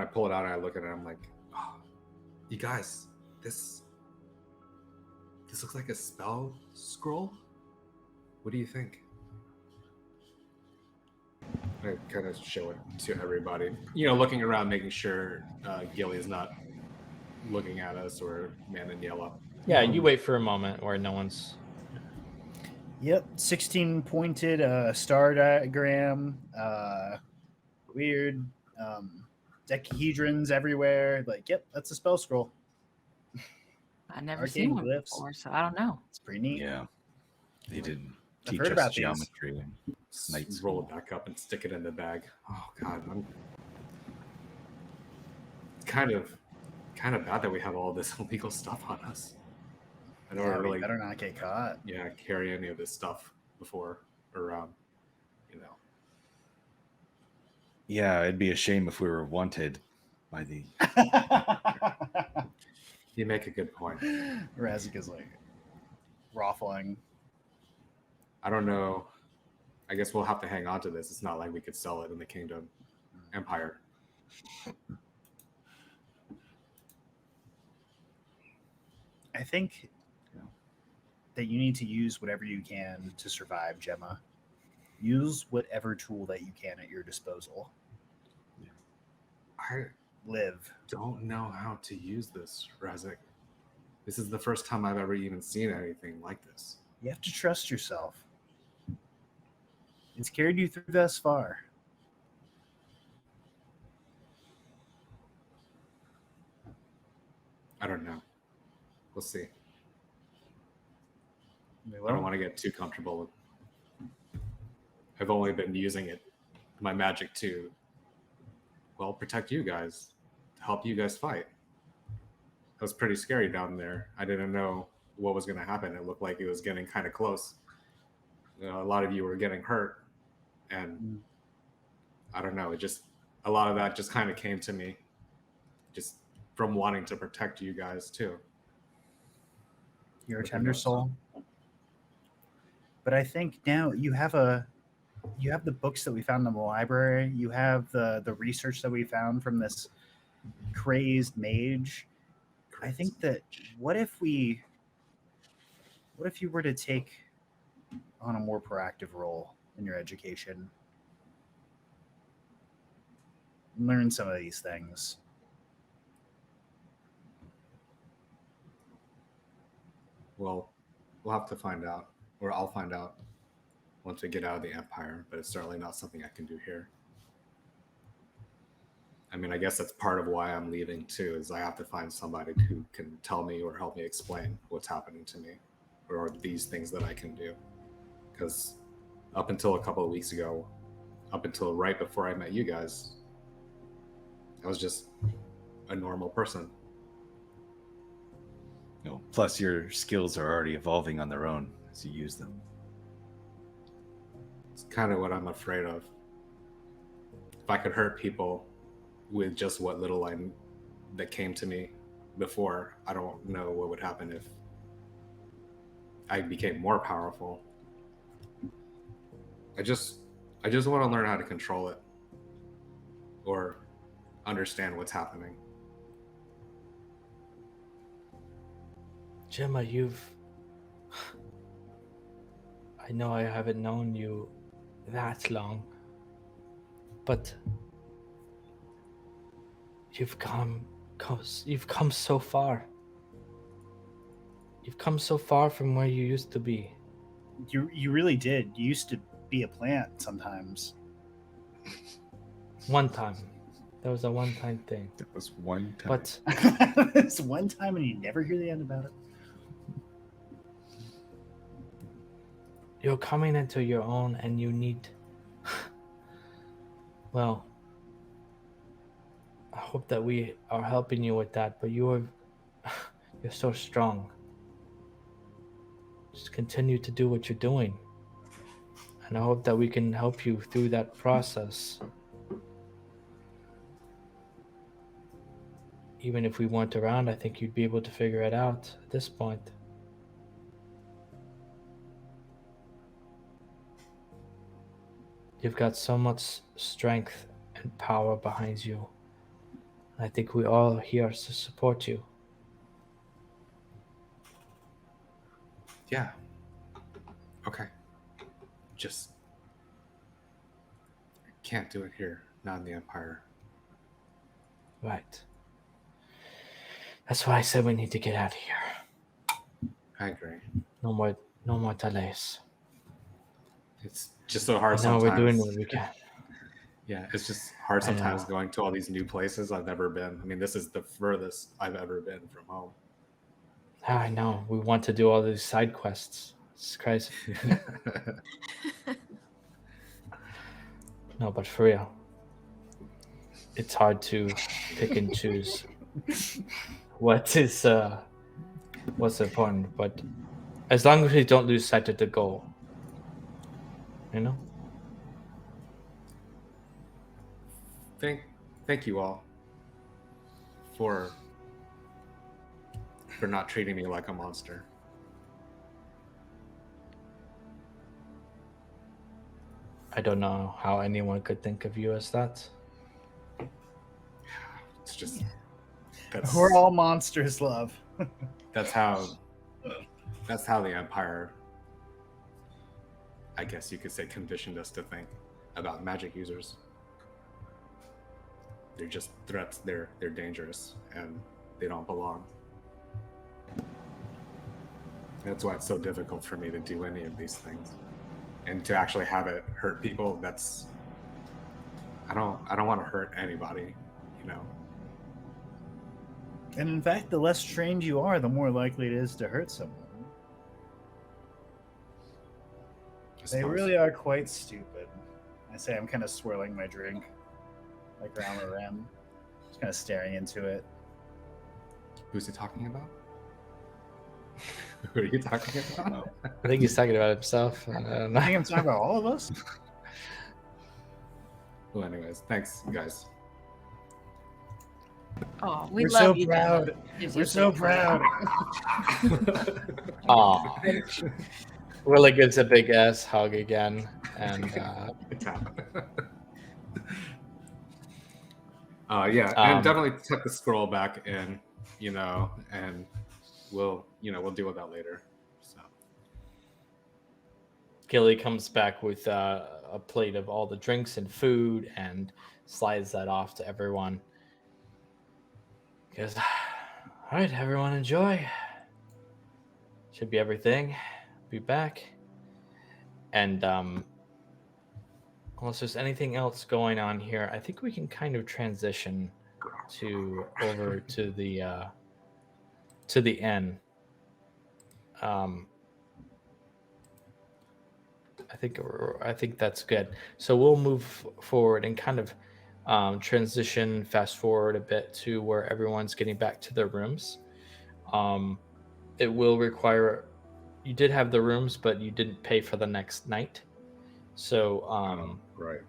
Speaker 2: I pull it out and I look at it, I'm like, oh, you guys, this looks like a spell scroll. What do you think? I kind of show it to everybody. Looking around, making sure Gilly is not looking at us or man in yellow.
Speaker 1: Yeah, you wait for a moment where no one's.
Speaker 4: Yep, 16 pointed star diagram. Weird decahedrons everywhere. Like, yep, that's a spell scroll.
Speaker 3: I've never
Speaker 4: Arcane
Speaker 3: seen one
Speaker 4: glyphs.
Speaker 3: before, so I don't know.
Speaker 4: It's pretty neat.
Speaker 5: Yeah. They didn't
Speaker 4: I've
Speaker 5: teach
Speaker 4: heard
Speaker 5: us
Speaker 4: about these.
Speaker 5: geometry. Night
Speaker 2: Roll
Speaker 5: school.
Speaker 2: it back up and stick it in the bag. Oh God, I'm kind of bad that we have all this illegal stuff on us. I don't
Speaker 4: Yeah, we
Speaker 2: really,
Speaker 4: better not get caught.
Speaker 2: carry any of this stuff before around.
Speaker 5: Yeah, it'd be a shame if we were wanted by the.
Speaker 2: You make a good point.
Speaker 4: Raz'sik is like raffling.
Speaker 2: I don't know. I guess we'll have to hang on to this. It's not like we could sell it in the Kingdom Empire.
Speaker 4: I think that you need to use whatever you can to survive, Gemma. Use whatever tool that you can at your disposal.
Speaker 2: I
Speaker 4: Live.
Speaker 2: don't know how to use this, Raz'sik. This is the first time I've ever even seen anything like this.
Speaker 4: You have to trust yourself. It's carried you through thus far.
Speaker 2: I don't know. We'll see.
Speaker 4: We
Speaker 2: I don't
Speaker 4: will.
Speaker 2: want to get too comfortable with. I've only been using it, my magic to, well, protect you guys, to help you guys fight. It was pretty scary down there. I didn't know what was going to happen. It looked like it was getting kind of close. A lot of you were getting hurt, and I don't know. A lot of that just kind of came to me, just from wanting to protect you guys too.
Speaker 4: You're a
Speaker 2: With
Speaker 4: tender
Speaker 2: the notes.
Speaker 4: soul. But I think now you have the books that we found in the library. You have the research that we found from this crazed mage. I think that what if you were to take on a more proactive role in your education? Learn some of these things.
Speaker 2: Well, we'll have to find out, or I'll find out once we get out of the Empire, but it's certainly not something I can do here. I mean, I guess that's part of why I'm leaving too, is I have to find somebody who can tell me or help me explain what's happening to me, or these things that I can do. Because up until a couple of weeks ago, up until right before I met you guys, I was just a normal person.
Speaker 5: No. Plus, your skills are already evolving on their own as you use them.
Speaker 2: It's kind of what I'm afraid of. If I could hurt people with just what little that came to me before, I don't know what would happen if I became more powerful. I just want to learn how to control it or understand what's happening.
Speaker 1: Gemma, I know I haven't known you that long, but you've come so far. You've come so far from where you used to be.
Speaker 4: You really did. You used to be a plant sometimes.
Speaker 1: One time. That was a one-time thing.
Speaker 5: That was one time.
Speaker 1: But
Speaker 4: It's one time and you never hear the end about it.
Speaker 1: you're coming into your own and you need... Well, I hope that we are helping you with that, but you're so strong. Just continue to do what you're doing. And I hope that we can help you through that process. Even if we weren't around, I think you'd be able to figure it out at this point. You've got so much strength and power behind you. I think we all here to support you.
Speaker 2: Yeah. Okay. Just I can't do it here, not in the Empire.
Speaker 1: Right. That's why I said we need to get out of here.
Speaker 2: I agree.
Speaker 1: No more delays.
Speaker 2: It's just so hard
Speaker 1: I know
Speaker 2: sometimes.
Speaker 1: we're doing what we can.
Speaker 2: Yeah, it's just hard
Speaker 1: I
Speaker 2: sometimes
Speaker 1: know.
Speaker 2: going to all these new places I've never been. I mean, this is the furthest I've ever been from home.
Speaker 1: I know. We want to do all these side quests. It's crazy. No, but for real, it's hard to pick and choose what's important. But as long as we don't lose sight of the goal, you know.
Speaker 2: Thank you all for not treating me like a monster.
Speaker 1: I don't know how anyone could think of you as that.
Speaker 2: It's just that's
Speaker 4: We're all monsters, love.
Speaker 2: that's how the Empire, I guess you could say, conditioned us to think about magic users. They're just threats. They're dangerous and they don't belong. That's why it's so difficult for me to do any of these things, and to actually have it hurt people. That's I don't want to hurt anybody, you know.
Speaker 4: And in fact, the less trained you are, the more likely it is to hurt someone.
Speaker 2: I
Speaker 4: They
Speaker 2: suppose.
Speaker 4: really are quite stupid. I say I'm kind of swirling my drink, like around the rim, just kind of staring into it.
Speaker 2: Who's he talking about? Who are you talking about?
Speaker 1: I think he's talking about himself. I don't know.
Speaker 4: I think I'm talking about all of us.
Speaker 2: Well, anyways, thanks, guys.
Speaker 3: Oh, we
Speaker 4: We're
Speaker 3: love
Speaker 4: so
Speaker 3: you,
Speaker 4: proud.
Speaker 3: Gemma. Gives
Speaker 4: We're
Speaker 3: you
Speaker 4: so proud.
Speaker 1: Aw. Willie gives a big ass hug again, and
Speaker 2: Yeah, and definitely tuck the scroll back in, you know, and we'll deal with that later. So
Speaker 1: Gilly comes back with a plate of all the drinks and food and slides that off to everyone. He goes, all right, everyone, enjoy. Should be everything. Be back. And unless there's anything else going on here, I think we can kind of transition over to the inn. I think that's good. So we'll move forward and kind of transition, fast forward a bit to where everyone's getting back to their rooms. It will require you did have the rooms, but you didn't pay for the next night. So
Speaker 2: right.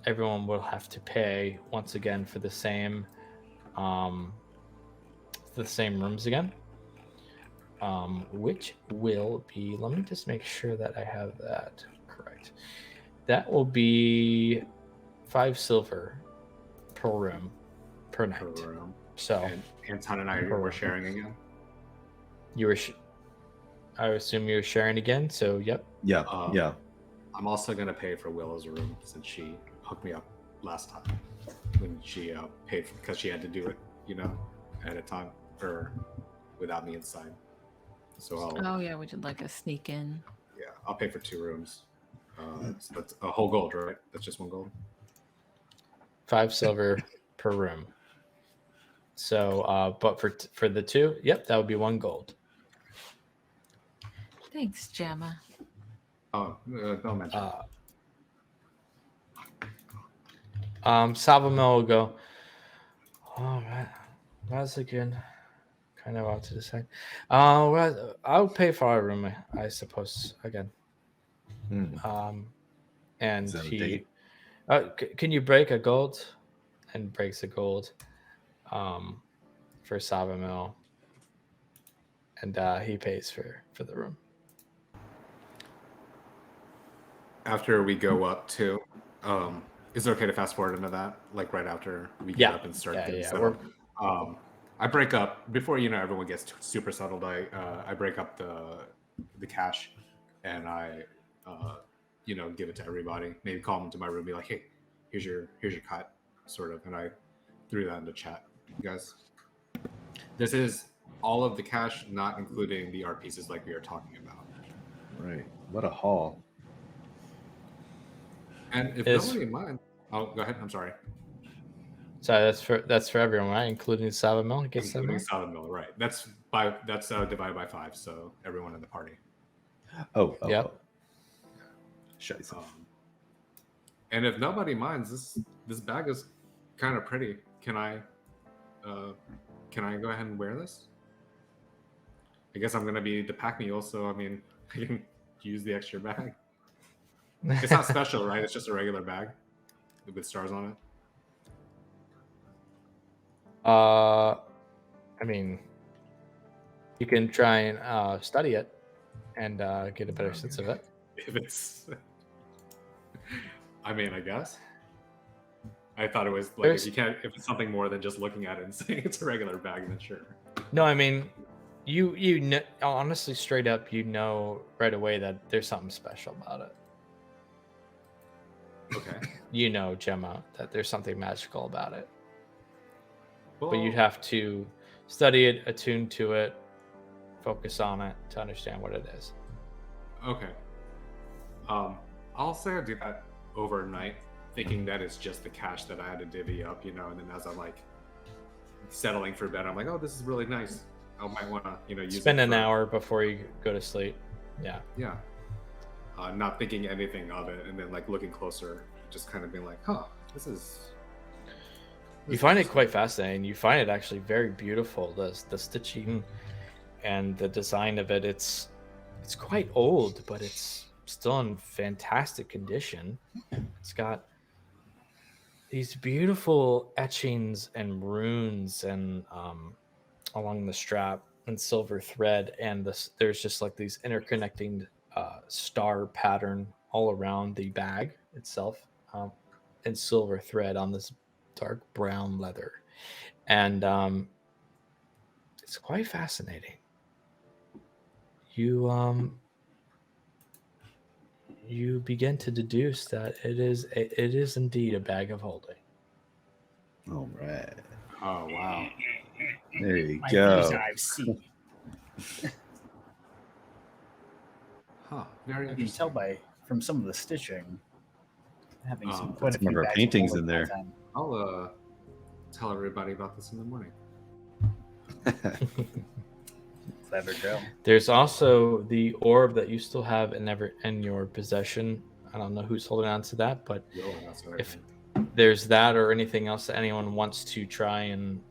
Speaker 1: everyone will have to pay once again for the same rooms again. Which will be, let me just make sure that I have that correct. That will be 5 silver per room per night.
Speaker 2: Per room.
Speaker 1: So
Speaker 2: And Anton and I were sharing again.
Speaker 1: you were, I assume you're sharing again. So yep.
Speaker 5: Yeah, yeah.
Speaker 2: I'm also gonna pay for Willow's room since she hooked me up last time when she paid because she had to do it, at a time or without me inside. So
Speaker 3: Oh yeah, we did like a sneak in.
Speaker 2: I'll pay for 2 rooms. So that's a whole gold, right? That's just 1 gold.
Speaker 1: 5 silver per room. So, but for the 2, yep, that would be 1 gold.
Speaker 3: Thanks, Gemma.
Speaker 2: Oh, don't mention.
Speaker 1: Savamel will go. All right, that's again. Kind of out to the side. Well, I'll pay for our room, I suppose. Again. And
Speaker 5: Is that a
Speaker 1: he.
Speaker 5: date?
Speaker 1: Can you break a gold? And breaks a gold. For Savamel. And he pays for the room.
Speaker 2: After we go up to, is it okay to fast forward into that? Like right after we get up and start getting set up? I break up before everyone gets super settled. I break up the cash, and I give it to everybody. Maybe call them to my room, be like, hey, here's your cut, sort of, and I threw that into chat. You guys, this is all of the cash, not including the art pieces like we are talking about.
Speaker 5: Right. What a haul.
Speaker 2: And if nobody in mind, go ahead. I'm sorry.
Speaker 1: So that's for everyone, right? Including Savamel.
Speaker 2: Including Savamel, right? That's divided by 5, so everyone in the party.
Speaker 5: Oh,
Speaker 1: yep.
Speaker 5: Scheiße.
Speaker 2: And if nobody minds, this bag is kind of pretty. Can I go ahead and wear this? I guess I'm gonna be the pack mule, so I mean, I can use the extra bag. It's not special, right? It's just a regular bag with stars on it.
Speaker 1: I mean, you can try and study it and get a better sense of it.
Speaker 2: If it's, I mean, I guess. I thought it was like if it's something more than just looking at it and saying it's a regular bag, then sure.
Speaker 1: No, I mean, you know, honestly, straight up, right away that there's something special about it.
Speaker 2: Okay.
Speaker 1: Gemma, that there's something magical about it.
Speaker 2: Well,
Speaker 1: but you'd have to study it, attune to it, focus on it to understand what it is.
Speaker 2: Okay. I'll say I do that overnight, thinking that it's just the cash that I had to divvy up, and then as I'm like settling for bed, I'm like, oh, this is really nice. I might want to, use
Speaker 1: spend an hour before you go to sleep. Yeah.
Speaker 2: Yeah. Not thinking anything of it, and then like looking closer, just kind of being like, huh, this is.
Speaker 1: You find it quite fascinating. You find it actually very beautiful. The stitching and the design of it. It's quite old, but it's still in fantastic condition. It's got these beautiful etchings and runes and along the strap and silver thread, and there's just like these interconnecting star pattern all around the bag itself, and silver thread on this dark brown leather, and it's quite fascinating. You begin to deduce that it is indeed a bag of holding.
Speaker 5: All right.
Speaker 2: Oh wow!
Speaker 5: There you go.
Speaker 4: I've seen.
Speaker 2: Huh? Very
Speaker 4: You can
Speaker 2: interesting.
Speaker 4: tell from some of the stitching having
Speaker 2: Oh,
Speaker 4: quite a
Speaker 5: some of
Speaker 4: few
Speaker 5: our
Speaker 4: bags
Speaker 5: paintings
Speaker 4: full
Speaker 5: in
Speaker 4: of
Speaker 5: there.
Speaker 4: time.
Speaker 2: I'll tell everybody about this in the morning.
Speaker 4: Clever girl.
Speaker 1: There's also the orb that you still have in your possession. I don't know who's holding on to that, but
Speaker 2: Will, that's what I
Speaker 1: if
Speaker 2: think.
Speaker 1: there's that or anything else that anyone wants to try and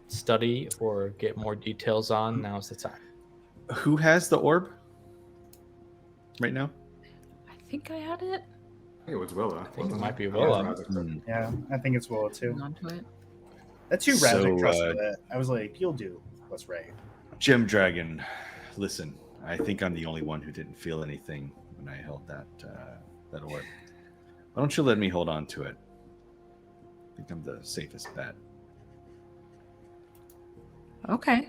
Speaker 1: study or get more details on, now's the time.
Speaker 5: Who has the orb right now?
Speaker 3: I think I had it.
Speaker 2: I think it was Willa.
Speaker 1: I think it
Speaker 2: wasn't
Speaker 1: might be
Speaker 2: I
Speaker 1: Willa.
Speaker 2: don't know.
Speaker 5: Hmm.
Speaker 4: Yeah, I think it's Willow too.
Speaker 3: Hang on to it.
Speaker 4: That's who
Speaker 5: So,
Speaker 4: Raz'sik trusted it. I was like, you'll do what's right.
Speaker 5: Gem Dragon, listen, I think I'm the only one who didn't feel anything when I held that orb. Why don't you let me hold on to it? I think I'm the safest bet.
Speaker 3: Okay.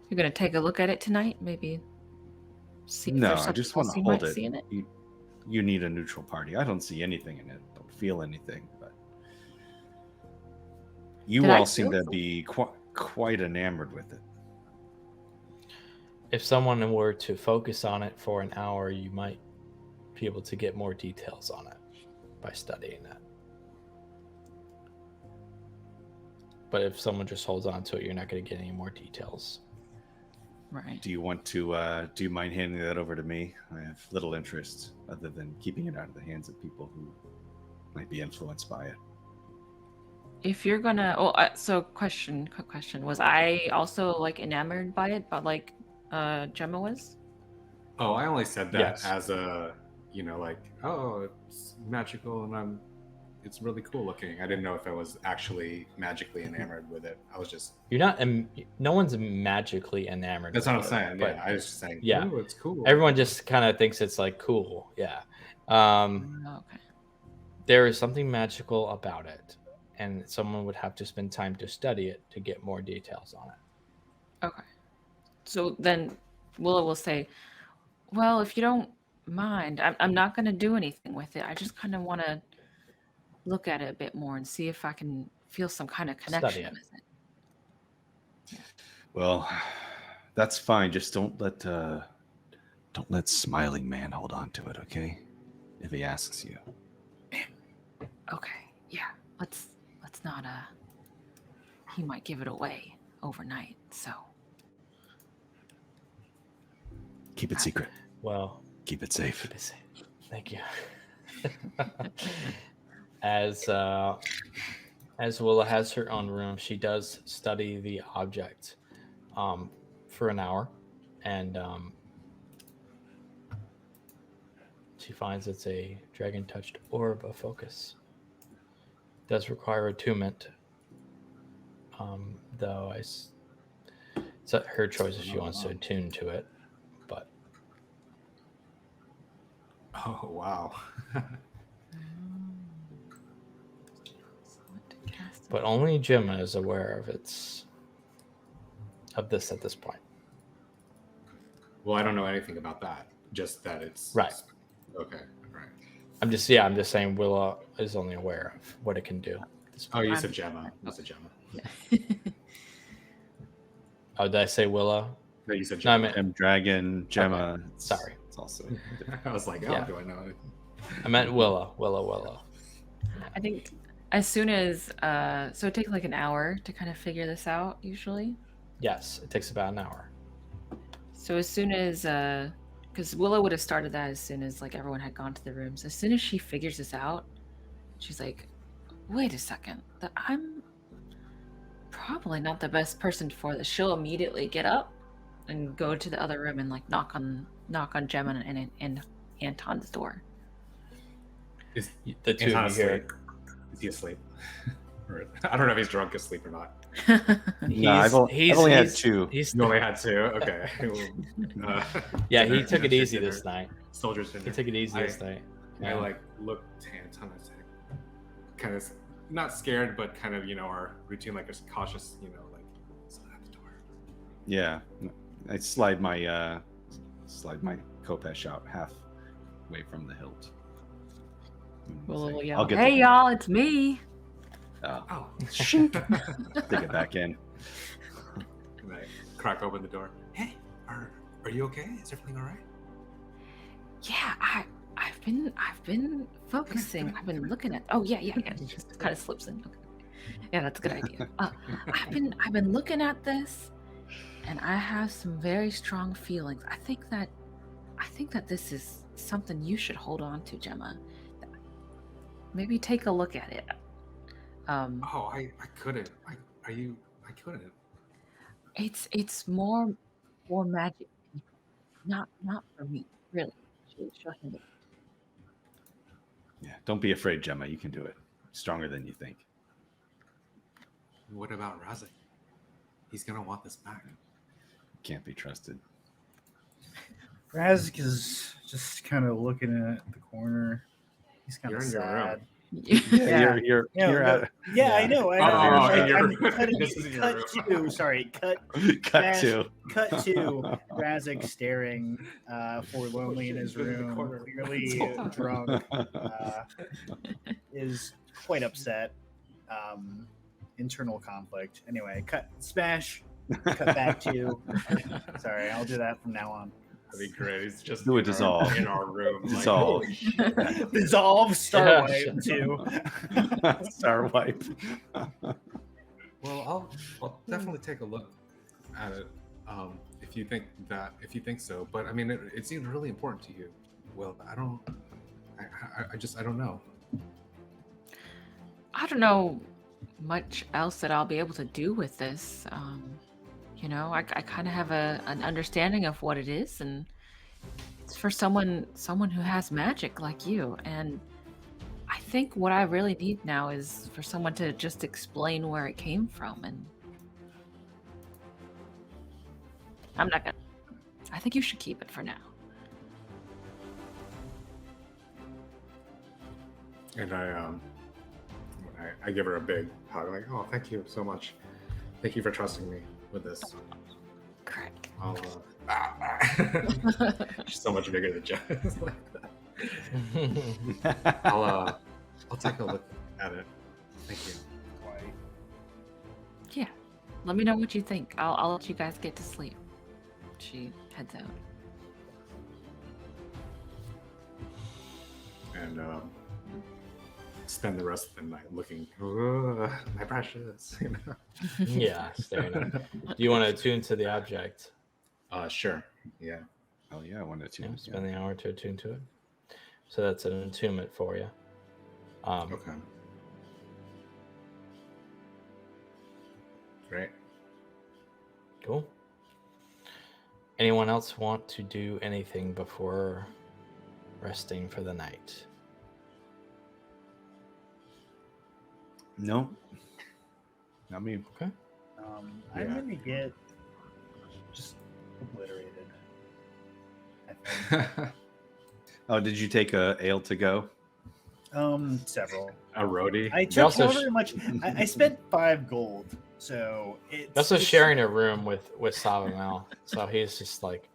Speaker 3: You're gonna take a look at it tonight, maybe. See if
Speaker 5: No,
Speaker 3: there's
Speaker 5: I
Speaker 3: something
Speaker 5: just want
Speaker 3: else
Speaker 5: to
Speaker 3: you
Speaker 5: hold
Speaker 3: might
Speaker 5: it.
Speaker 3: see in it.
Speaker 5: You need a neutral party. I don't see anything in it. Don't feel anything, but you
Speaker 3: Did I
Speaker 5: all seem
Speaker 3: feel
Speaker 5: to be quite enamored with it.
Speaker 1: If someone were to focus on it for an hour, you might be able to get more details on it by studying it. But if someone just holds on to it, you're not going to get any more details.
Speaker 3: Right.
Speaker 5: Do you want to? Do you mind handing that over to me? I have little interest other than keeping it out of the hands of people who might be influenced by it.
Speaker 3: If you're gonna, quick question. Was I also like enamored by it, but like Gemma was?
Speaker 2: Oh, I only said that
Speaker 1: Yes.
Speaker 2: as a, like, oh, it's magical and it's really cool looking. I didn't know if I was actually magically enamored with it. I was just.
Speaker 1: You're not. No one's magically enamored.
Speaker 2: That's what I'm
Speaker 1: with it,
Speaker 2: saying.
Speaker 1: but
Speaker 2: Yeah, I was just saying.
Speaker 1: Yeah.
Speaker 2: Ooh, it's cool.
Speaker 1: everyone just kind of thinks it's like cool. Yeah.
Speaker 3: Okay.
Speaker 1: There is something magical about it, and someone would have to spend time to study it to get more details on it.
Speaker 3: Okay. So then Willow will say, well, if you don't mind, I'm not going to do anything with it. I just kind of want to look at it a bit more and see if I can feel some kind of connection
Speaker 1: it.
Speaker 3: with it.
Speaker 5: Well, that's fine. Just don't let Smiling Man hold on to it, okay? If he asks you.
Speaker 3: Okay. Yeah. Let's not he might give it away overnight. So
Speaker 5: Keep it secret.
Speaker 1: Well,
Speaker 5: Keep it safe.
Speaker 1: thank you. As Willa has her own room, she does study the object for an hour, and she finds it's a dragon-touched orb of focus. Does require attunement, though it's her choice if she wants to attune to it. But
Speaker 2: Oh, wow.
Speaker 1: but only Gemma is aware of this at this point.
Speaker 2: Well, I don't know anything about that. Just that it's.
Speaker 1: Right.
Speaker 2: Okay. Right.
Speaker 1: I'm just saying Willa is only aware of what it can do.
Speaker 2: Oh, you said Gemma. I said Gemma.
Speaker 1: Oh, did I say Willa?
Speaker 2: No, you said
Speaker 1: No, I
Speaker 2: Gemma.
Speaker 1: meant
Speaker 5: M Dragon, Gemma.
Speaker 1: Okay. Sorry.
Speaker 5: It's also
Speaker 2: I was like, oh,
Speaker 1: Yeah.
Speaker 2: do I know it?
Speaker 1: I meant Willa.
Speaker 3: I think as soon as so it takes like an hour to kind of figure this out usually.
Speaker 1: Yes, it takes about an hour.
Speaker 3: So as soon as because Willow would have started that as soon as like everyone had gone to the rooms. As soon as she figures this out, she's like, wait a second, I'm probably not the best person for this. She'll immediately get up and go to the other room and like knock on Gemma and Anton's door.
Speaker 2: Is
Speaker 1: The two
Speaker 2: Anton
Speaker 1: of you here.
Speaker 2: asleep? Is he asleep? Or, I don't know if he's drunk asleep or not.
Speaker 5: No, I've only had two.
Speaker 1: He's,
Speaker 2: You only had two? Okay.
Speaker 1: yeah, he
Speaker 2: dinner-
Speaker 1: took it
Speaker 2: dinner-
Speaker 1: easy
Speaker 2: dinner-
Speaker 1: this night.
Speaker 2: Soldier's dinner.
Speaker 1: He took it easy this night.
Speaker 2: I
Speaker 1: Yeah.
Speaker 2: like looked to Anton. I was like, kind of not scared, but kind of our routine, like just cautious, like someone at the door.
Speaker 5: Yeah, I slide my Kopesh out halfway from the hilt.
Speaker 3: Willow will
Speaker 5: Say,
Speaker 3: yell,
Speaker 5: "I'll get
Speaker 3: hey
Speaker 5: the-
Speaker 3: y'all, it's me.
Speaker 2: Oh,
Speaker 5: Stick it back in.
Speaker 2: and I crack open the door. Hey, are you okay? Is everything all right?
Speaker 3: Yeah, I've I've been focusing. I've been looking at. Oh yeah. Just kind of slips in. Okay. Yeah, that's a good idea. I've been looking at this, and I have some very strong feelings. I think that this is something you should hold on to, Gemma. Maybe take a look at it.
Speaker 2: I couldn't. I couldn't.
Speaker 3: It's more for magic people, not for me. Really, she'll handle it.
Speaker 5: Yeah, don't be afraid, Gemma. You can do it. Stronger than you think.
Speaker 2: What about Raz'sik? He's gonna want this back.
Speaker 5: Can't be trusted.
Speaker 4: Raz'sik is just kind of looking at the corner. He's kind
Speaker 2: You're
Speaker 4: of
Speaker 2: in your
Speaker 4: sad.
Speaker 2: room.
Speaker 4: Yeah.
Speaker 5: You're
Speaker 4: No,
Speaker 5: out.
Speaker 4: yeah, I know.
Speaker 2: in your room.
Speaker 4: Cut
Speaker 2: This is your room.
Speaker 4: to. Sorry, cut
Speaker 5: Cut to.
Speaker 4: cut to Raz'sik staring forlornly in his
Speaker 2: Shit, in the
Speaker 4: room,
Speaker 2: corner.
Speaker 4: clearly drunk, is quite upset. Internal conflict. Anyway, smash, cut back to. Sorry, I'll do that from now on.
Speaker 2: That'd be great. He's just
Speaker 5: Do a
Speaker 2: in
Speaker 5: dissolve.
Speaker 2: in our room.
Speaker 5: Dissolve.
Speaker 2: Like, holy shit.
Speaker 4: Dissolve, star
Speaker 1: Yeah,
Speaker 4: wipe too.
Speaker 5: Star wipe.
Speaker 2: Well, I'll definitely take a look at it. If you think so. But I mean, it seems really important to you. Well, I don't know.
Speaker 3: I don't know much else that I'll be able to do with this. I kind of have an understanding of what it is, and it's for someone who has magic like you. And I think what I really need now is for someone to just explain where it came from. And I'm not gonna. I think you should keep it for now.
Speaker 2: And I give her a big hug, like, oh, thank you so much. Thank you for trusting me with this.
Speaker 3: Correct.
Speaker 2: I'll, she's so much bigger than Jeff. It's like that. I'll take a look at it. Thank you.
Speaker 3: Yeah. Let me know what you think. I'll let you guys get to sleep. She heads out.
Speaker 2: And spend the rest of the night looking, "Ugh, my precious." You know?
Speaker 1: Yeah, staring at it. Do you want to attune to the object?
Speaker 2: Sure. Yeah.
Speaker 5: Oh yeah, I wanted to.
Speaker 1: Yeah, spend the hour to attune to it. So that's an attunement for you.
Speaker 2: Okay. Great.
Speaker 1: Cool. Anyone else want to do anything before resting for the night?
Speaker 5: No. Not me.
Speaker 1: Okay.
Speaker 4: I'm
Speaker 2: Yeah.
Speaker 4: gonna get just obliterated. I think.
Speaker 5: Oh, did you take a ale to go?
Speaker 4: Several.
Speaker 2: A roadie.
Speaker 4: I took
Speaker 1: also
Speaker 4: however much. I spent 5 gold, so it's
Speaker 1: Also
Speaker 4: it's-
Speaker 1: sharing a room with Savamel, so he's just like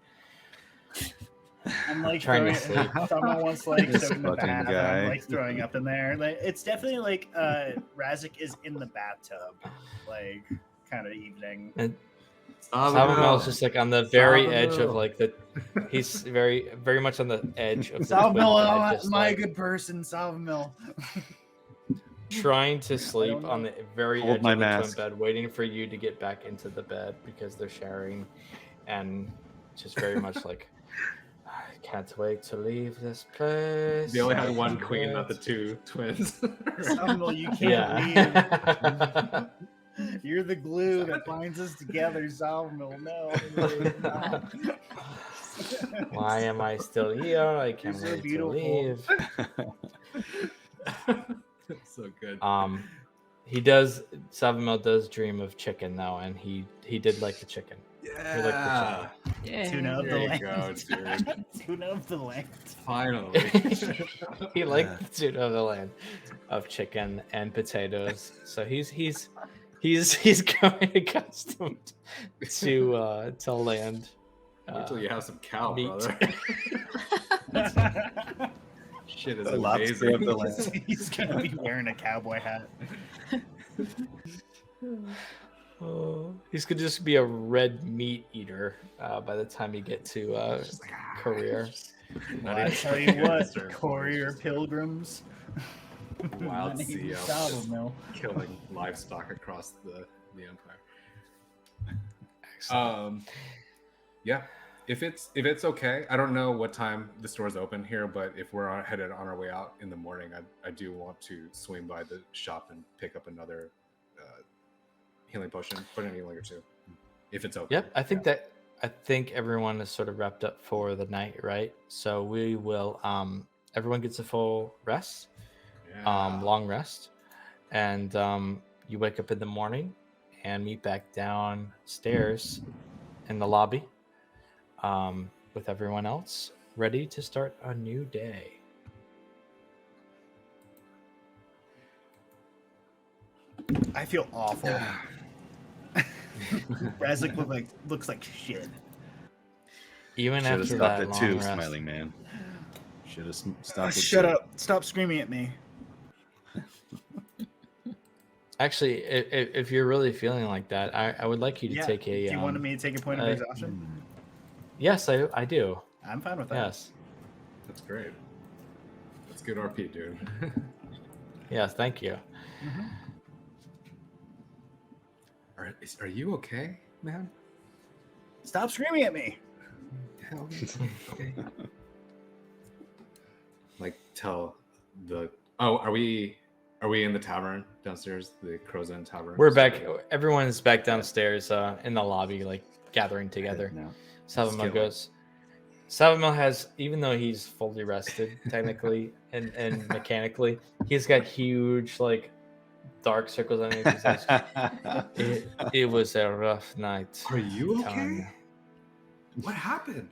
Speaker 4: I'm like
Speaker 1: trying to
Speaker 4: throwing-
Speaker 1: sleep.
Speaker 4: Someone wants like
Speaker 5: This
Speaker 4: soaking the
Speaker 5: fucking
Speaker 4: bath, and
Speaker 5: guy.
Speaker 4: I'm like throwing up in there. Like it's definitely like Raz'sik is in the bathtub, like kind of evening.
Speaker 1: and Savamel's just like on the very edge of like the. He's very very much on the edge of the twin
Speaker 4: Salvamil,
Speaker 1: bed, just
Speaker 4: my
Speaker 1: like
Speaker 4: good person, Salvamil.
Speaker 1: trying to sleep
Speaker 4: don't
Speaker 1: on
Speaker 4: know.
Speaker 1: the very
Speaker 5: Hold
Speaker 1: edge
Speaker 5: my
Speaker 1: of the
Speaker 5: mask.
Speaker 1: twin bed, waiting for you to get back into the bed because they're sharing, and just very much like. I can't wait to leave this place.
Speaker 2: They only had
Speaker 1: I
Speaker 2: one
Speaker 1: can't
Speaker 2: queen,
Speaker 1: wait."
Speaker 2: not the two twins.
Speaker 4: Salvamil, you can't
Speaker 1: Yeah.
Speaker 4: leave. You're the glue that binds us together, Salvamil. No.
Speaker 1: Why am I still here? I can't
Speaker 4: You're so
Speaker 1: wait
Speaker 4: beautiful.
Speaker 1: to leave.
Speaker 2: So good.
Speaker 1: Savamel does dream of chicken though, and he did like the chicken.
Speaker 2: Yeah.
Speaker 3: Yeah.
Speaker 4: Tuna of the
Speaker 2: There you
Speaker 4: land.
Speaker 2: go, dude.
Speaker 4: Tuna of the land.
Speaker 2: Finally.
Speaker 1: He liked the tuna of the land of chicken and potatoes. So he's growing accustomed to land.
Speaker 2: Wait till you have some cow,
Speaker 1: meat.
Speaker 2: brother. Shit is
Speaker 5: The lobster of
Speaker 2: amazing.
Speaker 5: the land.
Speaker 4: He's gonna be wearing a cowboy hat.
Speaker 1: Oh, he's gonna just be a red meat eater by the time you get to
Speaker 2: Just like,
Speaker 1: career.
Speaker 2: Not
Speaker 4: Well, I
Speaker 2: even
Speaker 4: tell you
Speaker 2: looking at
Speaker 4: what,
Speaker 2: his turn,
Speaker 4: courier
Speaker 2: just
Speaker 4: pilgrims.
Speaker 2: Wild
Speaker 4: My name
Speaker 2: sea
Speaker 4: is
Speaker 2: elf
Speaker 4: Salvo.
Speaker 2: killing livestock across the empire.
Speaker 1: Excellent.
Speaker 2: Yeah, if it's okay, I don't know what time the store's open here, but if we're headed on our way out in the morning, I do want to swing by the shop and pick up another healing potion, put in a healing or two, if it's okay.
Speaker 1: Yep, I think everyone is sort of wrapped up for the night, right? So we will everyone gets a full rest,
Speaker 2: Yeah.
Speaker 1: long rest, and you wake up in the morning and meet back downstairs in the lobby with everyone else, ready to start a new day.
Speaker 4: I feel awful. Raz'sik looks like shit.
Speaker 1: Even
Speaker 6: Should have
Speaker 1: after
Speaker 6: stopped
Speaker 1: that
Speaker 6: at
Speaker 1: long
Speaker 6: 2,
Speaker 1: rest.
Speaker 6: smiling man. Should have stopped at
Speaker 4: Shut
Speaker 6: 2.
Speaker 4: up! Stop screaming at me.
Speaker 1: Actually, if you're really feeling like that, I would like you to take a.
Speaker 4: Do you want me to take a point of exhaustion?
Speaker 1: Yes, I do.
Speaker 4: I'm fine with that.
Speaker 1: Yes.
Speaker 2: That's great. That's good RP, dude.
Speaker 1: Yes, thank you.
Speaker 4: Mm-hmm.
Speaker 2: Are you okay, man?
Speaker 4: Stop screaming at me.
Speaker 2: Okay. Like tell the. Oh, are we in the tavern downstairs? The Crow's Inn Tavern.
Speaker 1: We're back. Everyone's back downstairs in the lobby, like gathering together.
Speaker 6: No.
Speaker 1: Savamil goes. Savamil has, even though he's fully rested, technically and mechanically, he's got huge like dark circles on his eyes. It was a rough night.
Speaker 2: Are you
Speaker 1: telling
Speaker 2: okay? What happened?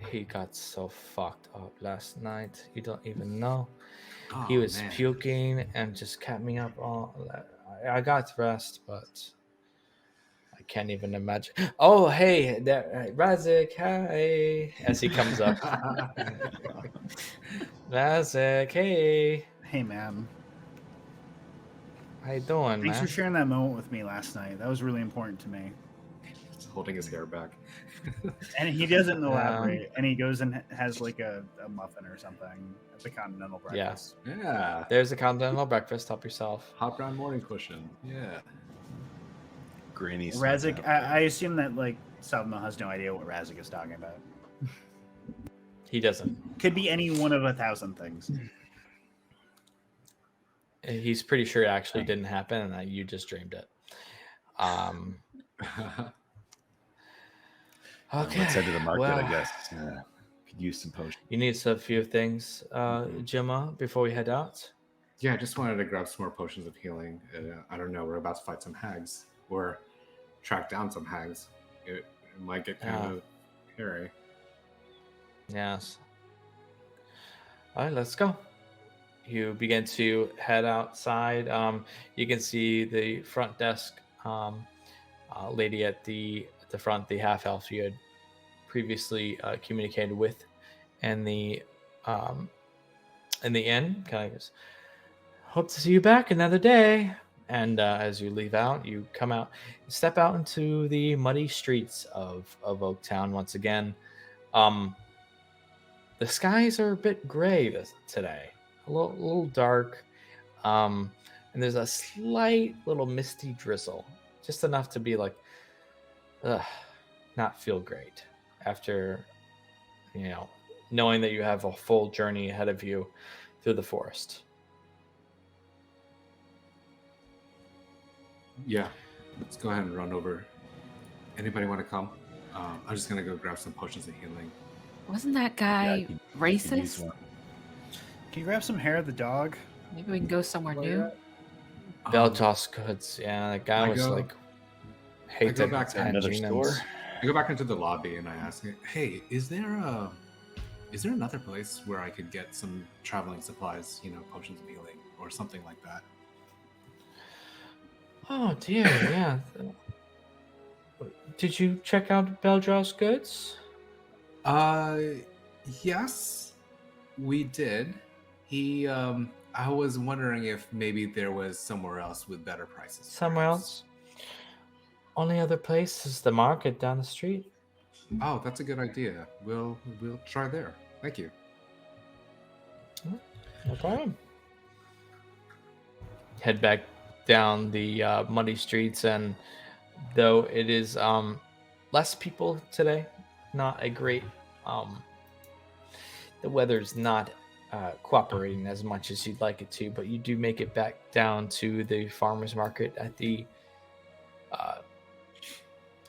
Speaker 1: He got so fucked up last night. You don't even know.
Speaker 2: Oh,
Speaker 1: He was
Speaker 2: man.
Speaker 1: puking and just kept me up all. I got rest, but I can't even imagine. Oh, hey, Raz'sik, hi. As he comes up, Raz'sik, hey,
Speaker 4: Hey, man.
Speaker 1: how you doing,
Speaker 4: Thanks
Speaker 1: man?
Speaker 4: for sharing that moment with me last night. That was really important to me.
Speaker 2: He's holding his hair back.
Speaker 4: And he doesn't elaborate. And he goes and has like a muffin or something at the continental breakfast.
Speaker 2: Yeah.
Speaker 1: There's a continental breakfast. Help yourself.
Speaker 2: Hot brown morning cushion. Yeah.
Speaker 6: Granny.
Speaker 4: Raz'sik, I assume that like Salmo has no idea what Raz'sik is talking about.
Speaker 1: He doesn't.
Speaker 4: Could be any one of 1,000 things.
Speaker 1: He's pretty sure it actually didn't happen, and that you just dreamed it. Okay.
Speaker 6: Let's head to the market,
Speaker 1: well,
Speaker 6: I guess. Could use some potions.
Speaker 1: You need a few things, Gemma, before we head out.
Speaker 2: Yeah, I just wanted to grab some more potions of healing. I don't know. We're about to fight some hags or track down some hags. It might get kind of hairy.
Speaker 1: Yes. All right, let's go. You begin to head outside. You can see the front desk lady at the front, the half elf you had previously communicated with, and the inn. Kind of goes, hope to see you back another day. And as you leave out, you come out, step out into the muddy streets of Oaktown once again. The skies are a bit gray today, a little dark, and there's a slight little misty drizzle, just enough to be like, not feel great after, knowing that you have a full journey ahead of you through the forest.
Speaker 2: Yeah, let's go ahead and run over. Anybody want to come? I'm just gonna go grab some potions of healing.
Speaker 3: Wasn't that guy racist?
Speaker 4: Can you grab some hair of the dog?
Speaker 3: Maybe we can go somewhere new.
Speaker 1: Beljos Goods, yeah, that guy was like hated
Speaker 2: back to
Speaker 6: another store.
Speaker 2: I go back into the lobby and I ask, "Hey, is there another place where I could get some traveling supplies? Potions of healing or something like that?"
Speaker 1: Oh dear, yeah. Did you check out Beljos Goods?
Speaker 2: Yes, we did. He I was wondering if maybe there was somewhere else with better prices.
Speaker 1: Somewhere
Speaker 2: perhaps.
Speaker 1: else? Only other place is the market down the street.
Speaker 2: Oh, that's a good idea. We'll try there. Thank you.
Speaker 1: No problem. Head back down the muddy streets, and though it is less people today, not a great. The weather's not cooperating as much as you'd like it to, but you do make it back down to the farmers market at the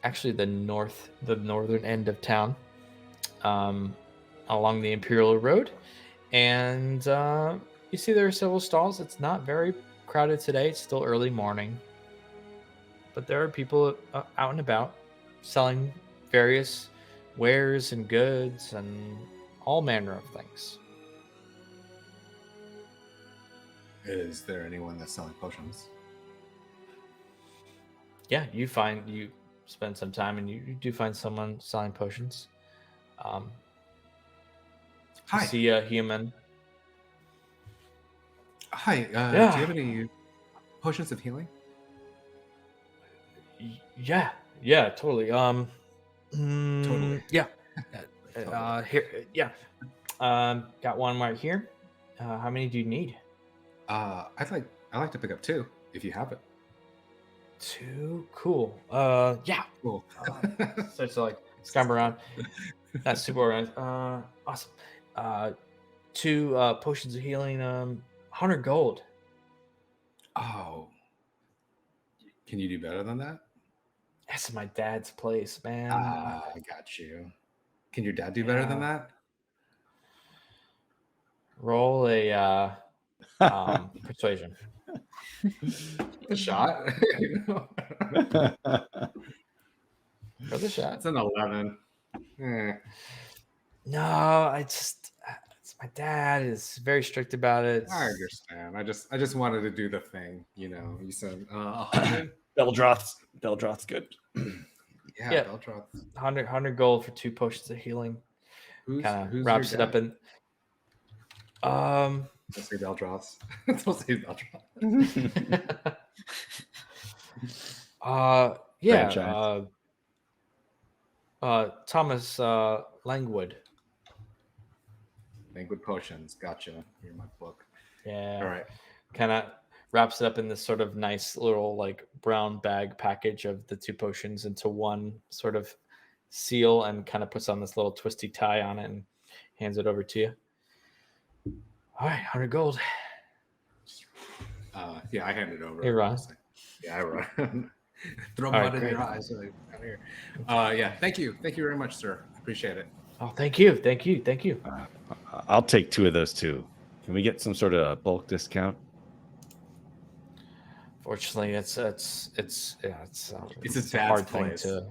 Speaker 1: actually the northern end of town, along the Imperial Road, and you see there are several stalls. It's not very crowded today. It's still early morning, but there are people out and about selling various wares and goods and all manner of things.
Speaker 2: Is there anyone that's selling potions?
Speaker 1: Yeah, you spend some time and you do find someone selling potions. You
Speaker 2: Hi.
Speaker 1: see a human.
Speaker 2: Hi. Do
Speaker 1: Yeah.
Speaker 2: you have any potions of healing?
Speaker 1: Yeah, totally.
Speaker 2: Totally.
Speaker 1: Yeah. Here, yeah. Got one right here. How many do you need?
Speaker 2: I'd like to pick up 2 if you have it.
Speaker 1: 2. Cool. Yeah.
Speaker 2: Cool.
Speaker 1: Starts to like scamper around. That's super organized. Awesome. 2 potions of healing. 100 gold.
Speaker 2: Oh. Can you do better than that?
Speaker 1: That's my dad's place, man.
Speaker 2: I got you. Can your dad do better than
Speaker 1: Yeah.
Speaker 2: that?
Speaker 1: Roll a persuasion.
Speaker 2: A shot?
Speaker 1: For the shot.
Speaker 2: That's an 11.
Speaker 1: No, it's my dad is very strict about it.
Speaker 2: I understand. I just wanted to do the thing. You said 100.
Speaker 6: Beldroth's good.
Speaker 1: Yeah.
Speaker 2: Beltroth.
Speaker 1: 100 gold for 2 potions of healing.
Speaker 2: Who's
Speaker 1: Kind
Speaker 2: your
Speaker 1: of wraps it up
Speaker 2: dad?
Speaker 1: in.
Speaker 2: Don't say Beldroth's. Don't say Beldroth.
Speaker 1: Yeah.
Speaker 6: Franchise.
Speaker 1: Thomas Langwood.
Speaker 2: Languid potions. Gotcha. Here's my book.
Speaker 1: Yeah.
Speaker 2: All right.
Speaker 1: Kind of wraps it up in this sort of nice little like brown bag package of the 2 potions into one sort of seal, and kind of puts on this little twisty tie on it and hands it over to you. All right, 100 gold.
Speaker 2: Yeah, I hand it over.
Speaker 1: Here, Ron.
Speaker 2: Yeah, I run. Throw
Speaker 1: All
Speaker 2: mud
Speaker 1: right,
Speaker 2: in
Speaker 1: great.
Speaker 2: your eyes. Like, out here. Yeah, thank you. Thank you very much, sir. Appreciate it.
Speaker 1: Oh, thank you.
Speaker 6: I'll take 2 of those too. Can we get some sort of bulk discount?
Speaker 1: Fortunately, it's
Speaker 2: It's his
Speaker 1: a hard
Speaker 2: dad's
Speaker 1: thing
Speaker 2: place.
Speaker 1: to.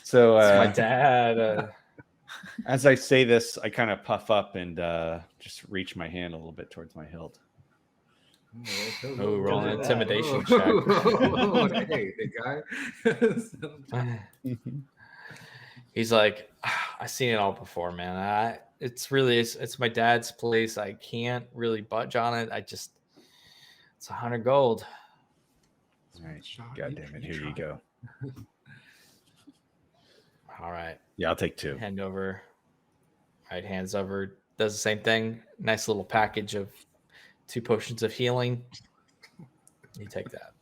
Speaker 6: So
Speaker 1: It's my dad.
Speaker 6: as I say this, I kind of puff up and just reach my hand a little bit towards my hilt.
Speaker 1: Oh, roll an intimidation
Speaker 2: check. Hey, big guy.
Speaker 1: He's like, I've seen it all before, man. It's my dad's place. I can't really budge on it. It's 100 gold.
Speaker 6: All right. God damn it. Here you go.
Speaker 1: All right.
Speaker 6: Yeah, I'll take 2.
Speaker 1: Hand over. Right, hands over. Does the same thing. Nice little package of 2 potions of healing. You take that.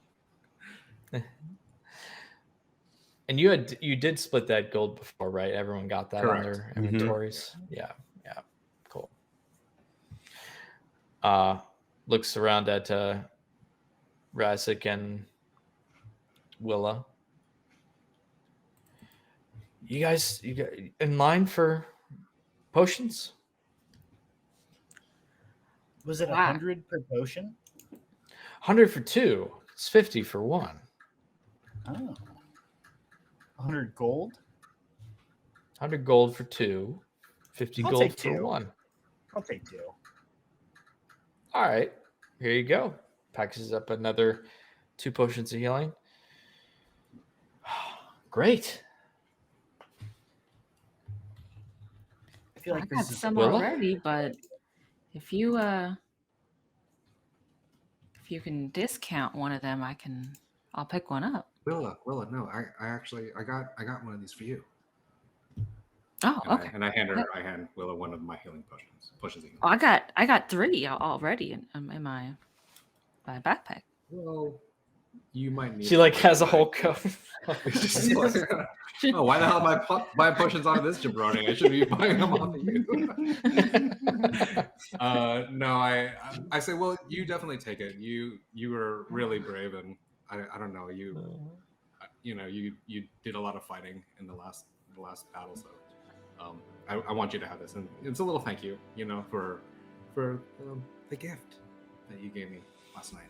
Speaker 1: And you did split that gold before, right? Everyone got that on their inventories. Yeah, cool. Looks around at Raz'sik and Willa. You guys in line for potions?
Speaker 4: Was it
Speaker 3: Wow.
Speaker 4: 100 per potion?
Speaker 1: 100 for 2. It's 50 for 1.
Speaker 4: Oh. 100 gold?
Speaker 1: 100 gold for 2. 50
Speaker 4: I'll
Speaker 1: gold
Speaker 4: take
Speaker 1: for
Speaker 4: 2.
Speaker 1: 1.
Speaker 4: I'll take 2.
Speaker 1: All right. Here you go. Packages up another 2 potions of healing. Great.
Speaker 4: I feel like
Speaker 3: I got
Speaker 4: this is
Speaker 3: some
Speaker 1: Willa?
Speaker 3: already, but If you can discount one of them, I'll pick one up.
Speaker 2: Willa, no, I got one of these for you.
Speaker 3: Oh,
Speaker 2: And
Speaker 3: okay.
Speaker 2: I hand Willa one of my healing potions.
Speaker 3: Oh, I got 3 already in my backpack.
Speaker 2: Well, you might need.
Speaker 1: She like has a whole cup.
Speaker 2: Oh, why the hell am I buying potions out of this jabroni? I should be buying them off of you. No, I say, well, you definitely take it. You were really brave, and I don't know, you did a lot of fighting in the last battle, so I want you to have this, and it's a little thank you, for the gift that you gave me last night.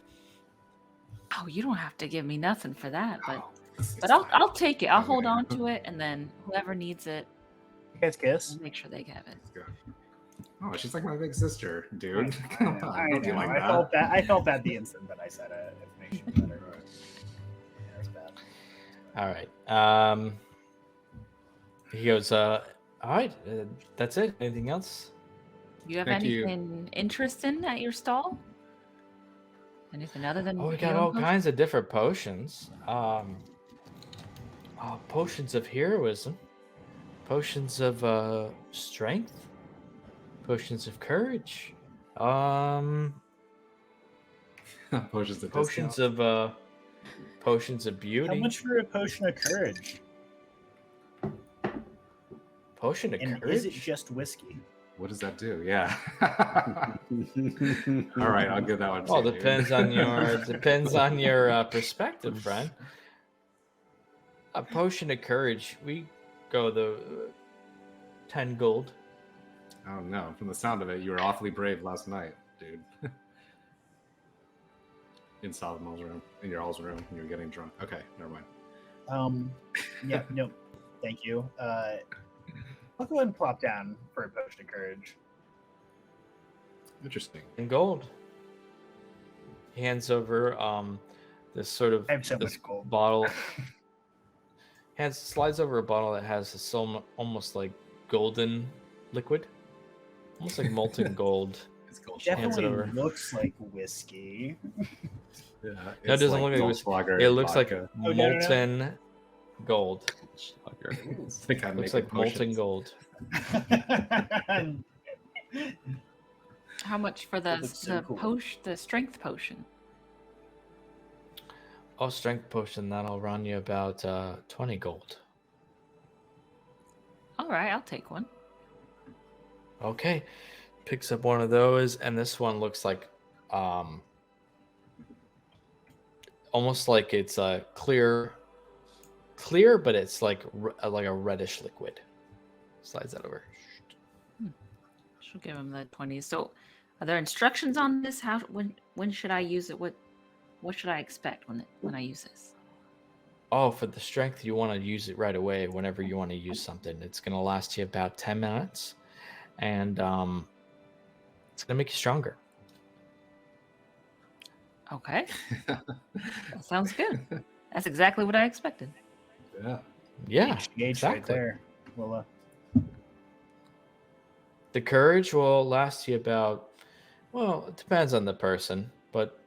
Speaker 3: Oh, you don't have to give me nothing for that, but
Speaker 2: It's
Speaker 3: I'll take it. I'll hold
Speaker 2: Okay.
Speaker 3: on to it, and then whoever needs it,
Speaker 4: You guys kiss?
Speaker 3: I'll make sure they get it.
Speaker 2: It's good. Oh, she's like my big sister, dude. Come on,
Speaker 4: I
Speaker 2: don't be
Speaker 4: know.
Speaker 2: like
Speaker 4: I felt bad the instant that I said it. It makes you better. Yeah, it's bad.
Speaker 1: All right. He goes, all right, that's it. Anything else?
Speaker 3: You have
Speaker 2: Thank you.
Speaker 3: anything interesting at your stall? Anything other than
Speaker 1: Oh, we got
Speaker 3: healing
Speaker 1: all
Speaker 3: potions?
Speaker 1: kinds of different potions. Potions of heroism, potions of strength, potions of courage,
Speaker 2: Potions of
Speaker 1: potions
Speaker 2: discount.
Speaker 1: of potions of beauty.
Speaker 4: How much for a potion of courage?
Speaker 1: Potion of
Speaker 4: And
Speaker 1: courage?
Speaker 4: is it just whiskey?
Speaker 2: What does that do? Yeah. All right, I'll give that one.
Speaker 1: Well,
Speaker 2: to you,
Speaker 1: depends
Speaker 2: dude.
Speaker 1: on your perspective, friend. A potion of courage, we go the 10 gold.
Speaker 2: Oh no! From the sound of it, you were awfully brave last night, dude. In Solomon's room, in your all's room, and you were getting drunk. Okay, never mind.
Speaker 4: Yeah, no, thank you. I'll go ahead and plop down for a potion of courage.
Speaker 2: Interesting.
Speaker 1: In gold. He hands over this sort of
Speaker 4: I have so
Speaker 1: this
Speaker 4: much gold.
Speaker 1: bottle. Slides over a bottle that has this almost like golden liquid, almost like molten gold.
Speaker 2: It's called
Speaker 1: Hands it
Speaker 4: Definitely
Speaker 1: over.
Speaker 4: looks like whiskey.
Speaker 2: Yeah,
Speaker 1: No, it doesn't look like
Speaker 2: Goldschlager
Speaker 1: It looks like
Speaker 2: vodka.
Speaker 4: Oh, no, no, no.
Speaker 1: molten gold.
Speaker 2: I think I'm
Speaker 1: Looks
Speaker 2: making
Speaker 1: like molten
Speaker 2: potions.
Speaker 1: gold.
Speaker 3: How much for
Speaker 4: That looks so cool.
Speaker 3: the strength potion?
Speaker 1: Oh, strength potion, that'll run you about 20 gold.
Speaker 3: All right, I'll take one.
Speaker 1: Okay. Picks up one of those, and this one looks like almost like it's clear, but it's like a reddish liquid. Slides that over.
Speaker 3: She'll give him the 20. So, are there instructions on this? How when should I use it? What should I expect when I use this?
Speaker 1: Oh, for the strength, you want to use it right away whenever you want to use something. It's going to last you about 10 minutes, and it's going to make you stronger.
Speaker 3: Okay, that sounds good. That's exactly what I expected.
Speaker 2: Yeah.
Speaker 1: Yeah,
Speaker 4: Gauge
Speaker 1: exactly.
Speaker 4: right there. Well,
Speaker 1: The courage will last you about, well, it depends on the person, but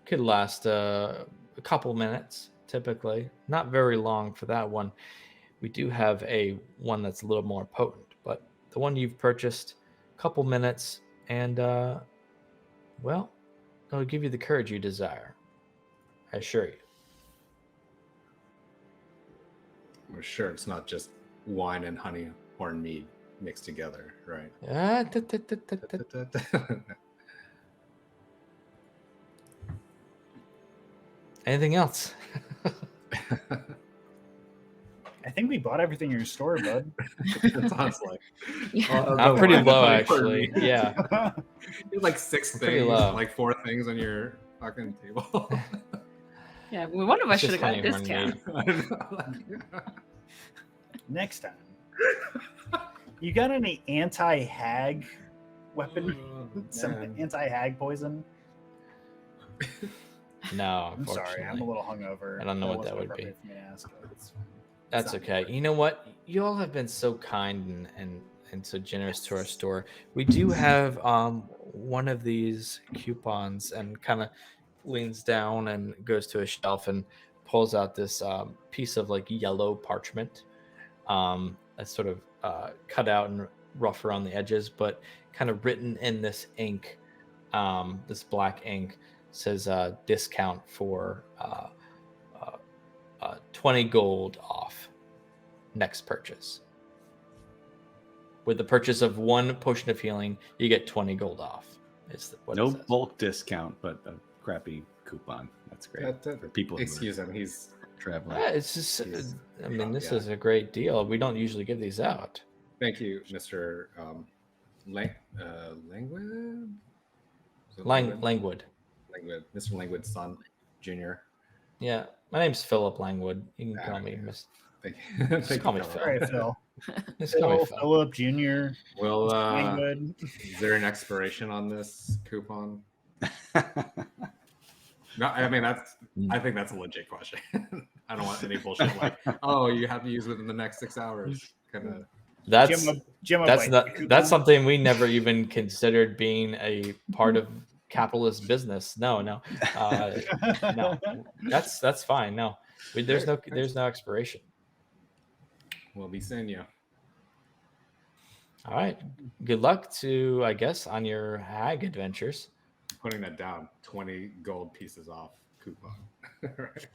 Speaker 1: could last a couple minutes typically. Not very long for that one. We do have one that's a little more potent, but the one you've purchased, a couple minutes, and well, it'll give you the courage you desire. I assure you.
Speaker 2: We're sure it's not just wine and honey or mead mixed together, right?
Speaker 1: Anything else?
Speaker 4: I think we bought everything in your store, bud.
Speaker 2: It sounds like.
Speaker 1: I'm pretty low, actually. Yeah.
Speaker 2: You have like 6
Speaker 1: Pretty
Speaker 2: things,
Speaker 1: low.
Speaker 2: like 4 things on your fucking table.
Speaker 3: Yeah, one of us
Speaker 1: It's
Speaker 3: should
Speaker 1: just
Speaker 3: have got a
Speaker 1: honey horn
Speaker 3: discount.
Speaker 1: mead.
Speaker 4: Next time. You got any anti-hag weapon? Some
Speaker 2: Man.
Speaker 4: anti-hag poison?
Speaker 1: No,
Speaker 4: I'm sorry, I'm a
Speaker 1: unfortunately.
Speaker 4: little hungover.
Speaker 1: I don't know what
Speaker 4: wasn't
Speaker 1: that would be.
Speaker 4: appropriate for me to ask, but it's
Speaker 1: That's
Speaker 4: not
Speaker 1: okay.
Speaker 4: good.
Speaker 1: You know what? You all have been so kind and and so generous to our store. We do have one of these coupons, and kind of leans down and goes to a shelf and pulls out this piece of like yellow parchment that's sort of cut out and rough around the edges, but kind of written in this ink, this black ink, says discount for 20 gold off next purchase. With the purchase of one potion of healing, you get 20 gold off. What
Speaker 7: No
Speaker 1: it says.
Speaker 7: bulk discount, but a crappy coupon. That's great for people.
Speaker 2: Excuse him, he's
Speaker 7: traveling.
Speaker 1: Yeah, it's just.
Speaker 2: He's-
Speaker 1: I mean, this
Speaker 2: yeah.
Speaker 1: is a great deal. We don't usually give these out.
Speaker 2: Thank you, Mr. Langwood. Is it
Speaker 1: Langwood.
Speaker 2: Langwood, Mr. Langwood's son, Junior.
Speaker 1: Yeah, my name's Philip Langwood. You can call me
Speaker 2: okay.
Speaker 1: Miss.
Speaker 2: Thank you.
Speaker 1: Just call me
Speaker 2: Phil.
Speaker 1: Phil.
Speaker 4: All right, Phil.
Speaker 1: Just call me
Speaker 4: Phil,
Speaker 1: Phil.
Speaker 4: Philip Jr.
Speaker 2: Well,
Speaker 4: Langwood.
Speaker 2: is there an expiration on this coupon? No, I mean I think that's a legit question. I don't want any bullshit like, oh, you have to use within the next 6 hours. Kind of.
Speaker 1: That's
Speaker 4: Gemma
Speaker 1: that's
Speaker 4: White
Speaker 1: not
Speaker 4: coupon.
Speaker 1: that's something we never even considered being a part of capitalist business. No. No, that's fine. No, there's no expiration.
Speaker 2: We'll be seeing you.
Speaker 1: All right. Good luck to, I guess, on your hag adventures.
Speaker 2: Putting that down, 20 gold pieces off coupon. Right.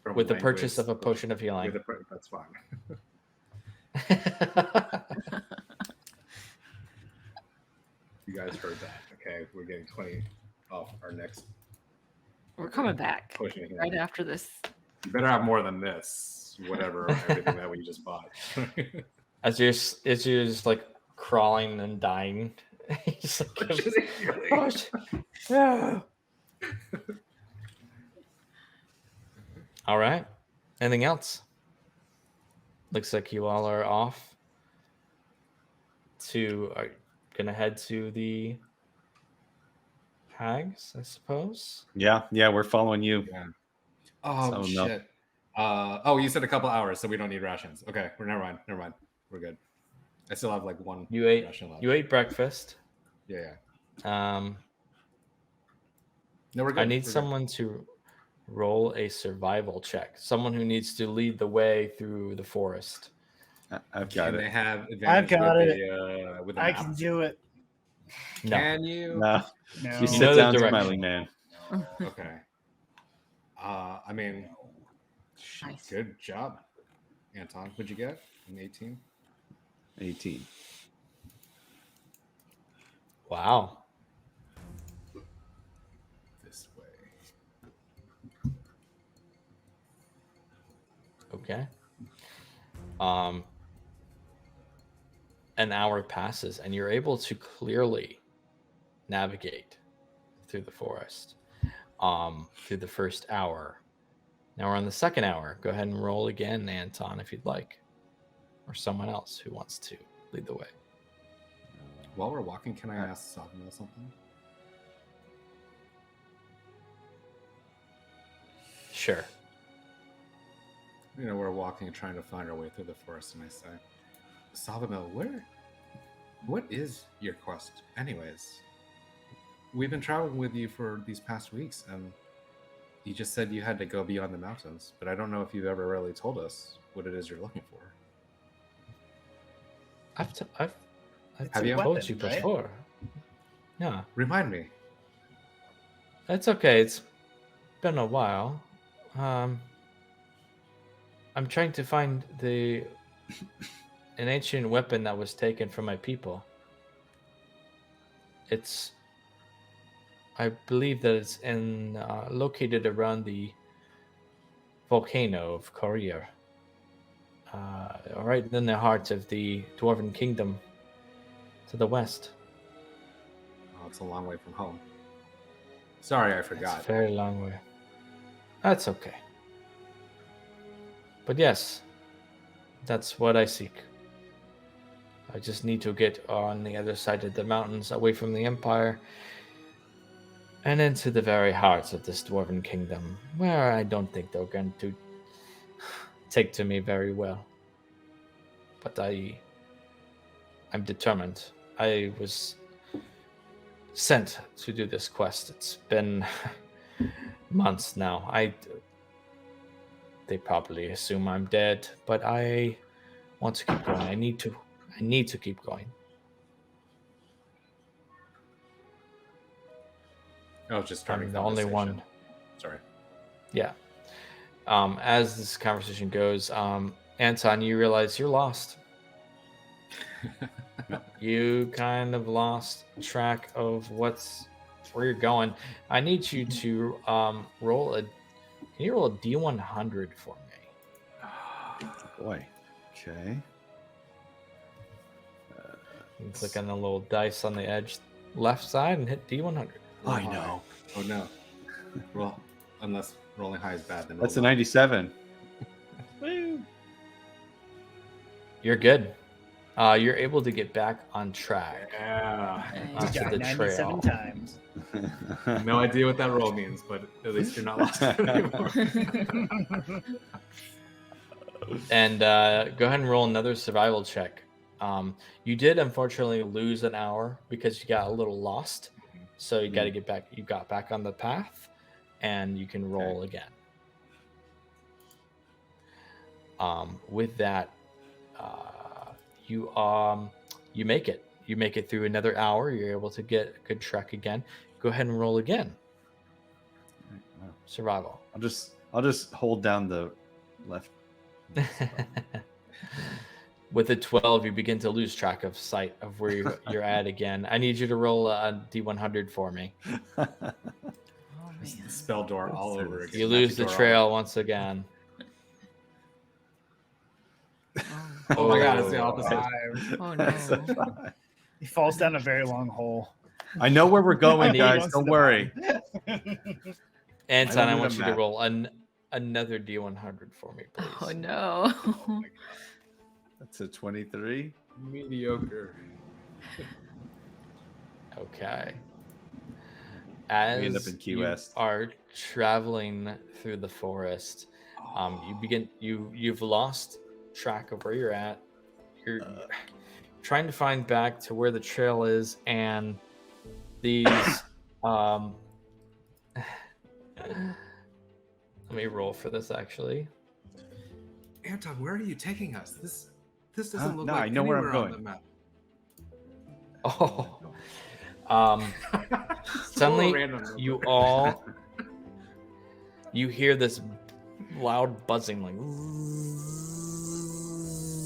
Speaker 2: From
Speaker 1: With the purchase
Speaker 2: Langwood's-
Speaker 1: of a potion of healing.
Speaker 2: That's fine. You guys heard that, okay? We're getting 20 off our next
Speaker 3: We're coming back
Speaker 2: potion of healing.
Speaker 3: right after this.
Speaker 2: You better have more than this, whatever, everything that we just bought.
Speaker 1: as you're just like crawling and dying. Just like, oh, yeah. All right. Anything else? Looks like you all are off. Are gonna head to the hags, I suppose.
Speaker 7: Yeah, we're following you.
Speaker 2: Yeah. Oh,
Speaker 7: So,
Speaker 2: shit.
Speaker 7: no.
Speaker 2: Oh, you said a couple hours, so we don't need rations. Okay, never mind. We're good. I still have like one
Speaker 1: You ate
Speaker 2: ration left.
Speaker 1: you ate breakfast.
Speaker 2: Yeah.
Speaker 1: No,
Speaker 2: No, we're good.
Speaker 1: I need
Speaker 2: We're good.
Speaker 1: someone to roll a survival check. Someone who needs to lead the way through the forest.
Speaker 7: I've got
Speaker 2: Can they
Speaker 7: it.
Speaker 2: have advantage
Speaker 4: got
Speaker 2: with
Speaker 4: it.
Speaker 2: the with the
Speaker 4: I
Speaker 2: map?
Speaker 4: can do it.
Speaker 1: No.
Speaker 2: Can you?
Speaker 7: No,
Speaker 4: No.
Speaker 7: you
Speaker 1: know
Speaker 7: sit
Speaker 1: the
Speaker 7: down,
Speaker 1: direction.
Speaker 7: smiling man.
Speaker 2: Okay. I mean,
Speaker 3: Nice.
Speaker 2: good job, Anton. What'd you get? An 18?
Speaker 7: 18.
Speaker 1: Wow.
Speaker 2: This way.
Speaker 1: Okay. An hour passes and you're able to clearly navigate through the forest through the first hour. Now we're on the second hour. Go ahead and roll again, Anton, if you'd like, or someone else who wants to lead the way.
Speaker 2: While we're walking, can I ask Savino something?
Speaker 1: Sure.
Speaker 2: You know, we're walking, trying to find our way through the forest, and I say, Savino, what is your quest, anyways? We've been traveling with you for these past weeks, and you just said you had to go beyond the mountains, but I don't know if you've ever really told us what it is you're looking for.
Speaker 1: I've
Speaker 2: Have you?
Speaker 1: told you
Speaker 4: Weapon, right?
Speaker 1: before. Yeah,
Speaker 2: Remind me.
Speaker 1: that's okay. It's been a while. I'm trying to find an ancient weapon that was taken from my people. I believe that it's located around the volcano of Korea, right in the heart of the Dwarven Kingdom, to the west.
Speaker 2: Oh, it's a long way from home. Sorry, I
Speaker 1: It's
Speaker 2: forgot.
Speaker 1: a very long way. That's okay. But yes, that's what I seek. I just need to get on the other side of the mountains, away from the Empire, and into the very heart of this Dwarven Kingdom, where I don't think they're going to take to me very well. But I'm determined. I was sent to do this quest. It's been months now. They probably assume I'm dead, but I want to keep going. I need to keep going.
Speaker 2: Oh, just starting.
Speaker 1: I'm the only
Speaker 2: conversation.
Speaker 1: one.
Speaker 2: Sorry.
Speaker 1: Yeah. As this conversation goes, Anton, you realize you're lost. You kind of lost track of where you're going. I need you to roll a. Can you roll a D100 for me?
Speaker 5: Boy. Okay.
Speaker 1: You can click on the little dice on the edge left side and hit D100.
Speaker 5: I know.
Speaker 2: Oh no. Well, unless rolling high is bad, then
Speaker 5: That's a
Speaker 2: roll low.
Speaker 5: 97.
Speaker 1: You're good. You're able to get back on track
Speaker 2: Yeah.
Speaker 3: Nice.
Speaker 1: onto the
Speaker 4: 97
Speaker 1: trail.
Speaker 4: times.
Speaker 2: No idea what that roll means, but at least you're not lost anymore.
Speaker 1: And go ahead and roll another survival check. You did unfortunately lose an hour because you got a little lost. So you got to get back. You got back on the path, and you can roll again. With that, you make it. You make it through another hour. You're able to get a good track again. Go ahead and roll again.
Speaker 5: Wow.
Speaker 1: Survival.
Speaker 5: I'll just hold down the left.
Speaker 1: With a 12, you begin to lose track of sight of where you're at again. I need you to roll a D100 for me.
Speaker 3: Oh,
Speaker 2: It's
Speaker 3: man.
Speaker 2: the spell door all over again.
Speaker 1: You lose
Speaker 2: Magic
Speaker 1: the
Speaker 2: door all
Speaker 1: trail once again.
Speaker 2: Oh my god, it's the opposite.
Speaker 3: Oh no.
Speaker 4: He falls down a very long hole.
Speaker 5: I know where we're going,
Speaker 1: need-
Speaker 5: guys.
Speaker 4: Goes
Speaker 5: Don't
Speaker 4: to the
Speaker 5: worry.
Speaker 1: Anton,
Speaker 5: don't
Speaker 1: I
Speaker 5: need
Speaker 1: want
Speaker 5: a
Speaker 1: you to
Speaker 5: map.
Speaker 1: roll another D100 for me, please.
Speaker 3: Oh no.
Speaker 5: That's a 23.
Speaker 2: Mediocre.
Speaker 1: Okay.
Speaker 5: We end up
Speaker 1: As
Speaker 5: in Key
Speaker 1: you
Speaker 5: West.
Speaker 1: are traveling through the forest, you've lost track of where you're at. You're trying to find back to where the trail is, and these let me roll for this actually.
Speaker 2: Anton, where are you taking us? This doesn't look
Speaker 5: No,
Speaker 2: like
Speaker 5: I know where I'm
Speaker 2: anywhere on
Speaker 5: going.
Speaker 2: the map.
Speaker 1: Oh,
Speaker 2: It's a
Speaker 1: suddenly
Speaker 2: little random.
Speaker 1: you hear this loud buzzing, like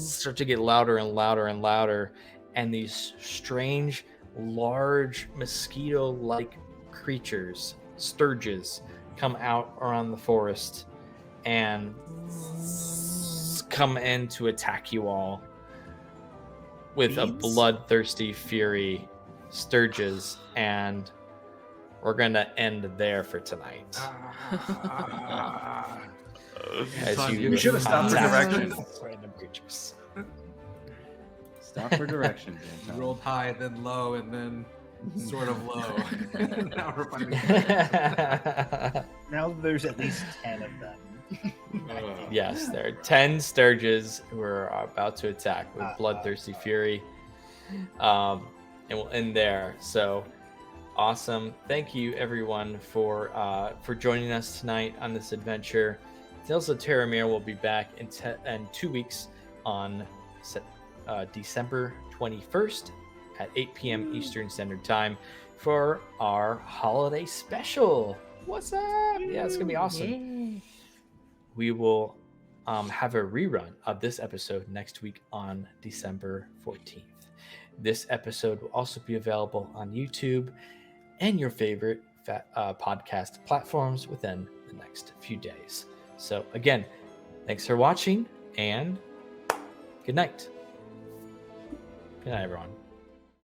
Speaker 1: start to get louder and louder and louder, and these strange, large mosquito-like creatures, sturges, come out around the forest and come in to attack you all with a
Speaker 4: Bees?
Speaker 1: bloodthirsty fury. Sturges, and we're gonna end there for tonight. As
Speaker 2: Anton,
Speaker 1: you
Speaker 5: We should have stopped for
Speaker 1: attack
Speaker 5: directions.
Speaker 1: random creatures.
Speaker 5: Stop for directions, Anton.
Speaker 2: Rolled high, then low, and then sort of low. Now we're finding.
Speaker 4: Now there's at least 10 of them.
Speaker 1: Yes, there are 10 Sturges who are about to attack with bloodthirsty fury. And we'll end there. So awesome. Thank you everyone for joining us tonight on this adventure. Tales of Terramir will be back in 2 weeks on December 21st at 8 p.m. Eastern Standard Time for our holiday special. What's up? Yeah, it's gonna be awesome.
Speaker 3: Yay.
Speaker 1: We will have a rerun of this episode next week on December 14th. This episode will also be available on YouTube and your favorite podcast platforms within the next few days. So again, thanks for watching and good night. Good night, everyone.